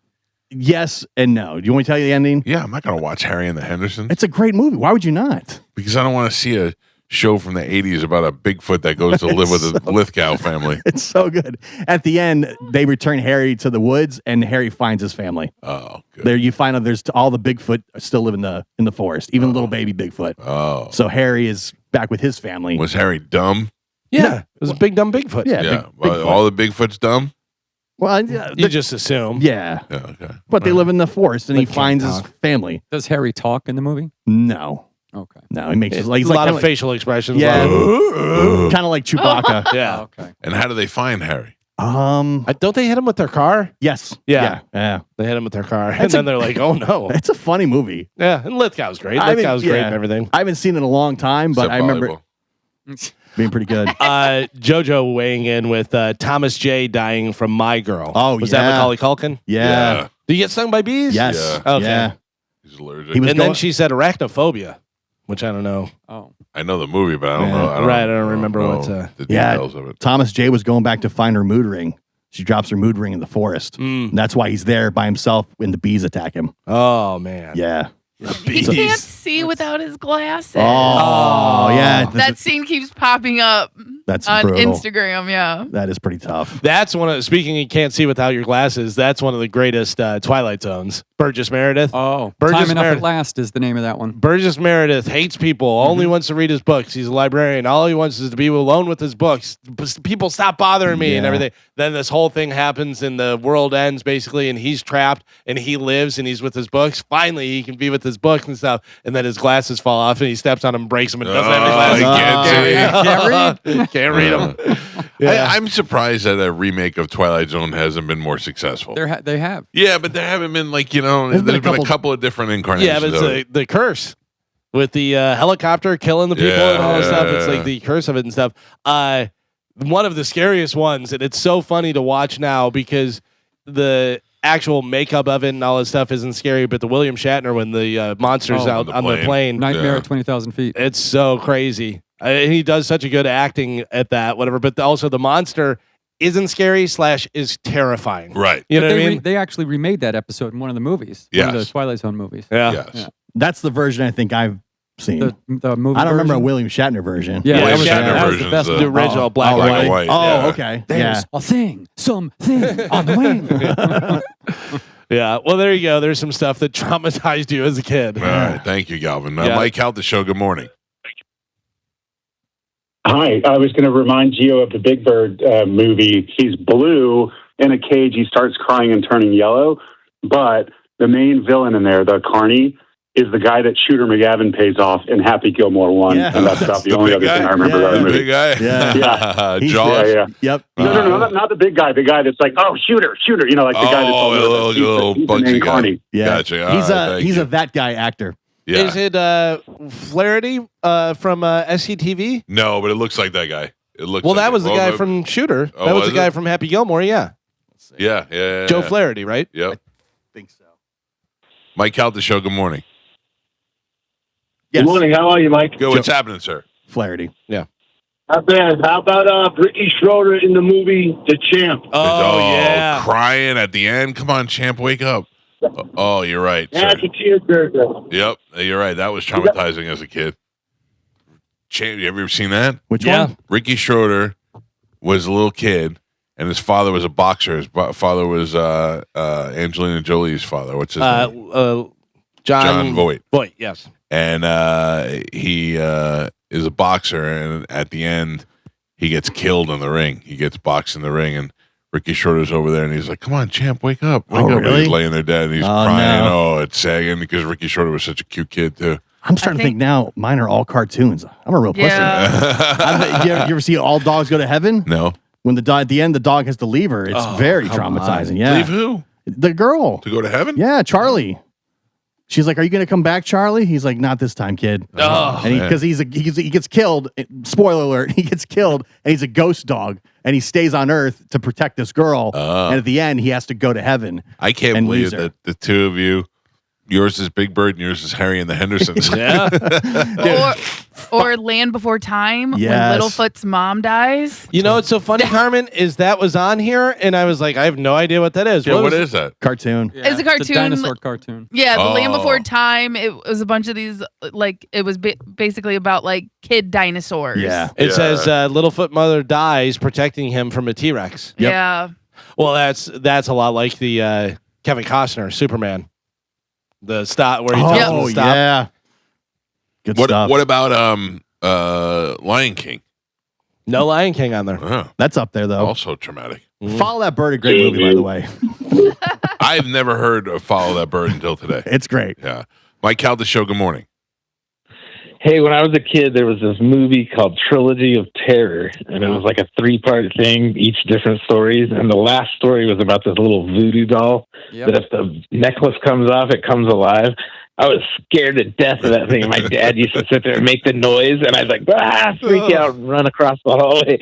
Yes and no. Do you want me to tell you the ending? Yeah, I'm not going to watch Harry and the Hendersons It's a great movie. Why would you not? because I don't want to see a show from the 80s about a Bigfoot that goes to live with the Lithgow family. It's so good. At the end, they return Harry to the woods, and Harry finds his family. Oh, good. There, you find out there's all the Bigfoot still live in the forest, even little baby Bigfoot. Oh. So Harry is back with his family. Was Harry dumb? Yeah, it was a big dumb Bigfoot. Yeah, Yeah. Big, Well, all the Bigfoot's dumb? well, yeah, You just assume. yeah, Yeah, okay. but they live in the forest, and They he finds can't his talk. family. Does Harry talk in the movie? No, Okay. no, he makes It's it like he's a lot like, of facial expressions. Yeah. a lot of- kind of like Chewbacca. yeah. Okay. And how do they find Harry? Don't they hit him with their car? Yes, Yeah. yeah. They hit him with their car, and That's then they're like, "Oh no!" It's a funny movie. Yeah, and Lithgow's great. I mean, Lithgow's great yeah. and everything. I haven't seen it in a long time, but Except I remember volleyball. it being pretty good. JoJo weighing in with Thomas J dying from My Girl. Oh, was yeah. that Macaulay Culkin? Yeah. Did you get stung by bees? Yes. Yeah. Okay. Yeah. He's allergic. He was And going, then she said arachnophobia, which I don't know. Oh. I know the movie, but I don't Yeah. know. Right, I don't remember know what, the Yeah. details of it. Thomas J was going back to find her mood ring. She drops her mood ring in the forest. Mm. And that's why he's there by himself when the bees attack him. Oh man. Yeah. He can't see without his glasses. Oh, yeah. That scene keeps popping up That's on brutal. Instagram. Yeah. That is pretty tough. That's one of speaking. You can't see without your glasses. That's one of the greatest Twilight Zones. Burgess Meredith. Oh. Burgess Time Enough Meredith. at Last is the name of that one. Burgess Meredith hates people. Only wants to read his books. He's a librarian. All he wants is to be alone with his books. People stop bothering me and Yeah. everything. Then this whole thing happens and the world ends basically, and he's trapped and he lives and he's with his books. Finally, he can be with his books and stuff. And then his glasses fall off and he steps on them, and breaks them, and doesn't have any he glasses. can't see. Can't read them. Yeah. I'm surprised that a remake of Twilight Zone hasn't been more successful. They have. Yeah, but there haven't been There's there's been been a a couple of different incarnations. Yeah, but it's of it. the curse with the helicopter killing the people and all this stuff. It's like the curse of it and stuff. One of the scariest ones, and it's so funny to watch now because the actual makeup of it and all this stuff isn't scary, but the William Shatner when the monster's Oh, out on the on the plane, Nightmare Yeah. at 20,000 feet. it's so crazy. He does such a good acting at that, whatever. But also the monster isn't scary / is terrifying. Right. You know But what I they mean? they actually remade that episode in one of the movies. One of Yes. the Twilight Zone movies. Yeah. Yes. Yeah. That's the version I think I've seen. The movie I don't remember a version? William Shatner version. Yeah, William that was, Shatner that was the version's best. the- The original black Oh, and Black and white. white. Oh, yeah. okay. There's a thing, something on the wing. Yeah. Well, there you go. There's some stuff that traumatized you as a kid. All right. Thank you, Galvin. Yeah. Mike Calta Show. Good morning. Hi, I was going to remind Gio of the Big Bird movie. He's blue in a cage. He starts crying and turning yellow. But the main villain in there, the Carney, is the guy that Shooter McGavin pays off in Happy Gilmore 1. Yeah. And that's about the The only big other guy? thing I remember Yeah. about the The movie. big guy. Yeah. He's- Jaws. Yeah. Yep. No, not the big guy. The guy that's like, oh, Shooter. You know, like the guy that's Oh, all the little he's the Bugsy main guy. Carney. Yeah. Gotcha. All He's right, a thank he's you. a that guy actor. Yeah. Is it Flaherty from SCTV? No, but it looks like that guy. It looks. Well, like that it. was the Well, guy from Shooter. Oh, That was was the guy it? from Happy Gilmore. Yeah. Yeah. Joe Flaherty, right? Yep. think so. Mike Calta Show. Good morning. Yes. Good morning. How are you, Mike? Good. What's happening, sir? Flaherty. Not bad. How about Ricky Schroeder in the movie The Champ? Oh, yeah. Crying at the end. Come on, champ, wake up. Oh, you're right. Yeah, Sir. it's a tearjerker. Yep, you're right. That was traumatizing as a kid. Champ, you ever seen that? Which Yeah. one? Ricky Schroeder was a little kid, and his father was a boxer. His father was Angelina Jolie's father. What's his name? John Voight. Voight, yes. And he is a boxer, and at the end, he gets killed in the ring. He gets boxed in the ring, and Ricky Schroeder's over there, and he's like, "Come on, champ, wake up, wake Oh, up!" And really? he's laying there dead, and he's Oh, crying. no. Oh, it's sagging because Ricky Schroeder was such a cute kid too. I'm starting to think now mine are all cartoons. I'm a real pussy. Yeah. You ever see All Dogs Go to Heaven? No, When at the end the dog has to leave her, it's very come traumatizing. on. Yeah. leave who The girl. to go to heaven? Yeah, Charlie. She's like, "Are you going to come back, Charlie?" He's like, "Not this time, kid." Oh, And man. because he gets killed. Spoiler alert: he gets killed, and he's a ghost dog, and he stays on Earth to protect this girl. Oh. And at the end, he has to go to heaven. I can't And believe lose her. that the two of you yours is Big Bird and yours is Harry and the Hendersons. Yeah. Or Land Before Time when Yes. Littlefoot's mom dies. You know what's so funny, Carmen, is that was on here, and I was like, I have no idea what that is. Yeah, what was is that? Cartoon. Yeah, It's a cartoon. dinosaur cartoon. Yeah, The Land Oh. Before Time. It was a bunch of these, like, it was basically about, like, kid dinosaurs. Yeah. It Yeah. says Littlefoot mother dies protecting him from a T-Rex. Yep. Yeah. Well, that's a lot like the Kevin Costner Superman. The stop where he tells him Oh to stop. yeah. Good stuff. What about Lion King? No Lion King on there. Oh, That's up there though. also traumatic. Follow That Bird, a great movie, by the way. I've never heard of Follow That Bird until today. It's great. Yeah. Mike Calta Show, good morning. Hey, when I was a kid, there was this movie called Trilogy of Terror, and it was like a 3-part thing, each different stories. And the last story was about this little voodoo doll Yep. that if the necklace comes off, it comes alive. I was scared to death of that thing. And my dad used to sit there and make the noise, and I'd like, freak out and run across the hallway.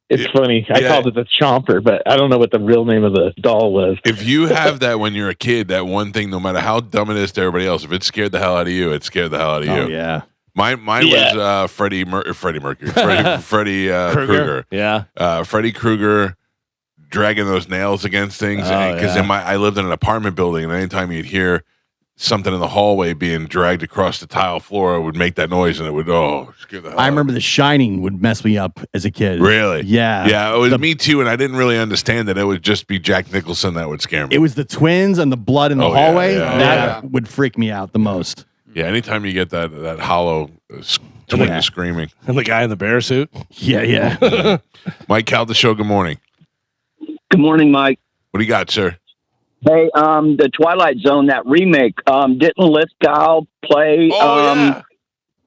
It's funny. I called it the Chomper, but I don't know what the real name of the doll was. If you have that when you're a kid, that one thing, no matter how dumb it is to everybody else, if it scared the hell out of you, it scared the hell out of you. Oh yeah. Mine was Freddie Mercury, Freddie Krueger. Yeah. Freddie Krueger dragging those nails against things. Oh, Because yeah. I lived in an apartment building, and anytime you'd hear something in the hallway being dragged across the tile floor, it would make that noise, and it would scare the hell I out. remember The Shining would mess me up as a kid. Really? Yeah. Yeah, it was me too, and I didn't really understand that it would just be Jack Nicholson that would scare me. It was the twins and the blood in the Oh, yeah, hallway. yeah, that would freak me out the most. Yeah, anytime you get that hollow twin Yeah. screaming. And the guy in the bear suit. Yeah, yeah. Mike Calta Show, good morning. Good morning, Mike. What do you got, sir? Hey, the Twilight Zone, that remake, didn't Lithgow play? Yeah.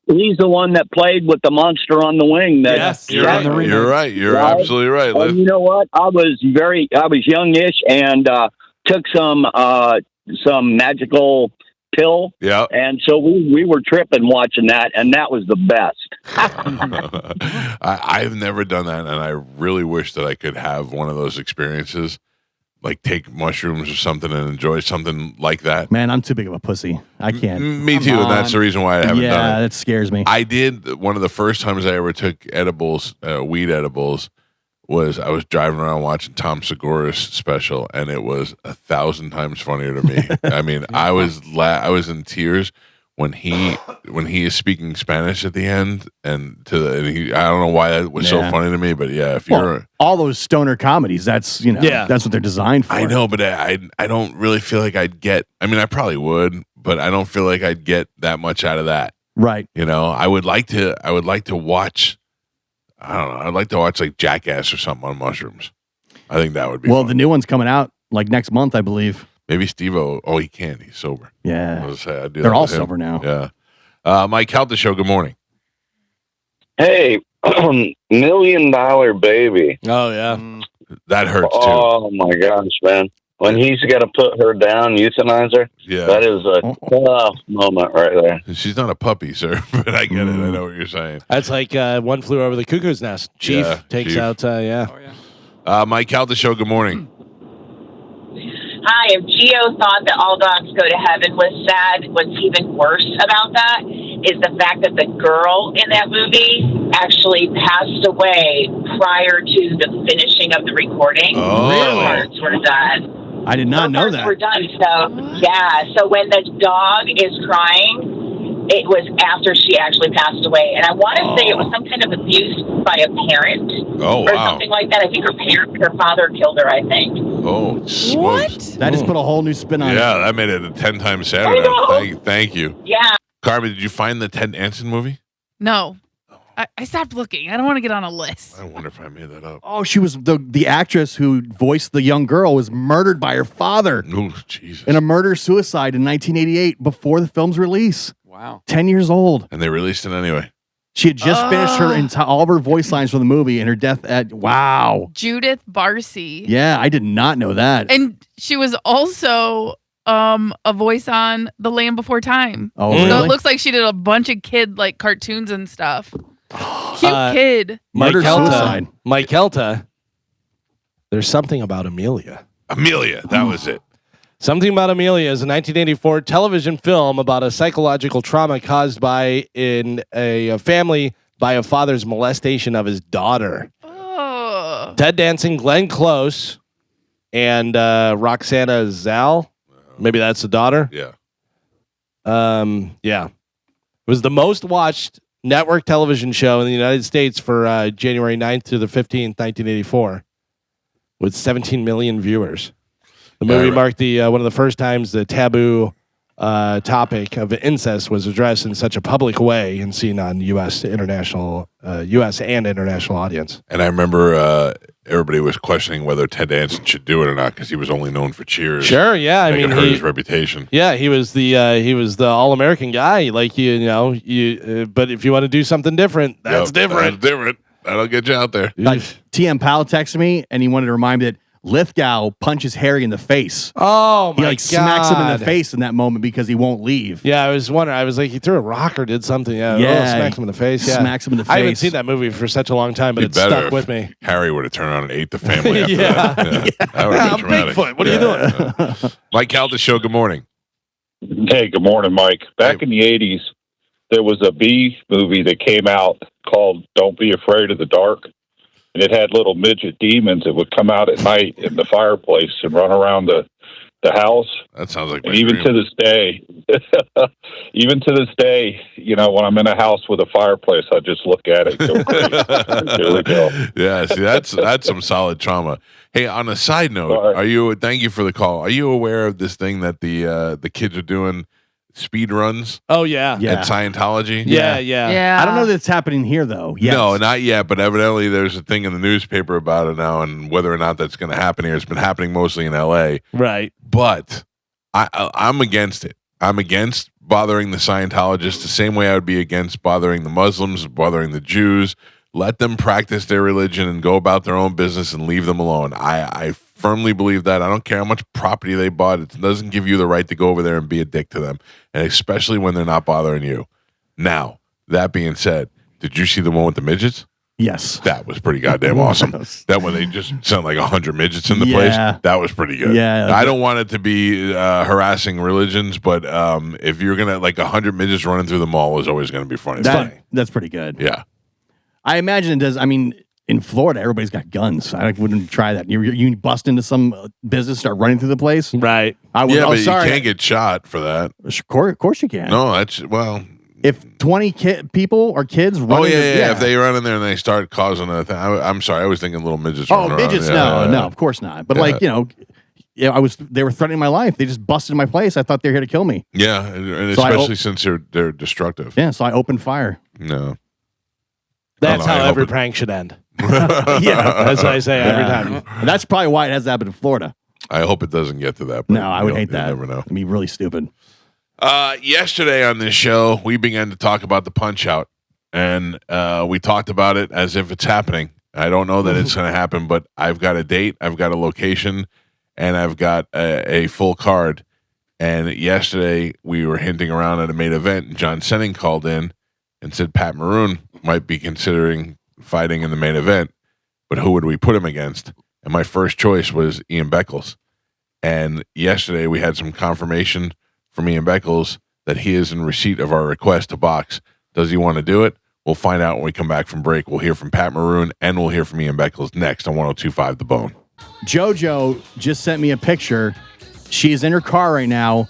He's the one that played with the monster on the wing. That, Yes, You're right. You're absolutely right. And you know what? I was youngish and took some magical pill. Yeah. And so we were tripping watching that, and that was the best. I've never done that, and I really wish that I could have one of those experiences, like take mushrooms or something and enjoy something like that. Man, I'm too big of a pussy. I can't. Me too, and that's the reason why I haven't Yeah, done it. that scares me. I did one of the first times I ever took edibles, weed edibles, was I was driving around watching Tom Segura's special, and it was 1,000 times funnier to me. I mean, I was in tears when he is speaking Spanish at the end, and I don't know why that was so Yeah. funny to me, but yeah, if Well, you're all those stoner comedies, that's that's what they're designed for. I know, but I don't really feel like I'd get. I mean, I probably would, but I don't feel like I'd get that much out of that. Right. You know, I would like to watch. I don't know. I'd like to watch like Jackass or something on mushrooms. I think that would be. Well, fun. the new one's coming out like next month, I believe. Maybe Steve-O. Oh, he can't. He's sober. Yeah. I was gonna say, I'd do They're that all with him. sober now. Yeah. Mike Calta Show. Good morning. Hey, $1 Million Baby. Oh yeah. That hurts too. Oh my gosh, man. When he's got to put her down, euthanize her, Yeah. that is a tough moment right there. She's not a puppy, sir, but I get it. I know what you're saying. That's like One Flew Over the Cuckoo's Nest. Chief Yeah, takes Chief. out. Yeah. Mike Calta Show. Good morning. Hi, if Gio thought that All Dogs Go to Heaven was sad, what's even worse about that is the fact that the girl in that movie actually passed away prior to the finishing of the recording. Oh. Her parts were done. I did not know that. We're done. So yeah. So when the dog is crying, it was after she actually passed away, and I want to say it was some kind of abuse by a parent Oh, or wow. something like that. I think her father killed her. I think. Oh, smokes. That just put a whole new spin on it. Yeah, that made it a 10 times sadder. Thank you. Yeah. Carmen, did you find the Ted Danson movie? No. I stopped looking. I don't want to get on a list. I wonder if I made that up. Oh, she was the actress who voiced the young girl was murdered by her father Oh, Jesus. in a murder-suicide in 1988 before the film's release. Wow. 10 years old. And they released it anyway. She had just finished all of her voice lines for the movie, and her death wow. Judith Barcy. Yeah, I did not know that. And she was also a voice on The Land Before Time. Oh, So really? it looks like she did a bunch of kid like cartoons and stuff. Cute kid. Mike Murder-suicide. Calta. Mike Calta. There's something about Amelia. Amelia, that was it. Something About Amelia is a 1984 television film about a psychological trauma caused by in a family by a father's molestation of his daughter. Oh. Ted Danson, Glenn Close, and Roxana Zal. Maybe that's the daughter. Yeah. Yeah. It was the most watched network television show in the United States for January 9th to the 15th, 1984, with 17 million viewers. The movie marked the one of the first times the taboo topic of incest was addressed in such a public way and seen on U.S. and international audience. And I remember everybody was questioning whether Ted Danson should do it or not because he was only known for Cheers. Sure, yeah. It hurt his reputation. Yeah, he was the all-American guy. Like but if you want to do something different, that's different. That's different. That'll get you out there. Like TM Powell texted me and he wanted to remind me that Lithgow punches Harry in the face. Oh my He smacks him in the God. face in that moment because he won't leave. Yeah, I was wondering. I was like, he threw a rock or did something. Yeah, smacks him in the face. Yeah, smacks him in the I haven't face. seen that movie for such a long time, but Be it better stuck if with me. Harry would have turned around and ate the family after Yeah. that. Yeah. That would have been traumatic. Bigfoot, what are you doing? Mike Calta Show, good morning. Hey, good morning, Mike. Back in the 80s, there was a bee movie that came out called Don't Be Afraid of the Dark. And it had little midget demons that would come out at night in the fireplace and run around the house. That sounds like my and even dream. to this day, when I'm in a house with a fireplace, I just look at it. Go crazy. There we go. Yeah, see, that's some solid trauma. Hey, on a side note, thank you for the call. Are you aware of this thing that the kids are doing, speed runs Oh yeah, at Scientology? yeah. I don't know that it's happening here though. Yes. No, not yet, but evidently there's a thing in the newspaper about it now, and whether or not that's going to happen here, it's been happening mostly in L.A. Right. But I'm against it. I'm against bothering the Scientologists the same way I would be against bothering the Muslims, bothering the Jews. Let them practice their religion and go about their own business and leave them alone. I firmly believe that. I don't care how much property they bought. It doesn't give you the right to go over there and be a dick to them, and especially when they're not bothering you. Now, that being said, did you see the one with the midgets? Yes. That was pretty goddamn awesome. That one, they just sent like 100 midgets in the place. That was pretty good. Yeah. I don't want it to be harassing religions, but if you're going to, 100 midgets running through the mall is always going to be funny. It's funny. That's pretty good. Yeah. I imagine it does. I mean, in Florida, everybody's got guns. I wouldn't try that. You bust into some business, start running through the place. Right. I would. Yeah, Oh, but sorry. you can't get shot for that. Of course you can. No, that's, well... If 20 people or kids run Oh, into, yeah. If they run in there and they start causing a thing. I'm sorry. I was thinking little midgets. Oh, running midgets? around. No, of course not. But Yeah. they were threatening my life. They just busted my place. I thought they were here to kill me. Yeah, and So especially since they're destructive. Yeah, so I opened fire. No. That's I how hope every it- prank should end. Yeah. That's what I say every Yeah. time. And that's probably why it has happened in Florida. I hope it doesn't get to that. But No, I would hate you that. never know. It'd be really stupid. Yesterday on this show, we began to talk about the Punch Out, and we talked about it as if it's happening. I don't know that it's going to happen, but I've got a date, I've got a location, and I've got a full card. And yesterday, we were hinting around at a main event, and John Senning called in and said Pat Maroon might be considering fighting in the main event, but who would we put him against? And my first choice was Ian Beckles. And yesterday, we had some confirmation from Ian Beckles that he is in receipt of our request to box. Does he want to do it? We'll find out when we come back from break. We'll hear from Pat Maroon and we'll hear from Ian Beckles next on 102.5 The Bone. JoJo just sent me a picture. She is in her car right now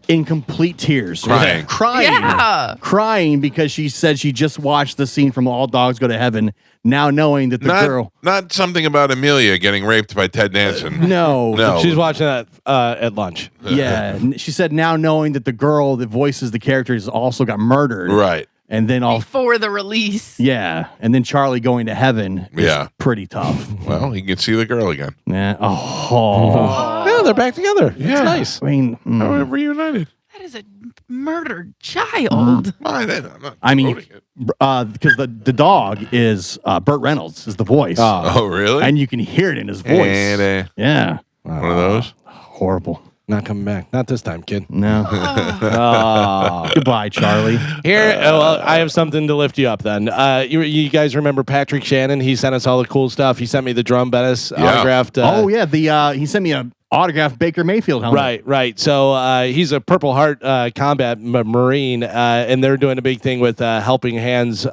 in complete tears. Crying. Yeah. Crying because she said she just watched the scene from All Dogs Go to Heaven, now knowing that the girl... Not something about Amelia getting raped by Ted Danson. No. She's watching that at lunch. Yeah. She said now knowing that the girl that voices the characters also got murdered. Right. And then Before the release. Yeah. And then Charlie going to heaven is pretty tough. Well, you can see the girl again. Yeah. Oh. Yeah, they're back together. Yeah. It's nice. I mean, reunited. That is a murdered child. I mean, because the dog is Burt Reynolds is the voice. Oh, really? And you can hear it in his voice. And, yeah. One of those? Horrible. Not coming back. Not this time, kid. No. Oh. Goodbye, Charlie. Here, well, I have something to lift you up then. You guys remember Patrick Shannon? He sent us all the cool stuff. He sent me the Drum Bettis autographed. Oh, yeah. He sent me a autographed Baker Mayfield helmet. Right. So he's a Purple Heart combat Marine, and they're doing a big thing with Helping Hands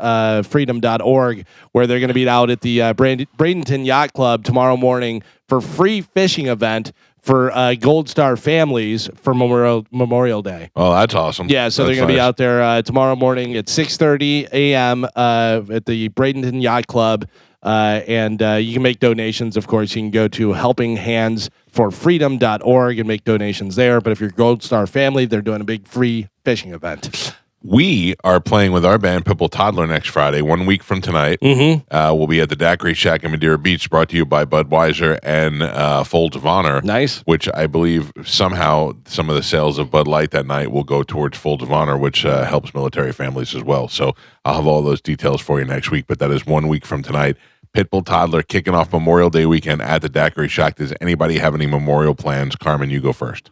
Freedom.org, where they're going to be out at the Bradenton Yacht Club tomorrow morning for free fishing event for Gold Star families for Memorial Day. Oh, that's awesome. Yeah, so they're going to be out there tomorrow morning at 6:30 a.m. At the Bradenton Yacht Club. And you can make donations. Of course, you can go to helpinghandsforfreedom.org and make donations there. But if you're Gold Star family, they're doing a big free fishing event. We are playing with our band Pipple Toddler next Friday, 1 week from tonight. We'll be at the Daiquiri Shack in Madeira Beach, brought to you by Budweiser and Folds of Honor. Nice. Which I believe somehow some of the sales of Bud Light that night will go towards Folds of Honor, which helps military families as well. So I'll have all those details for you next week, but that is 1 week from tonight. Pitbull Toddler kicking off Memorial Day weekend at the Daiquiri Shack. Does anybody have any memorial plans? Carmen, you go first.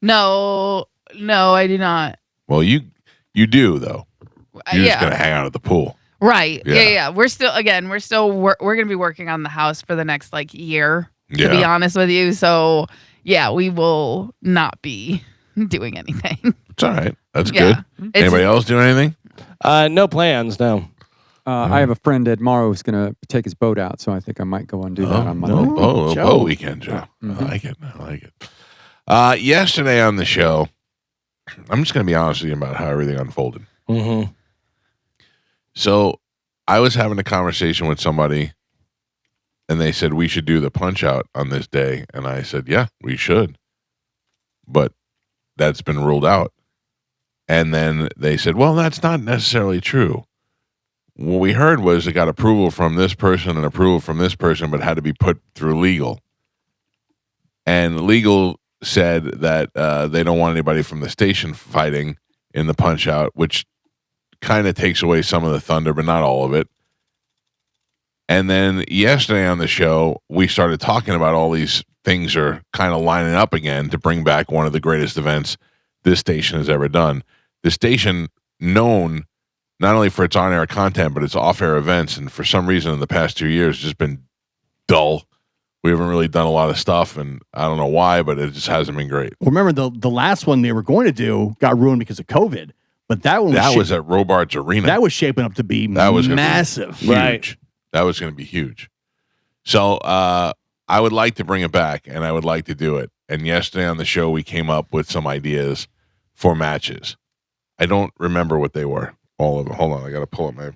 No, I do not. Well, you do, though. You're just going to hang out at the pool. Right. Yeah. We're still we're going to be working on the house for the next year, to be honest with you. So, yeah, we will not be doing anything. It's all right. That's good. Anybody else doing anything? No plans, no. I have a friend, Ed Morrow, who's going to take his boat out, so I think I might go and do that on Monday. Boat weekend, Joe. I like it. Yesterday on the show, I'm just going to be honest with you about how everything unfolded. So I was having a conversation with somebody, and they said we should do the punch out on this day. And I said, yeah, we should. But that's been ruled out. And then they said, well, that's not necessarily true. What we heard was it got approval from this person and approval from this person, but had to be put through legal. And legal said that they don't want anybody from the station fighting in the punch out, which kind of takes away some of the thunder, but not all of it. And then yesterday on the show, we started talking about all these things are kind of lining up again to bring back one of the greatest events this station has ever done. The station known not only for its on-air content, but its off-air events, and for some reason in the past 2 years, just been dull. We haven't really done a lot of stuff, and I don't know why, but it just hasn't been great. Well, remember the last one they were going to do got ruined because of COVID, but that one was at Robarts Arena. That was shaping up to be massive. Huge. Right. That was going to be huge. So I would like to bring it back, and I would like to do it. And yesterday on the show, we came up with some ideas for matches. I don't remember what they were. All of them. Hold on, I got to pull up my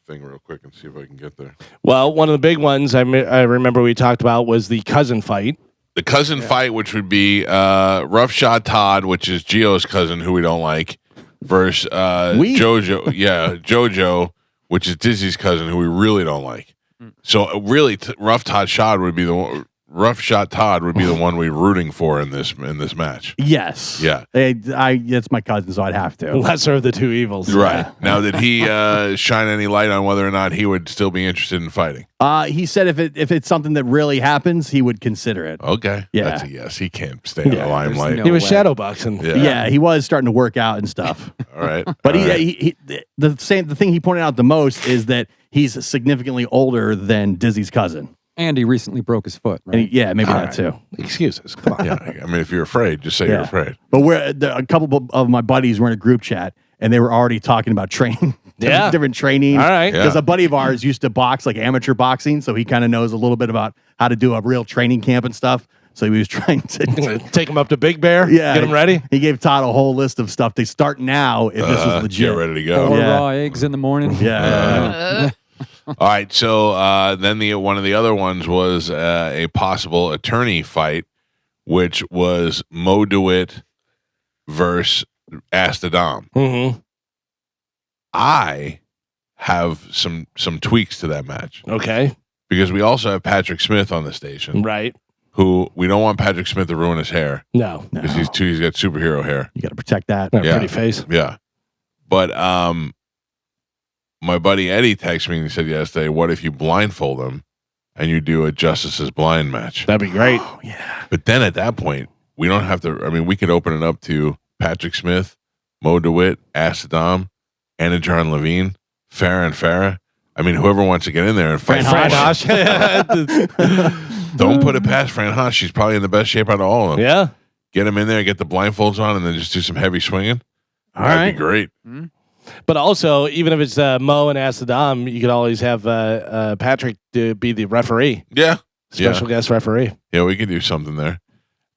thing real quick and see if I can get there. Well, one of the big ones I remember we talked about was the cousin fight. The cousin fight, which would be Rough Shot Todd, which is Gio's cousin, who we don't like, versus JoJo. Yeah, JoJo, which is Dizzy's cousin, who we really don't like. So really, Rough Shot Todd would be the one. Rough Shot Todd would be the one we're rooting for in this match. Yes. Yeah. It's my cousin, so I'd have to. Lesser of the two evils. Right. Now, did he shine any light on whether or not he would still be interested in fighting? He said if it's something that really happens, he would consider it. Okay. Yeah. That's a yes. He can't stay in the limelight. He was shadow boxing. Yeah, he was starting to work out and stuff. All right. But the thing he pointed out the most is that he's significantly older than Dizzy's cousin. And he recently broke his foot, right? And maybe that too. Excuses. Come on. Yeah, I mean, if you're afraid, just say you're afraid. But a couple of my buddies were in a group chat, and they were already talking about training. Different training. All right. Because a buddy of ours used to box, like amateur boxing, so he kind of knows a little bit about how to do a real training camp and stuff. So he was trying to take him up to Big Bear. Yeah, get him ready. He gave Todd a whole list of stuff to start now if this was legit. Get ready to go. 4 raw eggs in the morning. Yeah. All right, so then one of the other ones was a possible attorney fight, which was Mo DeWitt versus Astrodome. Mm-hmm. I have some tweaks to that match. Okay. Because we also have Patrick Smith on the station. Right. Who we don't want Patrick Smith to ruin his hair. No. Because he's got superhero hair. You got to protect that. Pretty face. Yeah. But my buddy Eddie texted me and he said yesterday, what if you blindfold him and you do a Justice's Blind match? That'd be great. Oh, yeah. But then at that point, we don't have to, we could open it up to Patrick Smith, Mo DeWitt, Astrodome, Anna John Levine, Farrah and Farrah. Whoever wants to get in there and fight. Don't put it past Fran Haas. She's probably in the best shape out of all of them. Yeah. Get him in there, get the blindfolds on, and then just do some heavy swinging. That'd be great. But also, even if it's Mo and Astrodome, you could always have Patrick to be the referee. Yeah. Special guest referee. Yeah, we could do something there.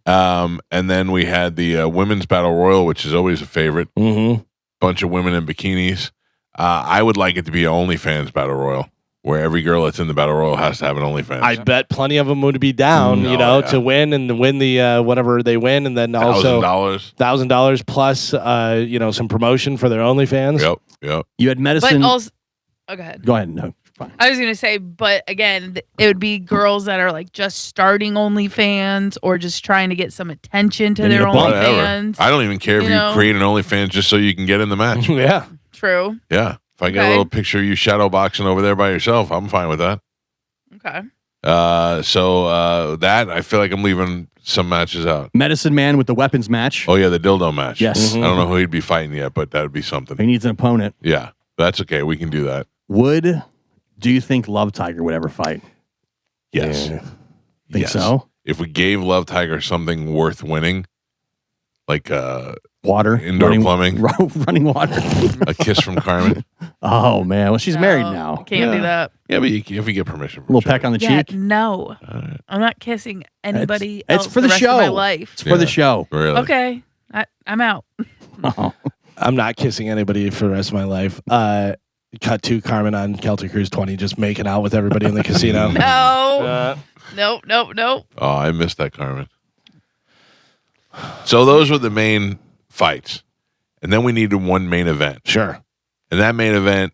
And then we had the women's battle royal, which is always a favorite. Mm-hmm. Bunch of women in bikinis. I would like it to be an OnlyFans battle royal, where every girl that's in the battle royal has to have an OnlyFans. I bet plenty of them would be down, to win and win the whatever they win, and then also $1,000 plus, some promotion for their OnlyFans. Yep. You had medicine. But also, go ahead. Go ahead. No, fine. I was gonna say, but again, it would be girls that are like just starting OnlyFans or just trying to get some attention to their OnlyFans. I don't even care if you create an OnlyFans just so you can get in the match. Yeah. True. Yeah. If I get a little picture of you shadow boxing over there by yourself, I'm fine with that. Okay. So that I feel like I'm leaving some matches out. Medicine Man with the weapons match. Oh yeah, the dildo match. Yes. I don't know who he'd be fighting yet, but that would be something. He needs an opponent. Yeah, that's okay. We can do that. Do you think Love Tiger would ever fight? Yes. Think so? If we gave Love Tiger something worth winning, like water, indoor plumbing, running water, a kiss from Carmen. Oh man, well she's married now. Can't do that. Yeah, but if we get permission, A little peck on the cheek. No, I'm not kissing anybody. It's else for the rest show. Of my life. It's for the show. Really? Okay, I'm out. I'm not kissing anybody for the rest of my life. Cut to Carmen on Calta Cruise 20, just making out with everybody in the casino. No. Nope. Oh, I missed that, Carmen. So those were the main fights. And then we needed one main event. Sure. And that main event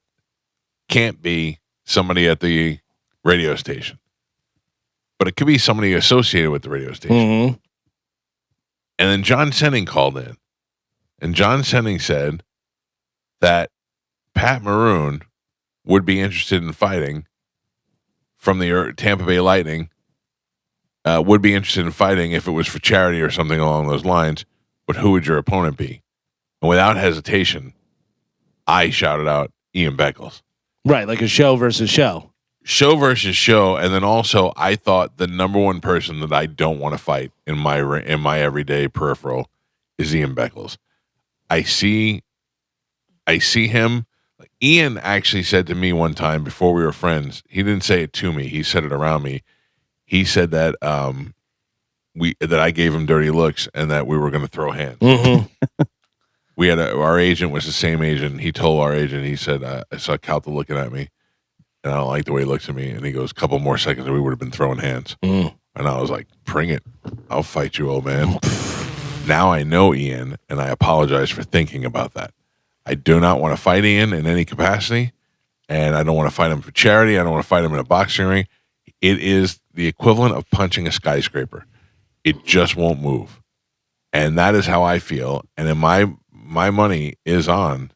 can't be somebody at the radio station. But it could be somebody associated with the radio station. Mm-hmm. And then John Senning called in. And John Senning said that Pat Maroon would be interested in fighting from the Tampa Bay Lightning, would be interested in fighting if it was for charity or something along those lines, but who would your opponent be? And without hesitation, I shouted out Ian Beckles. Right, like a show versus show. Show versus show, and then also I thought the number one person that I don't want to fight in my everyday peripheral is Ian Beckles. I see him. Ian actually said to me one time before we were friends. He didn't say it to me. He said it around me. He said that that I gave him dirty looks and that we were going to throw hands. Mm-hmm. We had our agent was the same agent. He told our agent. He said, "I saw Calta looking at me, and I don't like the way he looks at me." And he goes, "A couple more seconds, and we would have been throwing hands." Mm. And I was like, "Bring it! I'll fight you, old man." Now I know Ian, and I apologize for thinking about that. I do not want to fight Ian in any capacity, and I don't want to fight him for charity. I don't want to fight him in a boxing ring. It is the equivalent of punching a skyscraper. It just won't move. And that is how I feel. And in my money is on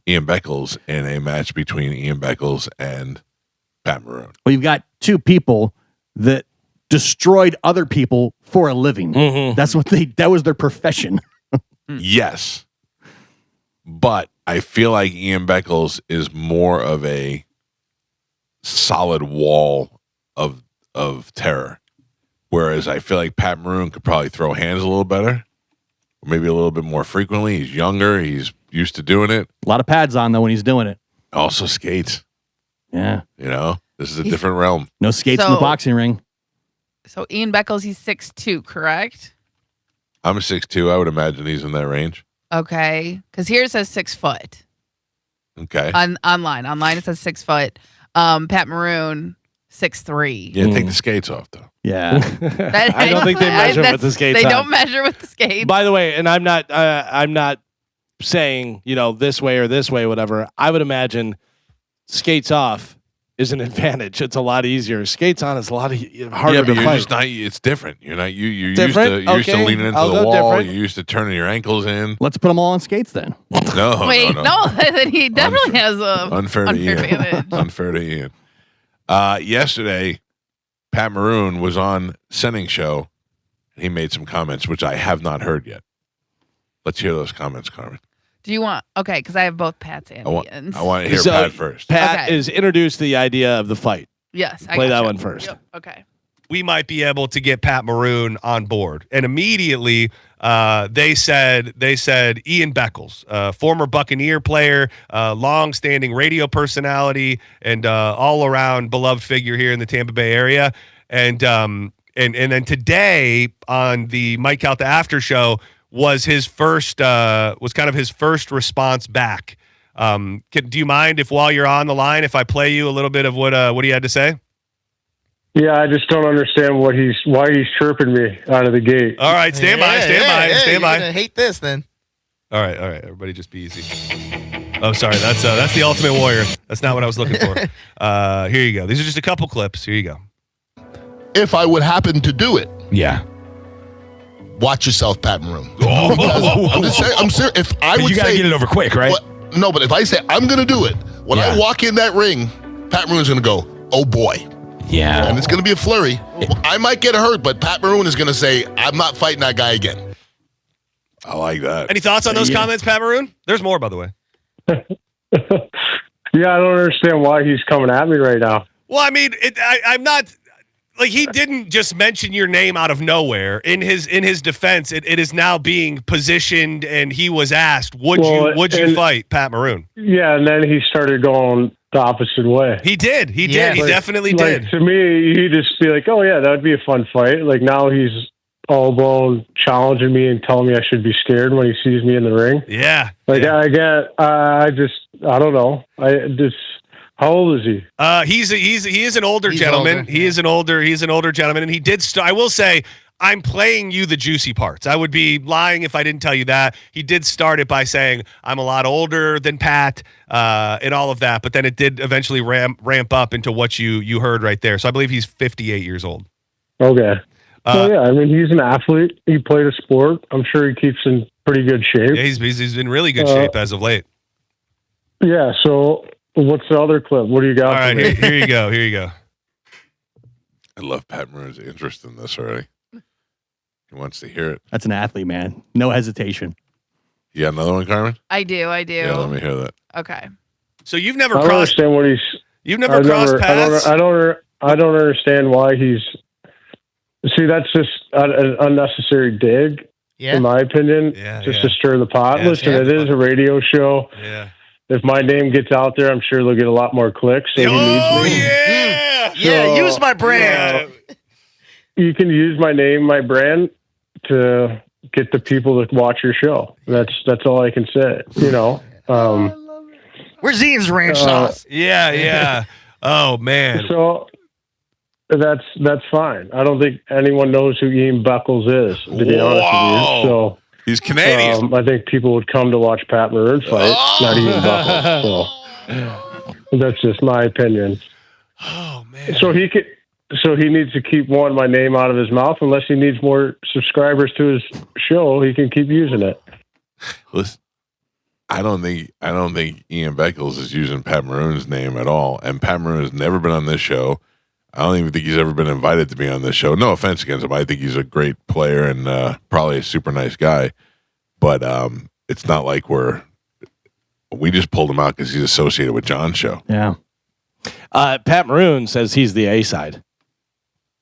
Ian Beckles in a match between Ian Beckles and Pat Maroon. Well, you've got two people that destroyed other people for a living. Mm-hmm. That was their profession. Yes. But I feel like Ian Beckles is more of a solid wall of terror. Whereas I feel like Pat Maroon could probably throw hands a little better. Or maybe a little bit more frequently. He's younger. He's used to doing it. A lot of pads on, though, when he's doing it. Also skates. Yeah. You know, this is a different realm. No skates in the boxing ring. So Ian Beckles, he's 6'2", correct? I'm 6'2". I would imagine he's in that range. Okay. Because here it says 6 foot. Okay. Online it says 6 foot. Pat Maroon, 6'3". Yeah, take the skates off, though. Yeah. I don't think they measure with the skates They on. don't measure with the skates. By the way, and I'm not saying, this way or this way, whatever. I would imagine skates off is an advantage. It's a lot easier. Skates on is a lot harder to you're fight. just not. It's different. You're not. You're used Different? to Okay. leaning into I'll the go wall. different. You're used to turning your ankles in. Let's put them all on skates then. No. Wait, no. then he definitely has a unfair to Ian. advantage. Unfair to Ian. Yesterday, Pat Maroon was on Senning's show, and he made some comments which I have not heard yet. Let's hear those comments, Carmen. Do you want? Okay, because I have both Pats and Ian's. I want to hear Pat first. Pat is introduced the idea of the fight. Yes, Play that gotcha. one first. Yep, okay. we might be able to get Pat Maroon on board. And immediately they said Ian Beckles, former Buccaneer player, long-standing radio personality, and all-around beloved figure here in the Tampa Bay area. And then today on the Mike Calta After Show was kind of his first response back. Do you mind if while you're on the line, if I play you a little bit of what he had to say? Yeah, I just don't understand why he's chirping me out of the gate. All right, stand by. You're gonna hate this then. All right. Everybody, just be easy. Oh, sorry. That's the Ultimate Warrior. That's not what I was looking for. Here you go. These are just a couple clips. Here you go. If I would happen to do it, yeah. Watch yourself, Pat Maroon. I'm just saying. I'm serious. If I would, you gotta get it over quick, right? No, but if I say I'm gonna do it, when I walk in that ring, Pat Maroon's gonna go, "Oh boy." Yeah. And it's going to be a flurry. I might get hurt, but Pat Maroon is going to say, I'm not fighting that guy again. I like that. Any thoughts on those comments, Pat Maroon? There's more, by the way. Yeah, I don't understand why he's coming at me right now. Well, I mean, I'm not... Like, he didn't just mention your name out of nowhere. In his defense, it is now being positioned, and he was asked, would you fight Pat Maroon? Yeah, and then he started going the opposite way. He did. He definitely did. To me, he'd just be like, oh, yeah, that would be a fun fight. Like, now he's all blown challenging me and telling me I should be scared when he sees me in the ring. Yeah. Like, I don't know. How old is he? He is an older gentleman. Older, he is an older gentleman, and he did. I will say, I'm playing you the juicy parts. I would be lying if I didn't tell you that. He did start it by saying I'm a lot older than Pat, and all of that. But then it did eventually ramp up into what you heard right there. So I believe he's 58 years old. Okay. Yeah, I mean, he's an athlete. He played a sport. I'm sure he keeps in pretty good shape. Yeah, he's in really good shape as of late. Yeah. So. What's the other clip? What do you got? All right, here you go. Here you go. I love Pat Maroon's interest in this already. He wants to hear it. That's an athlete, man. No hesitation. You got another one, Carmen? I do. Yeah, let me hear that. Okay. So you've never I don't understand what he's. You've never crossed paths? I don't understand why he's. See, that's just an unnecessary dig, in my opinion, just to stir the pot. Listen, it is a radio show. Yeah. If my name gets out there, I'm sure they'll get a lot more clicks. So he needs me. Yeah, use my brand. You can use my name, my brand, to get the people to watch your show. That's all I can say. You know. Where's Ian's ranch sauce? Yeah. Oh man. So that's fine. I don't think anyone knows who Ian Beckles is, to be honest with you. So. He's Canadian. I think people would come to watch Pat Maroon fight, not even Buckles. So that's just my opinion. Oh man! So he needs to keep my name out of his mouth. Unless he needs more subscribers to his show, he can keep using it. Listen, I don't think Ian Beckles is using Pat Maroon's name at all, and Pat Maroon has never been on this show. I don't even think he's ever been invited to be on this show. No offense against him. I think he's a great player and probably a super nice guy. But it's not like we just pulled him out because he's associated with John's show. Yeah. Pat Maroon says he's the A side.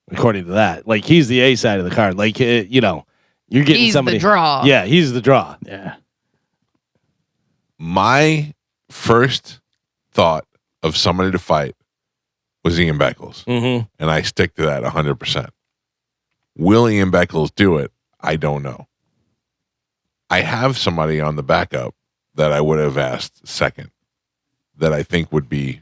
According to that, like he's the A side of the card. Like you're getting he's somebody. The draw. Yeah, he's the draw. Yeah. My first thought of somebody to fight was Ian Beckles. Mm-hmm. And I stick to that 100%. Will Ian Beckles do it? I don't know. I have somebody on the backup that I would have asked second that I think would be.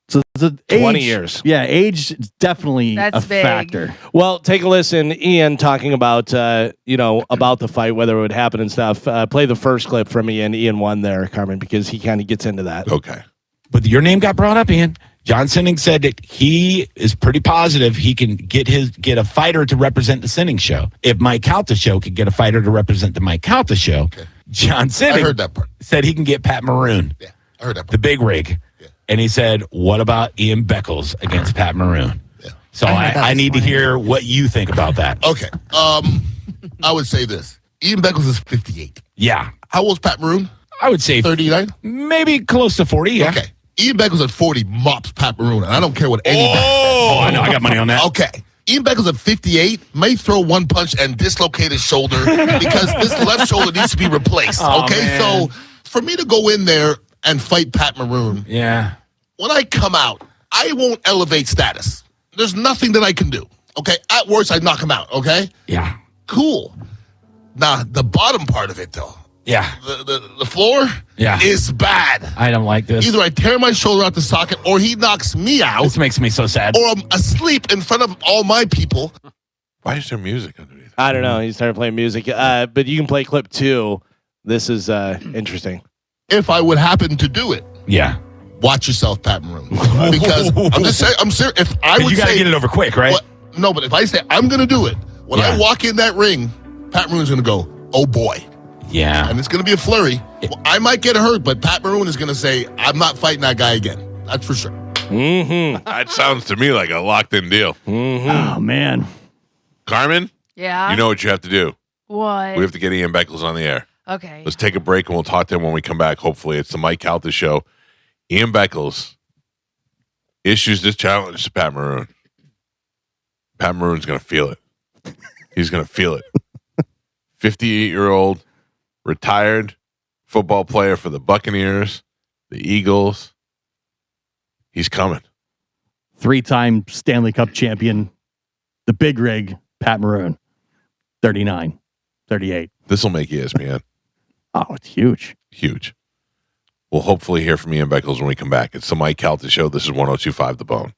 So the 20 age, years. Yeah, age is definitely That's a big. factor. Well, take a listen. Ian talking about about the fight, whether it would happen and stuff. Play the first clip from Ian. Ian won there, Carmen, because he kind of gets into that. Okay. But your name got brought up, Ian. John Sinning said that he is pretty positive he can get a fighter to represent the Sinning show. If Mike Calta show could get a fighter to represent the Mike Calta show, John Sinning I heard that part. said he can get Pat Maroon. Yeah, I heard that part. The big rig. Yeah. And he said, what about Ian Beckles against Pat Maroon? Yeah. So I need to hear what you think about that. Okay. I would say this. Ian Beckles is 58. Yeah. How old's Pat Maroon? I would say 39? Maybe close to 40, yeah. Okay. Ian Beckles at 40 mops Pat Maroon, and I don't care what anybody says. Oh, I know. I got money on that. Okay. Ian Beckles at 58 may throw one punch and dislocate his shoulder because this left shoulder needs to be replaced. Oh, okay, man. so for me to go in there and fight Pat Maroon, when I come out, I won't elevate status. There's nothing that I can do. Okay, at worst, I knock him out. Okay, yeah, cool. Now the bottom part of it, though, the floor, is bad. I don't like this. Either I tear my shoulder out the socket, or he knocks me out. This makes me so sad. Or I'm asleep in front of all my people. Why is there music underneath? I don't know. He started playing music. But you can play clip 2. This is interesting. If I would happen to do it, watch yourself, Pat Maroon. Because I'm just saying, I'm serious. If I would you gotta say, get it over quick, right? No, but if I say I'm going to do it, when I walk in that ring, Pat Maroon's going to go, oh boy. Yeah. And it's going to be a flurry. Well, I might get hurt, but Pat Maroon is going to say, I'm not fighting that guy again. That's for sure. Mm-hmm. That sounds to me like a locked-in deal. Mm-hmm. Oh, man. Carmen? Yeah? You know what you have to do. What? We have to get Ian Beckles on the air. Okay. Let's take a break, and we'll talk to him when we come back. Hopefully, it's the Mike Calta Show. Ian Beckles issues this challenge to Pat Maroon. Pat Maroon's going to feel it. He's going to feel it. 58-year-old retired football player for the Buccaneers, the Eagles. He's coming. 3-time Stanley Cup champion, the big rig, Pat Maroon. 39, 38. This will make ESPN. Oh, it's huge. Huge. We'll hopefully hear from Ian Beckles when we come back. It's the Mike Calta Show. This is 102.5 The Bone.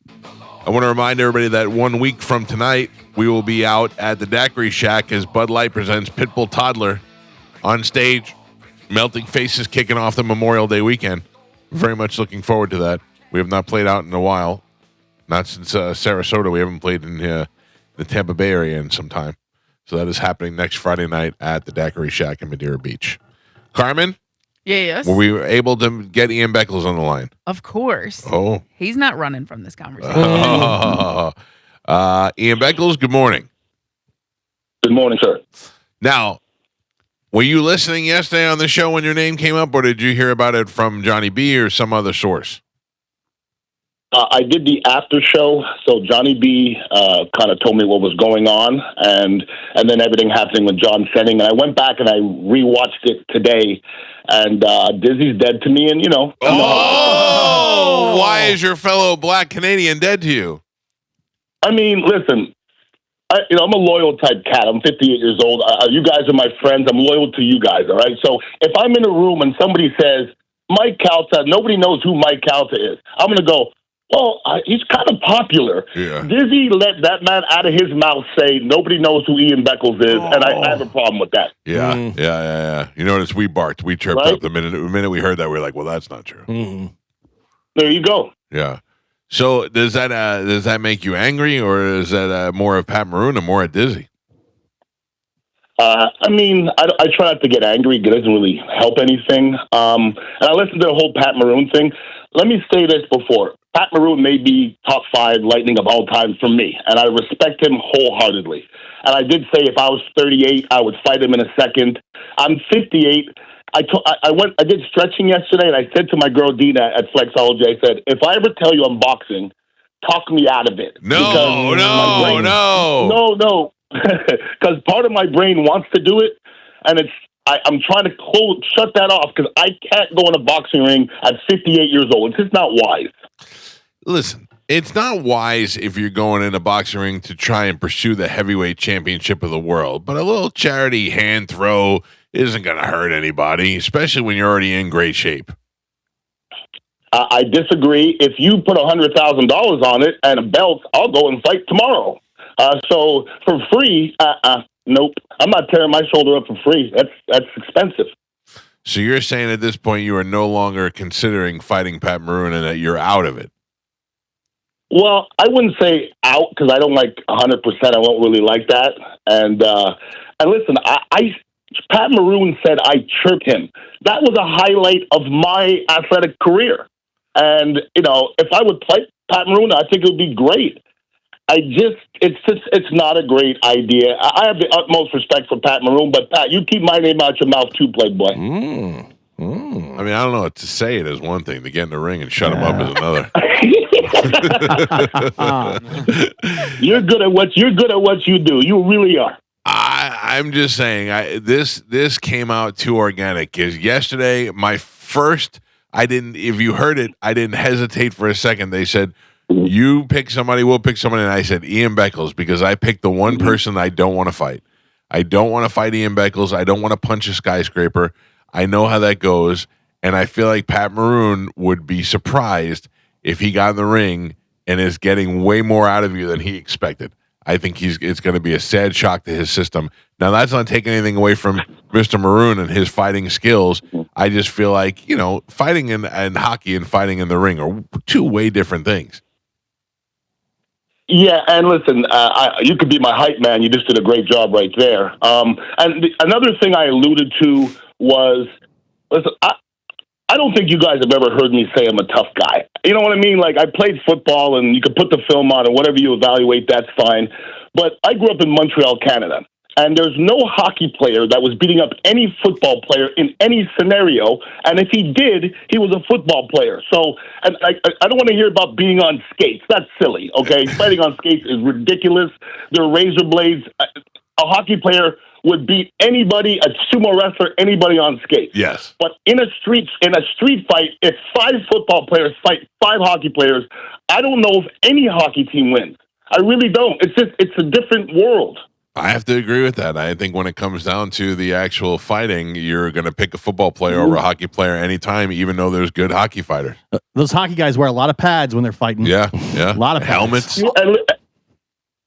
I want to remind everybody that 1 week from tonight, we will be out at the Daiquiri Shack as Bud Light presents Pitbull Toddler on stage. Melting Faces kicking off the Memorial Day weekend. Very much looking forward to that. We have not played out in a while. Not since Sarasota. We haven't played in the Tampa Bay area in some time. So that is happening next Friday night at the Daiquiri Shack in Madeira Beach. Carmen? Yes. Were we able to get Ian Beckles on the line? Of course. Oh. He's not running from this conversation. Ian Beckles, good morning. Good morning, sir. Now, were you listening yesterday on the show when your name came up, or did you hear about it from Johnny B or some other source? I did the after show, so Johnny B kind of told me what was going on, and then everything happening with John Senning. And I went back and I rewatched it today, and Dizzy's dead to me, and you know. Oh, why is your fellow Black Canadian dead to you? I mean, listen, I'm a loyal type cat. I'm 58 years old. You guys are my friends. I'm loyal to you guys, all right? So if I'm in a room and somebody says, Mike Calta, nobody knows who Mike Calta is, I'm going to go, well, he's kind of popular. Yeah. Dizzy let that man out of his mouth say nobody knows who Ian Beckles is, and I have a problem with that. Yeah, yeah. You notice we barked. We chirped Right? up the minute we heard that. We were like, well, that's not true. There you go. Yeah. So does that make you angry, or is that more of Pat Maroon and more at Dizzy? I mean, I try not to get angry. It doesn't really help anything. And I listened to the whole Pat Maroon thing. Let me say this before. Pat Maroon may be top 5 Lightning of all time for me, and I respect him wholeheartedly. And I did say if I was 38, I would fight him in a second. I'm 58. I did stretching yesterday, and I said to my girl Dina at Flexology, I said, if I ever tell you I'm boxing, talk me out of it. No. Because part of my brain wants to do it, and I'm trying to shut that off because I can't go in a boxing ring at 58 years old. It's just not wise. Listen, it's not wise if you're going in a boxing ring to try and pursue the heavyweight championship of the world, but a little charity hand throw isn't going to hurt anybody, especially when you're already in great shape. I disagree. If you put $100,000 on it and a belt, I'll go and fight tomorrow. So for free, nope. I'm not tearing my shoulder up for free. That's expensive. So you're saying at this point you are no longer considering fighting Pat Maroon and that you're out of it? Well, I wouldn't say out because I don't like 100%. I won't really like that. And listen, Pat Maroon said I chirped him. That was a highlight of my athletic career. And, if I would play Pat Maroon, I think it would be great. It's not a great idea. I have the utmost respect for Pat Maroon, but Pat, you keep my name out your mouth too, Playboy. I mean, I don't know. To say it is one thing. To get in the ring and shut him up is another. You're good at what you do. You really are. I'm just saying. This came out too organic. Because yesterday, my first, I didn't. If you heard it, I didn't hesitate for a second. They said, "You pick somebody, we'll pick somebody," and I said Ian Beckles because I picked the one person I don't want to fight. I don't want to fight Ian Beckles. I don't want to punch a skyscraper. I know how that goes, and I feel like Pat Maroon would be surprised if he got in the ring and is getting way more out of you than he expected. I think it's going to be a sad shock to his system. Now, that's not taking anything away from Mr. Maroon and his fighting skills. I just feel like, fighting in hockey and fighting in the ring are two way different things. Yeah, and listen, you could be my hype man. You just did a great job right there. Another thing I alluded to was, listen, I don't think you guys have ever heard me say I'm a tough guy. You know what I mean? Like, I played football, and you can put the film on, and whatever you evaluate, that's fine. But I grew up in Montreal, Canada, and there's no hockey player that was beating up any football player in any scenario. And if he did, he was a football player. So, and I don't want to hear about being on skates. That's silly, okay? Fighting on skates is ridiculous. They're razor blades. A hockey player would beat anybody, a sumo wrestler, anybody on skates. Yes. But in a street fight, if 5 football players fight 5 hockey players, I don't know if any hockey team wins. I really don't. It's a different world. I have to agree with that. I think when it comes down to the actual fighting, you're going to pick a football player over a hockey player anytime, even though there's good hockey fighters. Those hockey guys wear a lot of pads when they're fighting. Yeah. A lot of pads. helmets.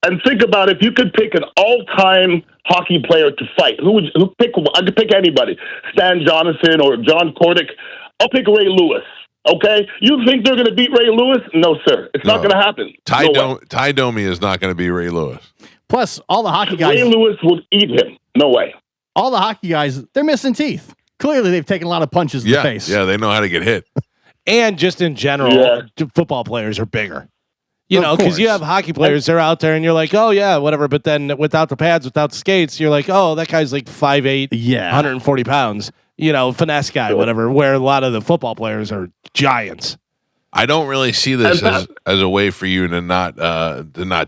And think about if you could pick an all-time hockey player to fight, who pick? I could pick anybody, Stan Jonathan or John Cordick. I'll pick Ray Lewis. Okay, you think they're going to beat Ray Lewis? No, sir. It's not going to happen. Ty Domi is not going to be Ray Lewis. Plus, all the hockey guys. Ray Lewis would eat him. No way. All the hockey guys, they're missing teeth. Clearly, they've taken a lot of punches in the face. Yeah, they know how to get hit. And just in general, football players are bigger. Because you have hockey players, they're out there, and you're like, oh, yeah, whatever. But then without the pads, without the skates, you're like, oh, that guy's like 5'8", 140 pounds, finesse guy, whatever, where a lot of the football players are giants. I don't really see this as a way for you to not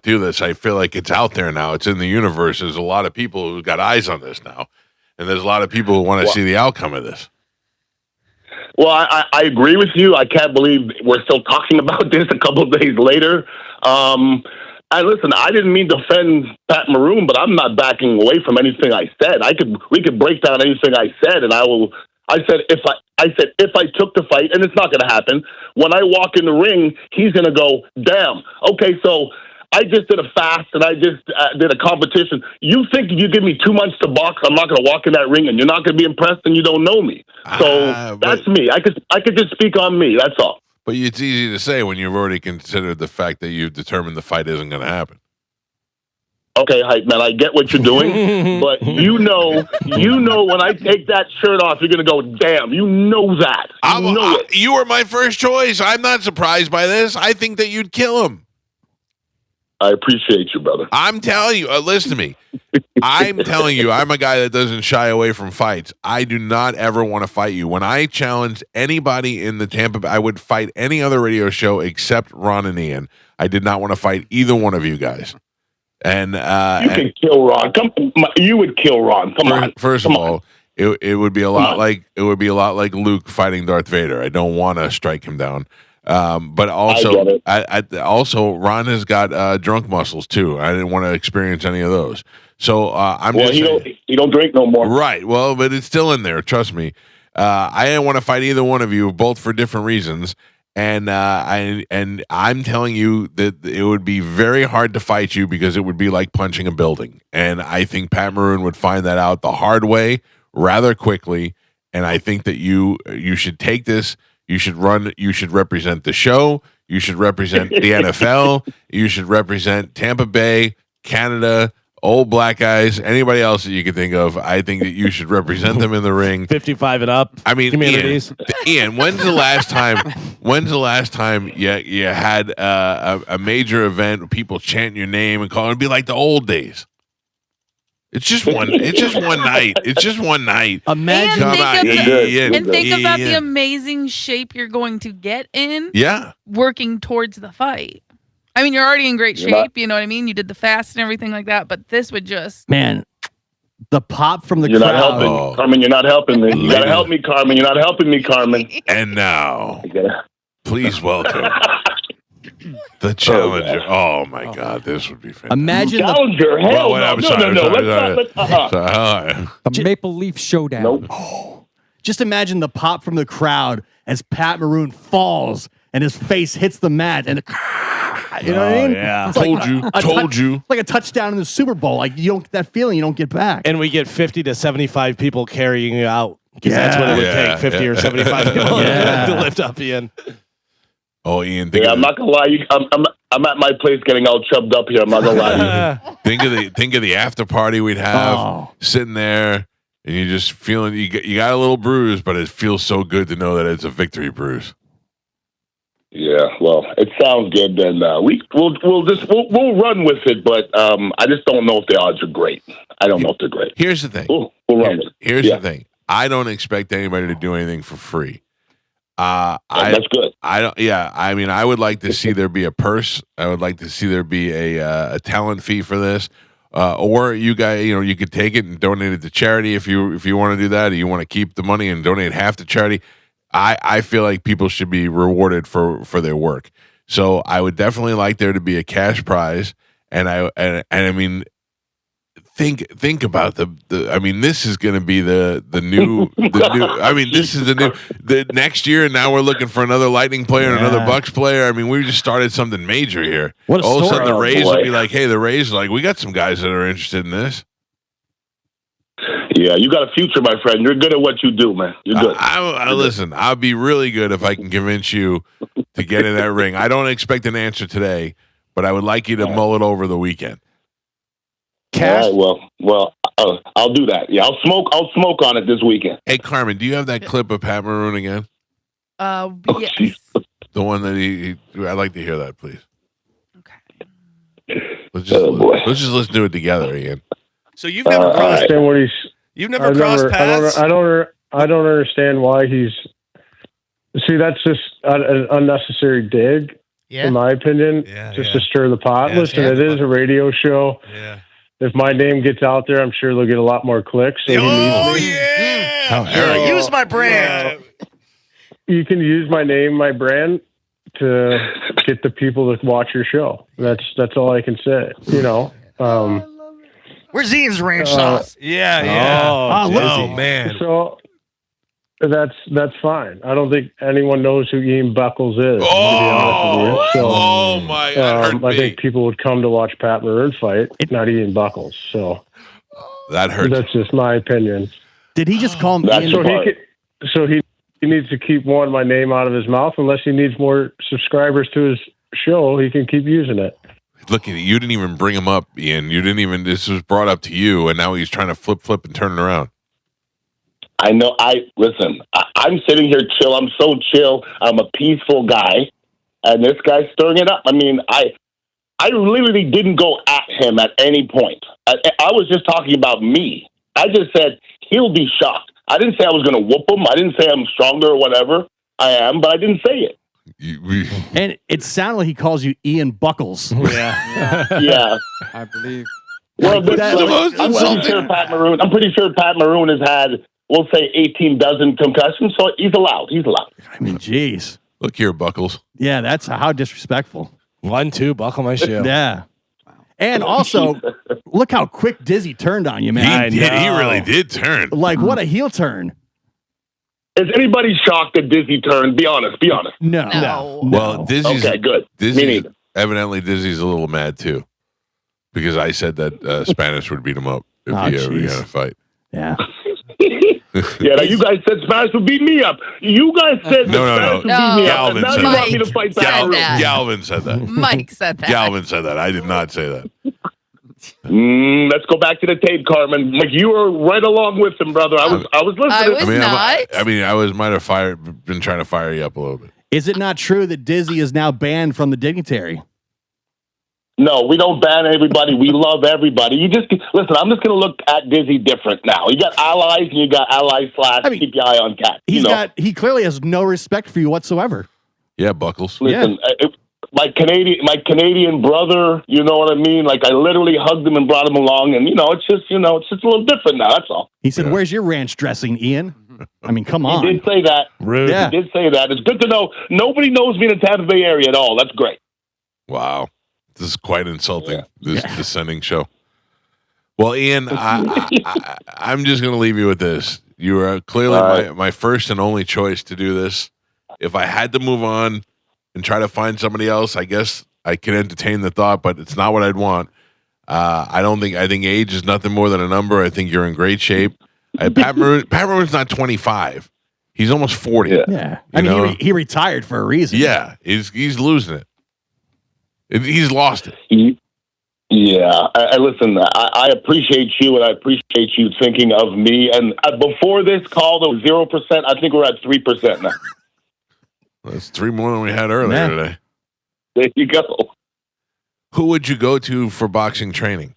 do this. I feel like it's out there now. It's in the universe. There's a lot of people who've got eyes on this now, and there's a lot of people who want to see the outcome of this. Well, I agree with you. I can't believe we're still talking about this a couple of days later. And listen, I didn't mean to offend Pat Maroon, but I'm not backing away from anything I said. We could break down anything I said, and I said if I took the fight, and it's not going to happen. When I walk in the ring, he's going to go, damn. Okay, so I just did a fast, and I just did a competition. You think if you give me 2 months to box, I'm not going to walk in that ring, and you're not going to be impressed, and you don't know me. So that's me. I could just speak on me. That's all. But it's easy to say when you've already considered the fact that you've determined the fight isn't going to happen. Okay, hype man, I get what you're doing, but you know when I take that shirt off, you're gonna go, damn. You know that. You were my first choice. I'm not surprised by this. I think that you'd kill him. I appreciate you, brother. I'm telling you, listen to me. I'm telling you, I'm a guy that doesn't shy away from fights. I do not ever want to fight you. When I challenged anybody in the Tampa Bay, I would fight any other radio show except Ron and Ian. I did not want to fight either one of you guys. And you can kill Ron. You would kill Ron. Come on. First of all, it would be a lot like Luke fighting Darth Vader. I don't want to strike him down. But also, also Ron has got drunk muscles too. I didn't want to experience any of those. So he don't drink no more. Right. Well, but it's still in there. Trust me. I didn't want to fight either one of you, both for different reasons. And I'm telling you that it would be very hard to fight you because it would be like punching a building. And I think Pat Maroon would find that out the hard way rather quickly. And I think that you should take this. You should run. You should represent the show. You should represent the NFL. You should represent Tampa Bay, Canada, old black guys, anybody else that you can think of. I think that you should represent them in the ring. 55 and up. I mean, communities. Ian, when's the last time you had a major event, people chanting your name and calling? It'd be like the old days. It's just one. It's just one night. It's just one night. Imagine. And think about the amazing shape you're going to get in. Yeah. Working towards the fight. I mean, you're already in great shape. You know what I mean? You did the fast and everything like that. But this would just the pop from the You're crowd. not helping, Carmen. You're not helping me. You gotta help me, Carmen. You're not helping me, Carmen. And now, please welcome the challenger. Oh my God, this would be fantastic. Imagine challenger. Hell no. I'm sorry. The Maple Leaf Showdown. Nope. Just imagine the pop from the crowd as Pat Maroon falls and his face hits the mat and you know what I mean? Yeah. It's like Told you. Like a touchdown in the Super Bowl. Like you don't get that feeling you don't get back. And we get 50 to 75 people carrying you out. Because that's what it would take, 50 or 75 people to lift up Ian. Oh, Ian. I'm not gonna lie. I'm at my place getting all chubbed up here. I'm not gonna lie to you. Think of the after party we'd have sitting there, and you just feeling you got a little bruise, but it feels so good to know that it's a victory bruise. Yeah, well, it sounds good. Then we'll run with it, but I just don't know if the odds are great. I don't know if they're great. Here's the thing. We'll run with it. Here's the thing. I don't expect anybody to do anything for free. That's good. I don't. Yeah, I mean, I would like to see there be a purse. I would like to see there be a talent fee for this, or you guys, you could take it and donate it to charity if you want to do that, or you want to keep the money and donate half to charity. I feel like people should be rewarded for their work. So I would definitely like there to be a cash prize, and I mean, think about the I mean, this is going to be the new I mean, this is the next year, and now we're looking for another Lightning player and another Bucks player. I mean, we just started something major here. What a All of a story. sudden the Rays will be like, hey, the Rays are like, we got some guys that are interested in this. Yeah, you got a future, my friend. You're good at what you do, man. You're good. Listen, I'll be really good if I can convince you to get in that ring. I don't expect an answer today, but I would like you to mull it over the weekend. Cash? All right, well, I'll do that. Yeah, I'll smoke on it this weekend. Hey, Carmen, do you have that clip of Pat Maroon again? Yes. The one that I'd like to hear that, please. Okay. Let's just listen to it together, Ian. So you've never crossed. You've never crossed paths. I don't understand why he's. See, that's just an unnecessary dig, in my opinion, just to stir the pot. Listen, it is a radio show. Yeah. If my name gets out there, I'm sure they'll get a lot more clicks. So Use my brand. You can use my name, my brand, to get the people to watch your show. That's all I can say. Where's Ian's ranch sauce? Oh man. So that's fine. I don't think anyone knows who Ian Buckles is. To be honest with you. So, my! That hurt I think people would come to watch Pat Maroon fight, not Ian Buckles. So that hurts. That's just my opinion. Did he just call him Ian? So he needs to keep my name out of his mouth. Unless he needs more subscribers to his show, he can keep using it. Look at it. You didn't even bring him up, Ian. You didn't even. This was brought up to you, and now he's trying to flip and turn it around. I know. Listen. I'm sitting here chill. I'm so chill. I'm a peaceful guy, and this guy's stirring it up. I mean, I literally didn't go at him at any point. I was just talking about me. I just said he'll be shocked. I didn't say I was going to whoop him. I didn't say I'm stronger or whatever. I am, but I didn't say it. And it sounded like he calls you Ian Buckles. Yeah. I believe. Well, I'm pretty sure Pat Maroon has had, we'll say, 18 dozen concussions, so he's allowed. I mean, geez. Look here, Buckles. Yeah, that's how disrespectful. 1-2, buckle my shoe. Yeah. And also, look how quick Dizzy turned on you, man. He really did turn. Like, what a heel turn. Is anybody shocked that Dizzy turned? Be honest. No. Well, Dizzy's okay, good. Evidently, Dizzy's a little mad too, because I said that Spanish would beat him up if he ever got a fight. Yeah. Yeah, now you guys said Spanish would beat me up. You guys said No. Spanish would beat me up. Galvin Now said you that. want me to fight back. Galvin said that. Mike said that. Galvin said that. I did not say that. Let's go back to the tape, Carmen. Like, you were right along with him, brother. I was listening. I might have been trying to fire you up a little bit. Is it not true that Dizzy is now banned from the dignitary? No, we don't ban everybody. We love everybody. You just listen. I'm just going to look at Dizzy different now. You got allies, and you got allies / keep your eye on Cat. He clearly has no respect for you whatsoever. Yeah, Buckles. Listen, my Canadian brother. You know what I mean? Like I literally hugged him and brought him along, and it's just a little different now. That's all. He said, "Where's your ranch dressing, Ian?" I mean, come on. He did say that. Rude. Yeah. He did say that. It's good to know. Nobody knows me in the Tampa Bay area at all. That's great. Wow. This is quite insulting, this descending show. Well, Ian, I'm just going to leave you with this. You are clearly my first and only choice to do this. If I had to move on and try to find somebody else, I guess I could entertain the thought, but it's not what I'd want. I think age is nothing more than a number. I think you're in great shape. Pat Maroon's not 25. He's almost 40. Yeah. I mean, he retired for a reason. Yeah. He's losing it. He's lost it. Yeah, I listen. I appreciate you, and I appreciate you thinking of me. And before this call, there was 0%. I think we're at 3% now. That's 3 more than we had earlier today. There you go. Who would you go to for boxing training?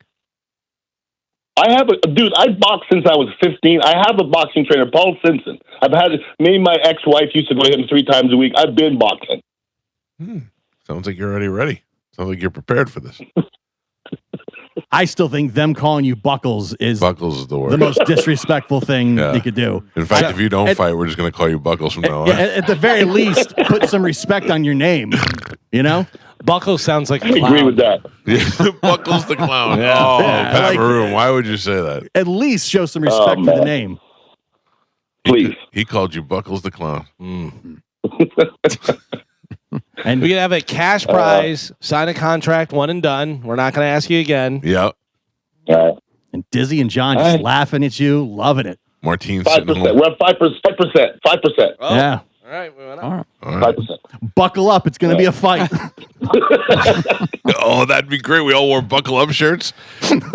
I have dude. I boxed since I was 15. I have a boxing trainer, Paul Simpson. Me and my ex-wife used to go to him 3 times a week. I've been boxing. Sounds like you're already ready. Sounds like you're prepared for this. I still think them calling you Buckles is the worst. The most disrespectful thing you could do. In fact, if you don't fight, we're just going to call you Buckles from now on. At the very least, put some respect on your name. You know? Buckles sounds like a I clown. agree with that. Buckles the clown. Yeah. Oh, Yeah, Pat like- Maroon. Why would you say that? At least show some respect for the name. Please. He called you Buckles the clown. And we can have a cash prize, sign a contract, one and done. We're not going to ask you again. Yep. And Dizzy and John just laughing at you, loving it. Martine 5%. We're at 5%. 5%. Yeah. All right, we went up. 5%. Buckle up. It's going to be a fight. Oh, that'd be great. We all wore buckle up shirts.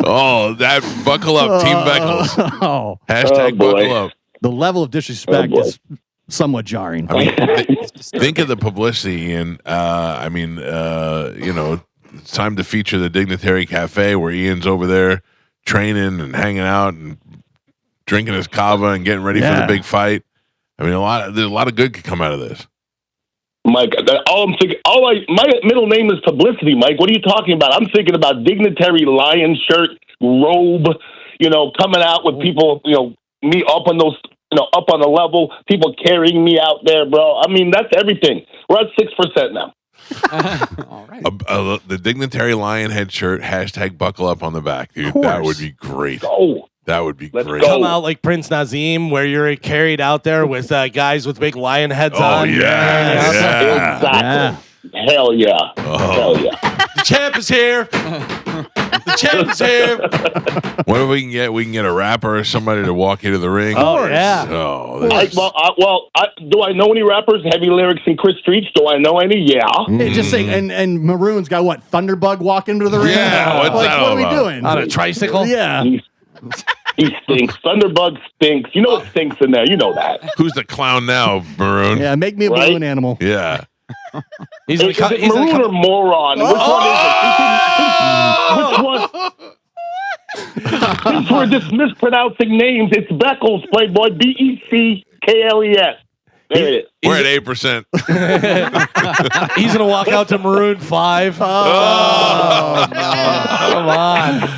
Oh, that buckle up, Team Beckles. Oh. Hashtag buckle up. The level of disrespect is somewhat jarring. I mean, think of the publicity, Ian. It's time to feature the Dignitary Cafe where Ian's over there training and hanging out and drinking his kava and getting ready for the big fight. I mean, there's a lot of good could come out of this. Mike, my middle name is publicity, Mike. What are you talking about? I'm thinking about dignitary lion shirt, robe, coming out with people, me up on those, up on the level, people carrying me out there, bro. I mean, that's everything. We're at 6% now. All right. The Dignitary Lion head shirt, hashtag buckle up on the back, dude. That would be great. Oh, that would be great. Come out like Prince Nazim, where you're carried out there with guys with big lion heads on. Yeah. Exactly. Hell yeah. Hell yeah. The champ is here. The champ is here. What if we can get? We can get a rapper or somebody to walk into the ring. Oh yeah. Oh, do I know any rappers? Heavy Lyrics and Chris Streets. Do I know any? Yeah. Hey, just saying, and Maroon's got what? Thunderbug walking into the ring? Yeah, what's like, that what all are we about? doing? On a tricycle. Yeah. He stinks. Thunderbug stinks. You know what stinks in there. You know that. Who's the clown now, Maroon? Yeah, make me a Right? balloon animal. Yeah. Is it Maroon or Moron? Which one is it? Which one? Since we're just mispronouncing names, it's Beckles, Playboy, Beckles. There it is. We're at 8%. He's gonna walk out to Maroon 5. Oh, come on.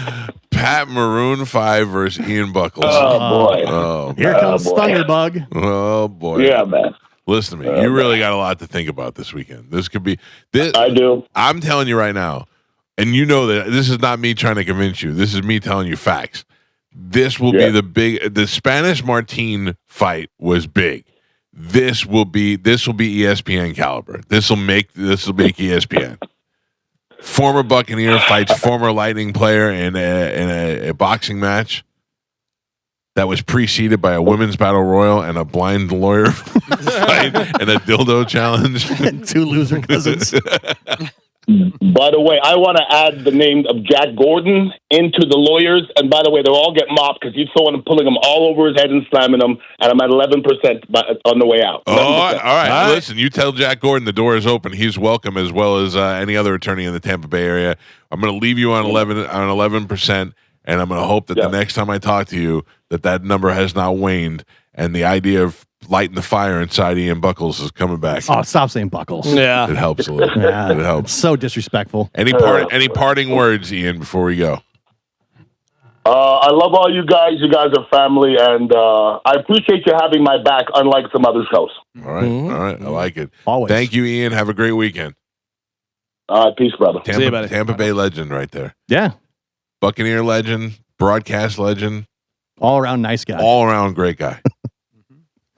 Pat Maroon 5 versus Ian Buckles. Oh, boy. Oh, Here comes Thunderbug. oh boy. Yeah, man. Listen to me. You really got a lot to think about this weekend. This could be this. I do. I'm telling you right now, and you know that this is not me trying to convince you. This is me telling you facts. This will be the Spanish Martin fight was big. This will be ESPN caliber. This will make ESPN. Former Buccaneer fights former Lightning player in a boxing match that was preceded by a women's battle royal and a blind lawyer fight and a dildo challenge. 2 loser cousins. By the way, I want to add the name of Jack Gordon into the lawyers. And by the way, they'll all get mopped because you saw him pulling them all over his head and slamming them. And I'm at 11% on the way out. Oh, all 11%. right. Listen, you tell Jack Gordon the door is open. He's welcome, as well as any other attorney in the Tampa Bay area. I'm going to leave you on 11%, and I'm going to hope that the next time I talk to you, that number has not waned, and the idea of lighting the fire inside Ian Buckles is coming back. Oh, stop saying Buckles. Yeah. It helps a little. Yeah, It helps. It's so disrespectful. Any parting words, Ian, before we go? I love all you guys. You guys are family, and I appreciate you having my back, unlike some other shows. All right. All right. I like it. Always. Thank you, Ian. Have a great weekend. Peace, brother. See you, buddy. Tampa Bay legend right there. Yeah. Buccaneer legend, broadcast legend. All around nice guy. All around great guy.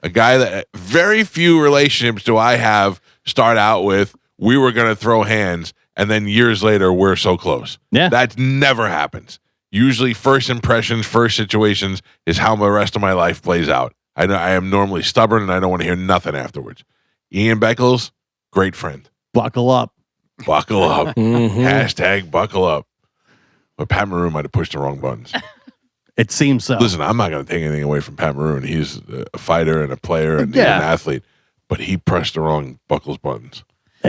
A guy that very few relationships do I have start out with, we were going to throw hands, and then years later, we're so close. Yeah. That never happens. Usually first impressions, first situations is how the rest of my life plays out. I know I am normally stubborn, and I don't want to hear nothing afterwards. Ian Beckles, great friend. Buckle up. Buckle up. Hashtag buckle up. But Pat Maroon might have pushed the wrong buttons. It seems so. Listen, I'm not going to take anything away from Pat Maroon. He's a fighter and a player and an athlete, but he pressed the wrong Buckles buttons.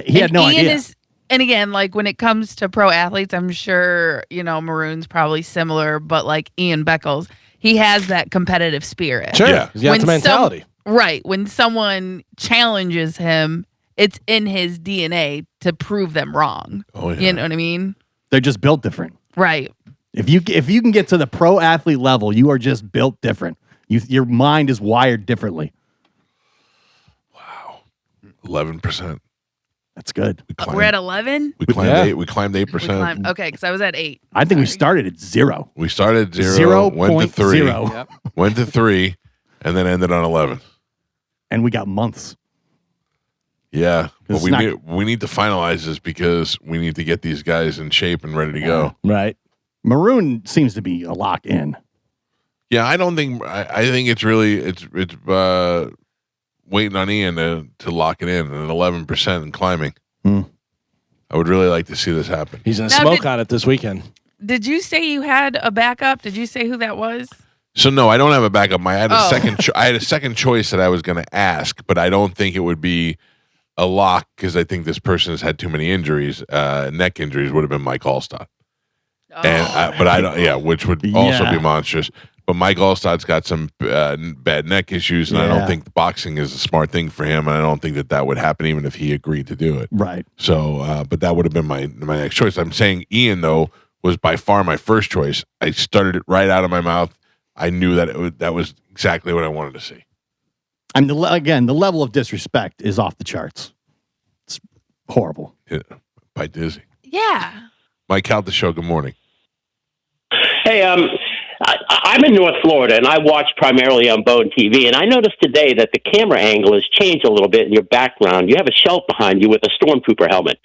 He had no Ian idea. And again, like when it comes to pro athletes, I'm sure, Maroon's probably similar, but like Ian Beckles, he has that competitive spirit. Sure. Yeah. He's got the mentality. Right. When someone challenges him, it's in his DNA to prove them wrong. Oh, yeah. You know what I mean? They're just built different. Right. If you can get to the pro athlete level, you are just built different. Your mind is wired differently. 11%. That's good. We're at 11? We climbed 8%. We climbed 8%. Okay, because I was at 8. I think we started at 0. We started at 0, went to 3, 0.0. Yep. went to 3, and then ended on 11. And we got months. Yeah, but It's we not- need to finalize this because we need to get these guys in shape and ready to go. Right. Maroon seems to be a lock in. Yeah, I don't think I think it's really it's waiting on Ian to lock it in at 11% and climbing. I would really like to see this happen. He's going to smoke on it this weekend. Did you say you had a backup? Did you say who that was? So no, I don't have a backup. I had a Oh. second. I had a second choice that I was going to ask, but I don't think it would be a lock because I think this person has had too many injuries. Neck injuries would have been Mike Allstott, but I don't. Yeah, which would also Yeah. be monstrous. But Mike Allstott's got some bad neck issues, and I don't think boxing is a smart thing for him, and I don't think that would happen even if he agreed to do it. Right. So, but that would have been my next choice. I'm saying Ian though was by far my first choice. I started it right out of my mouth. I knew that that was exactly what I wanted to see. I mean, the level of disrespect is off the charts. It's horrible. Yeah, by Dizzy. Yeah. Mike Calta show. Good morning. Hey, I'm in North Florida, and I watch primarily on Bone TV, and I noticed today that the camera angle has changed a little bit in your background. You have a shelf behind you with a stormtrooper helmet.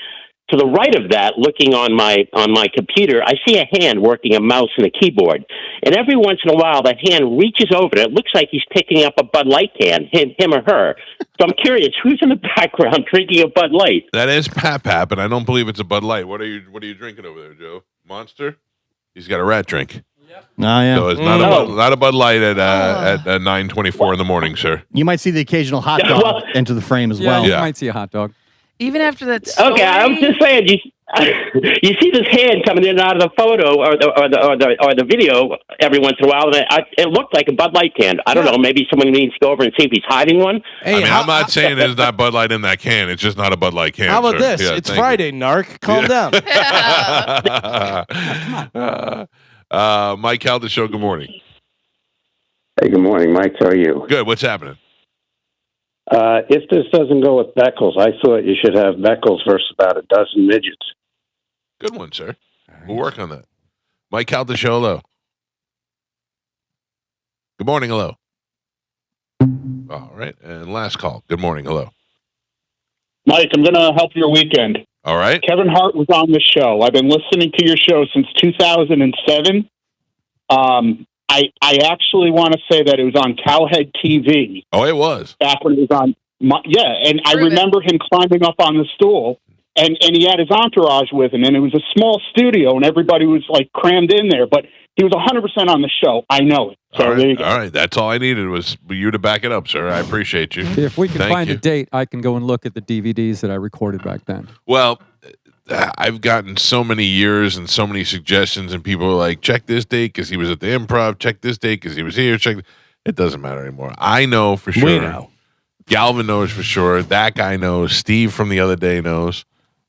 To the right of that, looking on my computer, I see a hand working a mouse and a keyboard. And every once in a while, that hand reaches over, and it looks like he's picking up a Bud Light can, him or her. So I'm curious, who's in the background drinking a Bud Light? That is Pap, and I don't believe it's a Bud Light. What are you drinking over there, Joe? Monster? He's got a rat drink. Oh, yeah. So it's not a Bud Light at 9:24 in the morning, sir. You might see the occasional hot dog enter the frame as well. You might see a hot dog. Even after that story? Okay, I was just saying, you see this hand coming in and out of the photo or the video every once in a while, and it looked like a Bud Light can. I don't know, maybe someone needs to go over and see if he's hiding one. Hey, I'm not saying there's not Bud Light in that can. It's just not a Bud Light can. How about sir. this? Yeah, It's thank you. Friday, narc. Calm down. Mike Calta show. Good morning. Hey, good morning, Mike. How are you? Good. What's happening? If this doesn't go with Beckles, I thought you should have Beckles versus about a dozen midgets. Good one, sir. We'll work on that. Mike Calta show. Hello. Good morning. Hello. All right. And last call. Good morning. Hello. Mike, I'm going to help your weekend. All right. Kevin Hart was on the show. I've been listening to your show since 2007. I actually want to say that it was on Cowhead TV. Oh, it was. Back when it was on, and I remember him climbing up on the stool and he had his entourage with him, and it was a small studio, and everybody was like crammed in there. But he was 100% on the show. I know it. So there you go. All right, that's all I needed was you to back it up, sir. I appreciate you. If we can Thank find you. a date, I can go and look at the DVDs that I recorded back then. Well, I've gotten so many years and so many suggestions, and people are like, check this date because he was at the Improv. Check this date because he was here. It doesn't matter anymore. I know for sure. We know. Galvin knows for sure. That guy knows. Steve from the other day knows.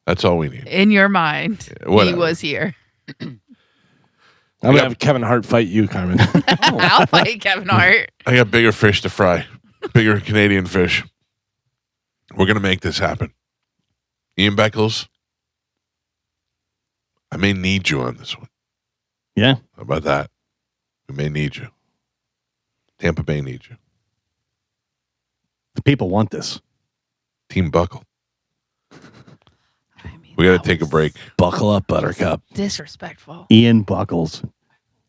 That's all we need. In your mind, Whatever. he was here. I'm going to have Kevin Hart fight you, Carmen. I'll fight Kevin Hart. I got bigger fish to fry. Bigger Canadian fish. We're going to make this happen. Ian Beckles, I may need you on this one. Yeah. How about that? We may need you. Tampa Bay needs you. The people want this. Team Buckle. We got to take a break. Buckle up, Buttercup. Disrespectful. Ian Buckles.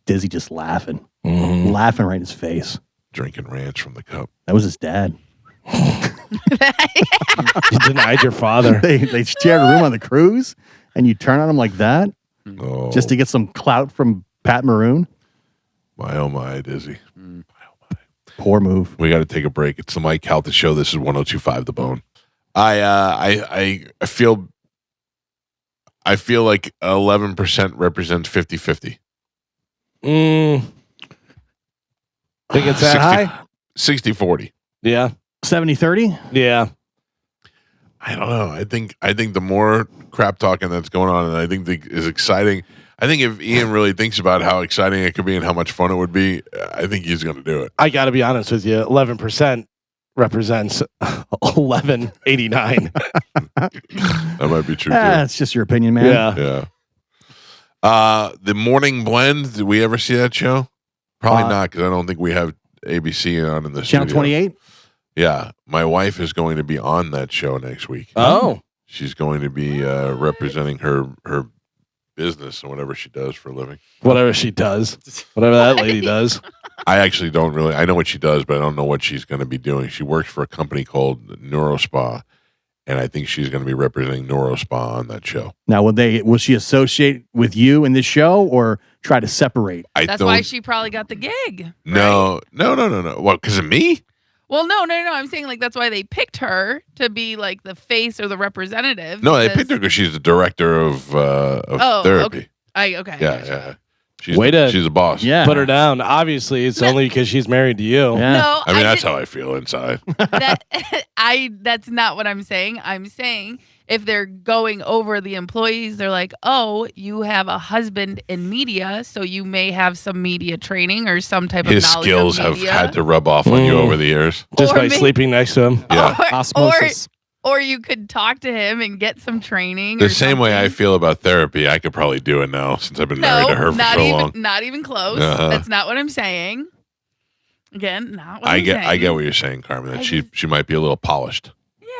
Dizzy just laughing. Laughing right in his face. Drinking ranch from the cup. That was his dad. You denied your father. They shared a room on the cruise, and you turn on him like that Oh, just to get some clout from Pat Maroon. my, oh, my, Dizzy. Poor move. We got to take a break. It's the Mike Calta Show. This is 102.5 The Bone. I feel like 11% represents 50-50. Think it's that high? 60-40. Yeah. 70-30? Yeah. I don't know. I think the more crap talking that's going on, and I think is exciting. I think if Ian really thinks about how exciting it could be and how much fun it would be, I think he's going to do it. I got to be honest with you. 11% represents 1189. That might be true, too. That's just your opinion, man. Yeah. The Morning Blend, did we ever see that show? Probably not, because I don't think we have ABC on in the Channel studio. 28? Yeah. My wife is going to be on that show next week. Oh. She's going to be representing her business and whatever she does for a living. Whatever she does. Whatever that lady does. I actually don't really. I know what she does, but I don't know what she's going to be doing. She works for a company called NeuroSpa, and I think she's going to be representing NeuroSpa on that show. Now, will she associate with you in this show or try to separate? That's why she probably got the gig. No. What? Because of me? Well, no. I'm saying like that's why they picked her to be like the face or the representative. No, they picked her because she's the director of therapy. Okay. Yeah. She's a boss. Yeah. Put her down. Obviously, it's only because she's married to you. Yeah. No, I mean, that's how I feel inside. That's not what I'm saying. I'm saying if they're going over the employees, they're like, oh, you have a husband in media, so you may have some media training or some type His of knowledge skills of have media. had to rub off on you over the years. Just Or by may- sleeping next to him. Yeah. Osmosis. Or you could talk to him and get some training. The or same way I feel about therapy, I could probably do it now since I've been married to her for so long. Not even close. Uh-huh. That's not what I'm saying. Again, not what I I'm get saying. what you're saying, Carmen. That she might be a little polished.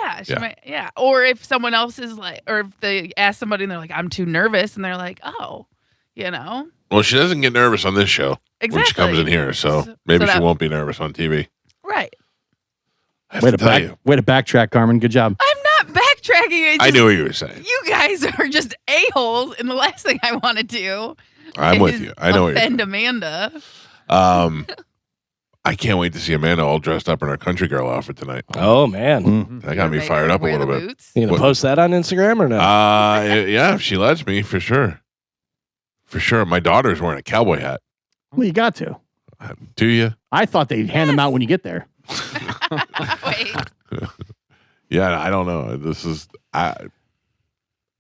Yeah, she Yeah. might. Yeah, or if someone else is like, or if they ask somebody and they're like, "I'm too nervous," and they're like, "Oh, you know." Well, she doesn't get nervous on this show when she comes in Exactly. here, so maybe so she that- won't be nervous on TV. Right. I have Way to to tell you, backtrack, Carmen. Good job. I'm not backtracking. It's I just- knew what you were saying. You guys are just a-holes, and the last thing I want to do I'm with is you. I know what you're offend Amanda. I can't wait to see Amanda all dressed up in her country girl outfit tonight. Oh, man. That got me fired up a little bit. You going to What- post that on Instagram or no? Yeah, if she lets me, for sure. For sure. My daughter's wearing a cowboy hat. Well, you got to. Do you? I thought they'd hand them out when you get there. Yeah, I don't know.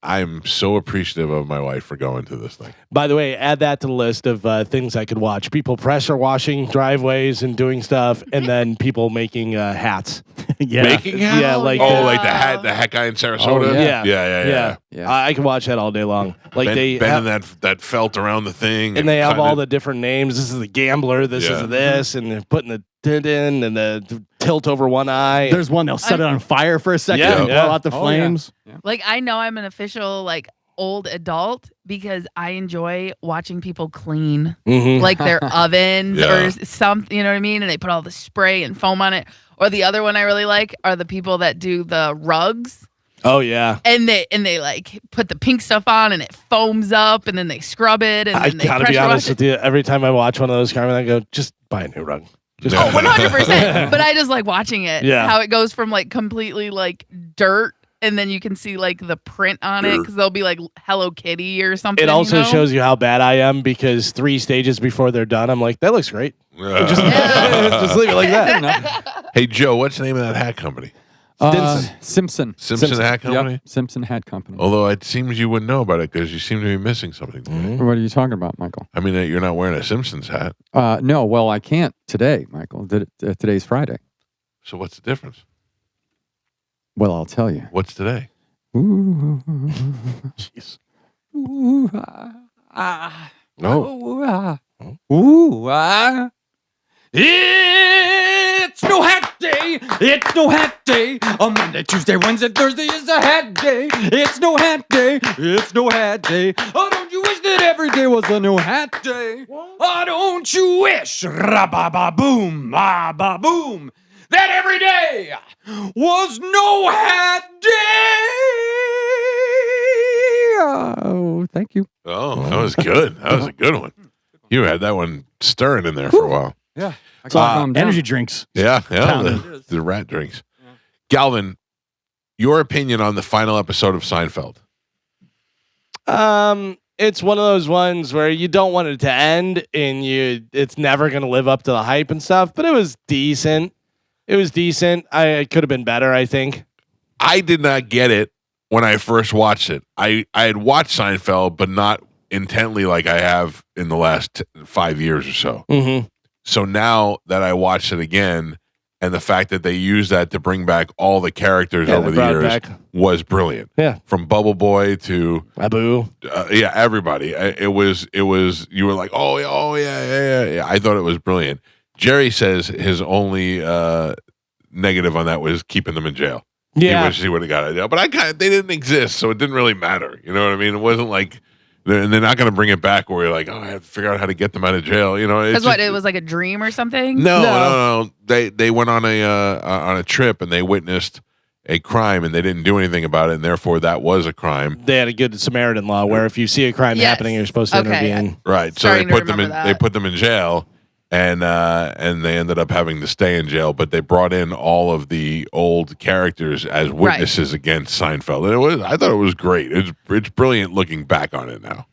I'm so appreciative of my wife for going to this thing. By the way, add that to the list of things I could watch. People pressure washing driveways and doing stuff, and then people making hats. Yeah. Making hats? Yeah, like like the hat guy in Sarasota. Oh, yeah. Yeah. I can watch that all day long. Like they bending that felt around the thing, and they have cutting all it. the different names. This is the gambler. This Yeah. is this, and they're putting the tint in and the tilt over one eye. There's one they'll set it on fire for a second Yeah, and yeah. blow out the Oh, flames. Like I know I'm an official like old adult because I enjoy watching people clean Mhm. like their ovens Yeah. or something, you know what I mean? And they put all the spray and foam on it. Or the other one I really like are the people that do the rugs. Oh yeah. And they like put the pink stuff on and it foams up and then they scrub it and I then they gotta be pressure honest wash it. with you. Every time I watch one of those, Carmen, I go, just buy a new rug. Just 100%. But I just like watching it. Yeah. How it goes from like completely like dirt and then you can see like the print on it because they'll be like Hello Kitty or something. It also you know? shows you how bad I am because 3 stages before they're done, I'm like, that looks great. Just leave it like that. Hey, Joe, what's the name of that hat company? Simpson. Simpson Hat Company? Yep, Simpson Hat Company. Although it seems you wouldn't know about it because you seem to be missing something. What are you talking about, Michael? I mean, you're not wearing a Simpsons hat. No, well, I can't today, Michael. Today's Friday. So what's the difference? Well, I'll tell you. What's today? Ooh. Jeez. Ooh, No. Ooh, It's no hat day. It's no hat day. On Monday, Tuesday, Wednesday, Thursday is a hat day. It's no hat day. It's no hat day. Oh, don't you wish that every day was a no hat day? Oh, don't you wish, ra-ba-ba-boom, ba-ba-boom, that every day was no hat day? Oh, thank you. Oh, that was good. That was a good one. You had that one stirring in there for a while. Yeah. Energy drinks. Yeah, Pounded. the rat drinks. Galvin, your opinion on the final episode of Seinfeld? It's one of those ones where you don't want it to end and it's never going to live up to the hype and stuff, but it was decent. It could have been better, I think. I did not get it when I first watched it. I had watched Seinfeld, but not intently like I have in the last 5 years or so. Mm-hmm. So now that I watched it again, and the fact that they used that to bring back all the characters over the years was brilliant. Yeah, from Bubble Boy to Abu. Yeah, everybody. It was. You were like, oh yeah. I thought it was brilliant. Jerry says his only negative on that was keeping them in jail. Yeah, he wish he would have got out of jail, but they didn't exist, so it didn't really matter. You know what I mean? It wasn't like. And they're not going to bring it back where you're like, I have to figure out how to get them out of jail. You know, Because what, it was like a dream or something? No. They went on a trip and they witnessed a crime and they didn't do anything about it, and therefore that was a crime. They had a good Samaritan law where if you see a crime happening, you're supposed to intervene. Right. So they put them in. They put them in jail, and they ended up having to stay in jail. But they brought in all of the old characters as witnesses against Seinfeld. And I thought it was great. It's brilliant looking back on it now.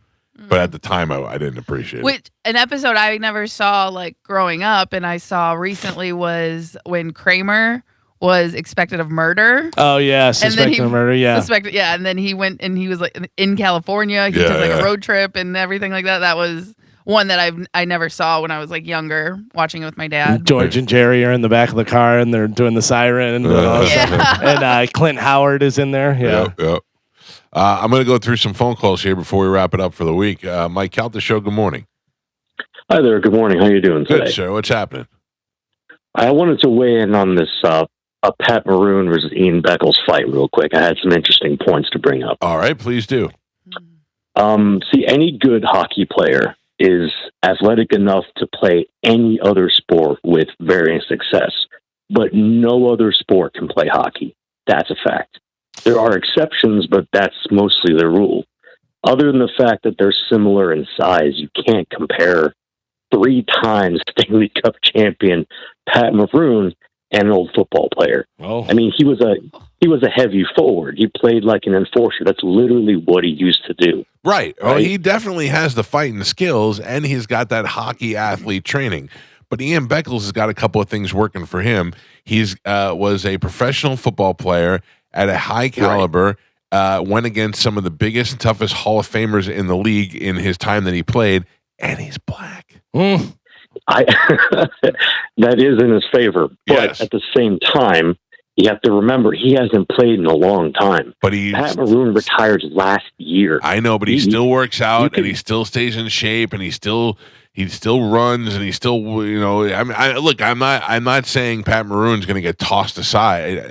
But at the time, I didn't appreciate it. Which an episode I never saw like growing up, and I saw recently was when Kramer was suspected of murder. Oh yeah, suspected of murder. Yeah, and then he went and he was like in California. He took like a road trip and everything like that. That was one that I never saw when I was like younger, watching it with my dad. George and Jerry are in the back of the car and they're doing the siren. And Clint Howard is in there. Yeah. Yep. I'm going to go through some phone calls here before we wrap it up for the week. Mike Calta Show, good morning. Hi there. Good morning. How you doing today? Good, sir. What's happening? I wanted to weigh in on this Pat Maroon versus Ian Beckles fight real quick. I had some interesting points to bring up. All right, please do. See, any good hockey player is athletic enough to play any other sport with varying success, but no other sport can play hockey. That's a fact. There are exceptions, but that's mostly the rule. Other than the fact that they're similar in size, you can't compare 3-time Stanley Cup champion Pat Maroon and an old football player. Oh. I mean, he was a heavy forward. He played like an enforcer. That's literally what he used to do. Right. Oh, he definitely has the fighting skills, and he's got that hockey athlete training. But Ian Beckles has got a couple of things working for him. He's was a professional football player at a high caliber. Went against some of the biggest and toughest Hall of Famers in the league in his time that he played, and he's black. That is in his favor. But at the same time, you have to remember he hasn't played in a long time. But Pat Maroon retired last year. I know, but he still works out and he still stays in shape and he still runs and he still, you know. I mean, I'm not saying Pat Maroon's going to get tossed aside.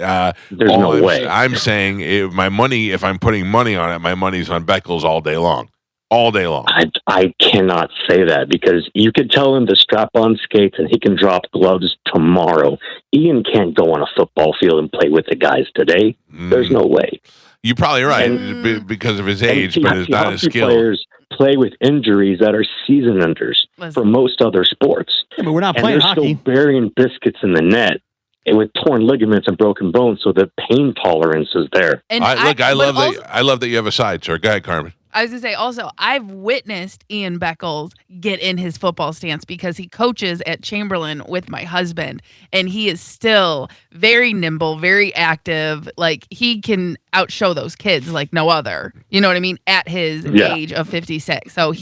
There's no way. I'm saying if I'm putting money on it, my money's on Beckles all day long. All day long. I cannot say that because you could tell him to strap on skates and he can drop gloves tomorrow. Ian can't go on a football field and play with the guys today. There's no way. You're probably right because of his age, but it's not his skill. Players play with injuries that are season enders for most other sports. Yeah, but we're not and playing they're hockey. Still burying biscuits in the net and with torn ligaments and broken bones, so the pain tolerance is there. And I love that you have a side, sir. Go ahead, Carmen. I was going to say also, I've witnessed Ian Beckles get in his football stance because he coaches at Chamberlain with my husband, and he is still very nimble, very active. Like, he can outshow those kids like no other. You know what I mean? At his age of 56. So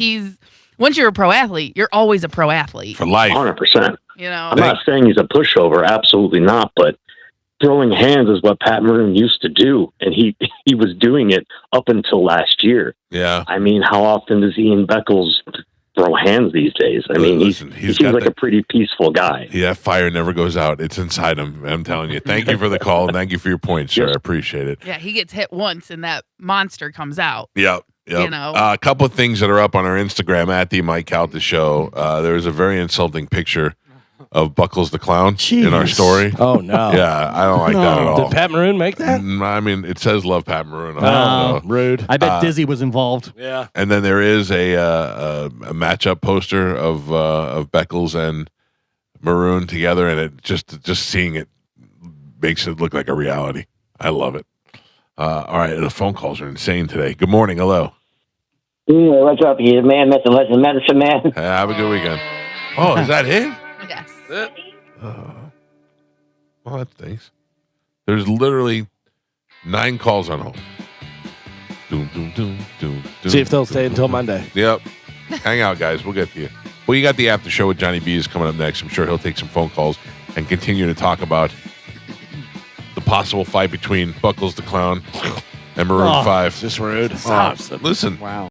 once you're a pro athlete, you're always a pro athlete. For life. 100%. You know? I'm not saying he's a pushover. Absolutely not. But throwing hands is what Pat Maroon used to do, and he was doing it up until last year. Yeah. I mean, how often does Ian Beckles throw hands these days? I mean, he seems like a pretty peaceful guy. Yeah, fire never goes out. It's inside him. I'm telling you. Thank you for the call. And thank you for your point, sir. I appreciate it. Yeah, he gets hit once, and that monster comes out. Yep. You know? A couple of things that are up on our Instagram at the Mike Calta Show. There was a very insulting picture of Buckles the Clown in our story. Oh, no. Yeah, I don't like that at all. Did Pat Maroon make that? I mean, it says love Pat Maroon. On it, so. Rude. I bet Dizzy was involved. Yeah. And then there is a matchup poster of Beckles and Maroon together, and it just seeing it makes it look like a reality. I love it. All right, the phone calls are insane today. Good morning. Hello. Yeah, what's up, you man? Medicine man. Hey, have a good weekend. Oh, is that it? Yes. Well, that stinks. There's literally 9 calls on hold. Doom, doom, doom, doom, doom, See if they'll stay until Monday. Yep. Hang out, guys. We'll get to you. Well, you got the after show with Johnny B is coming up next. I'm sure he'll take some phone calls and continue to talk about the possible fight between Buckles the Clown and Maroon 5. Just rude. Listen. Wow.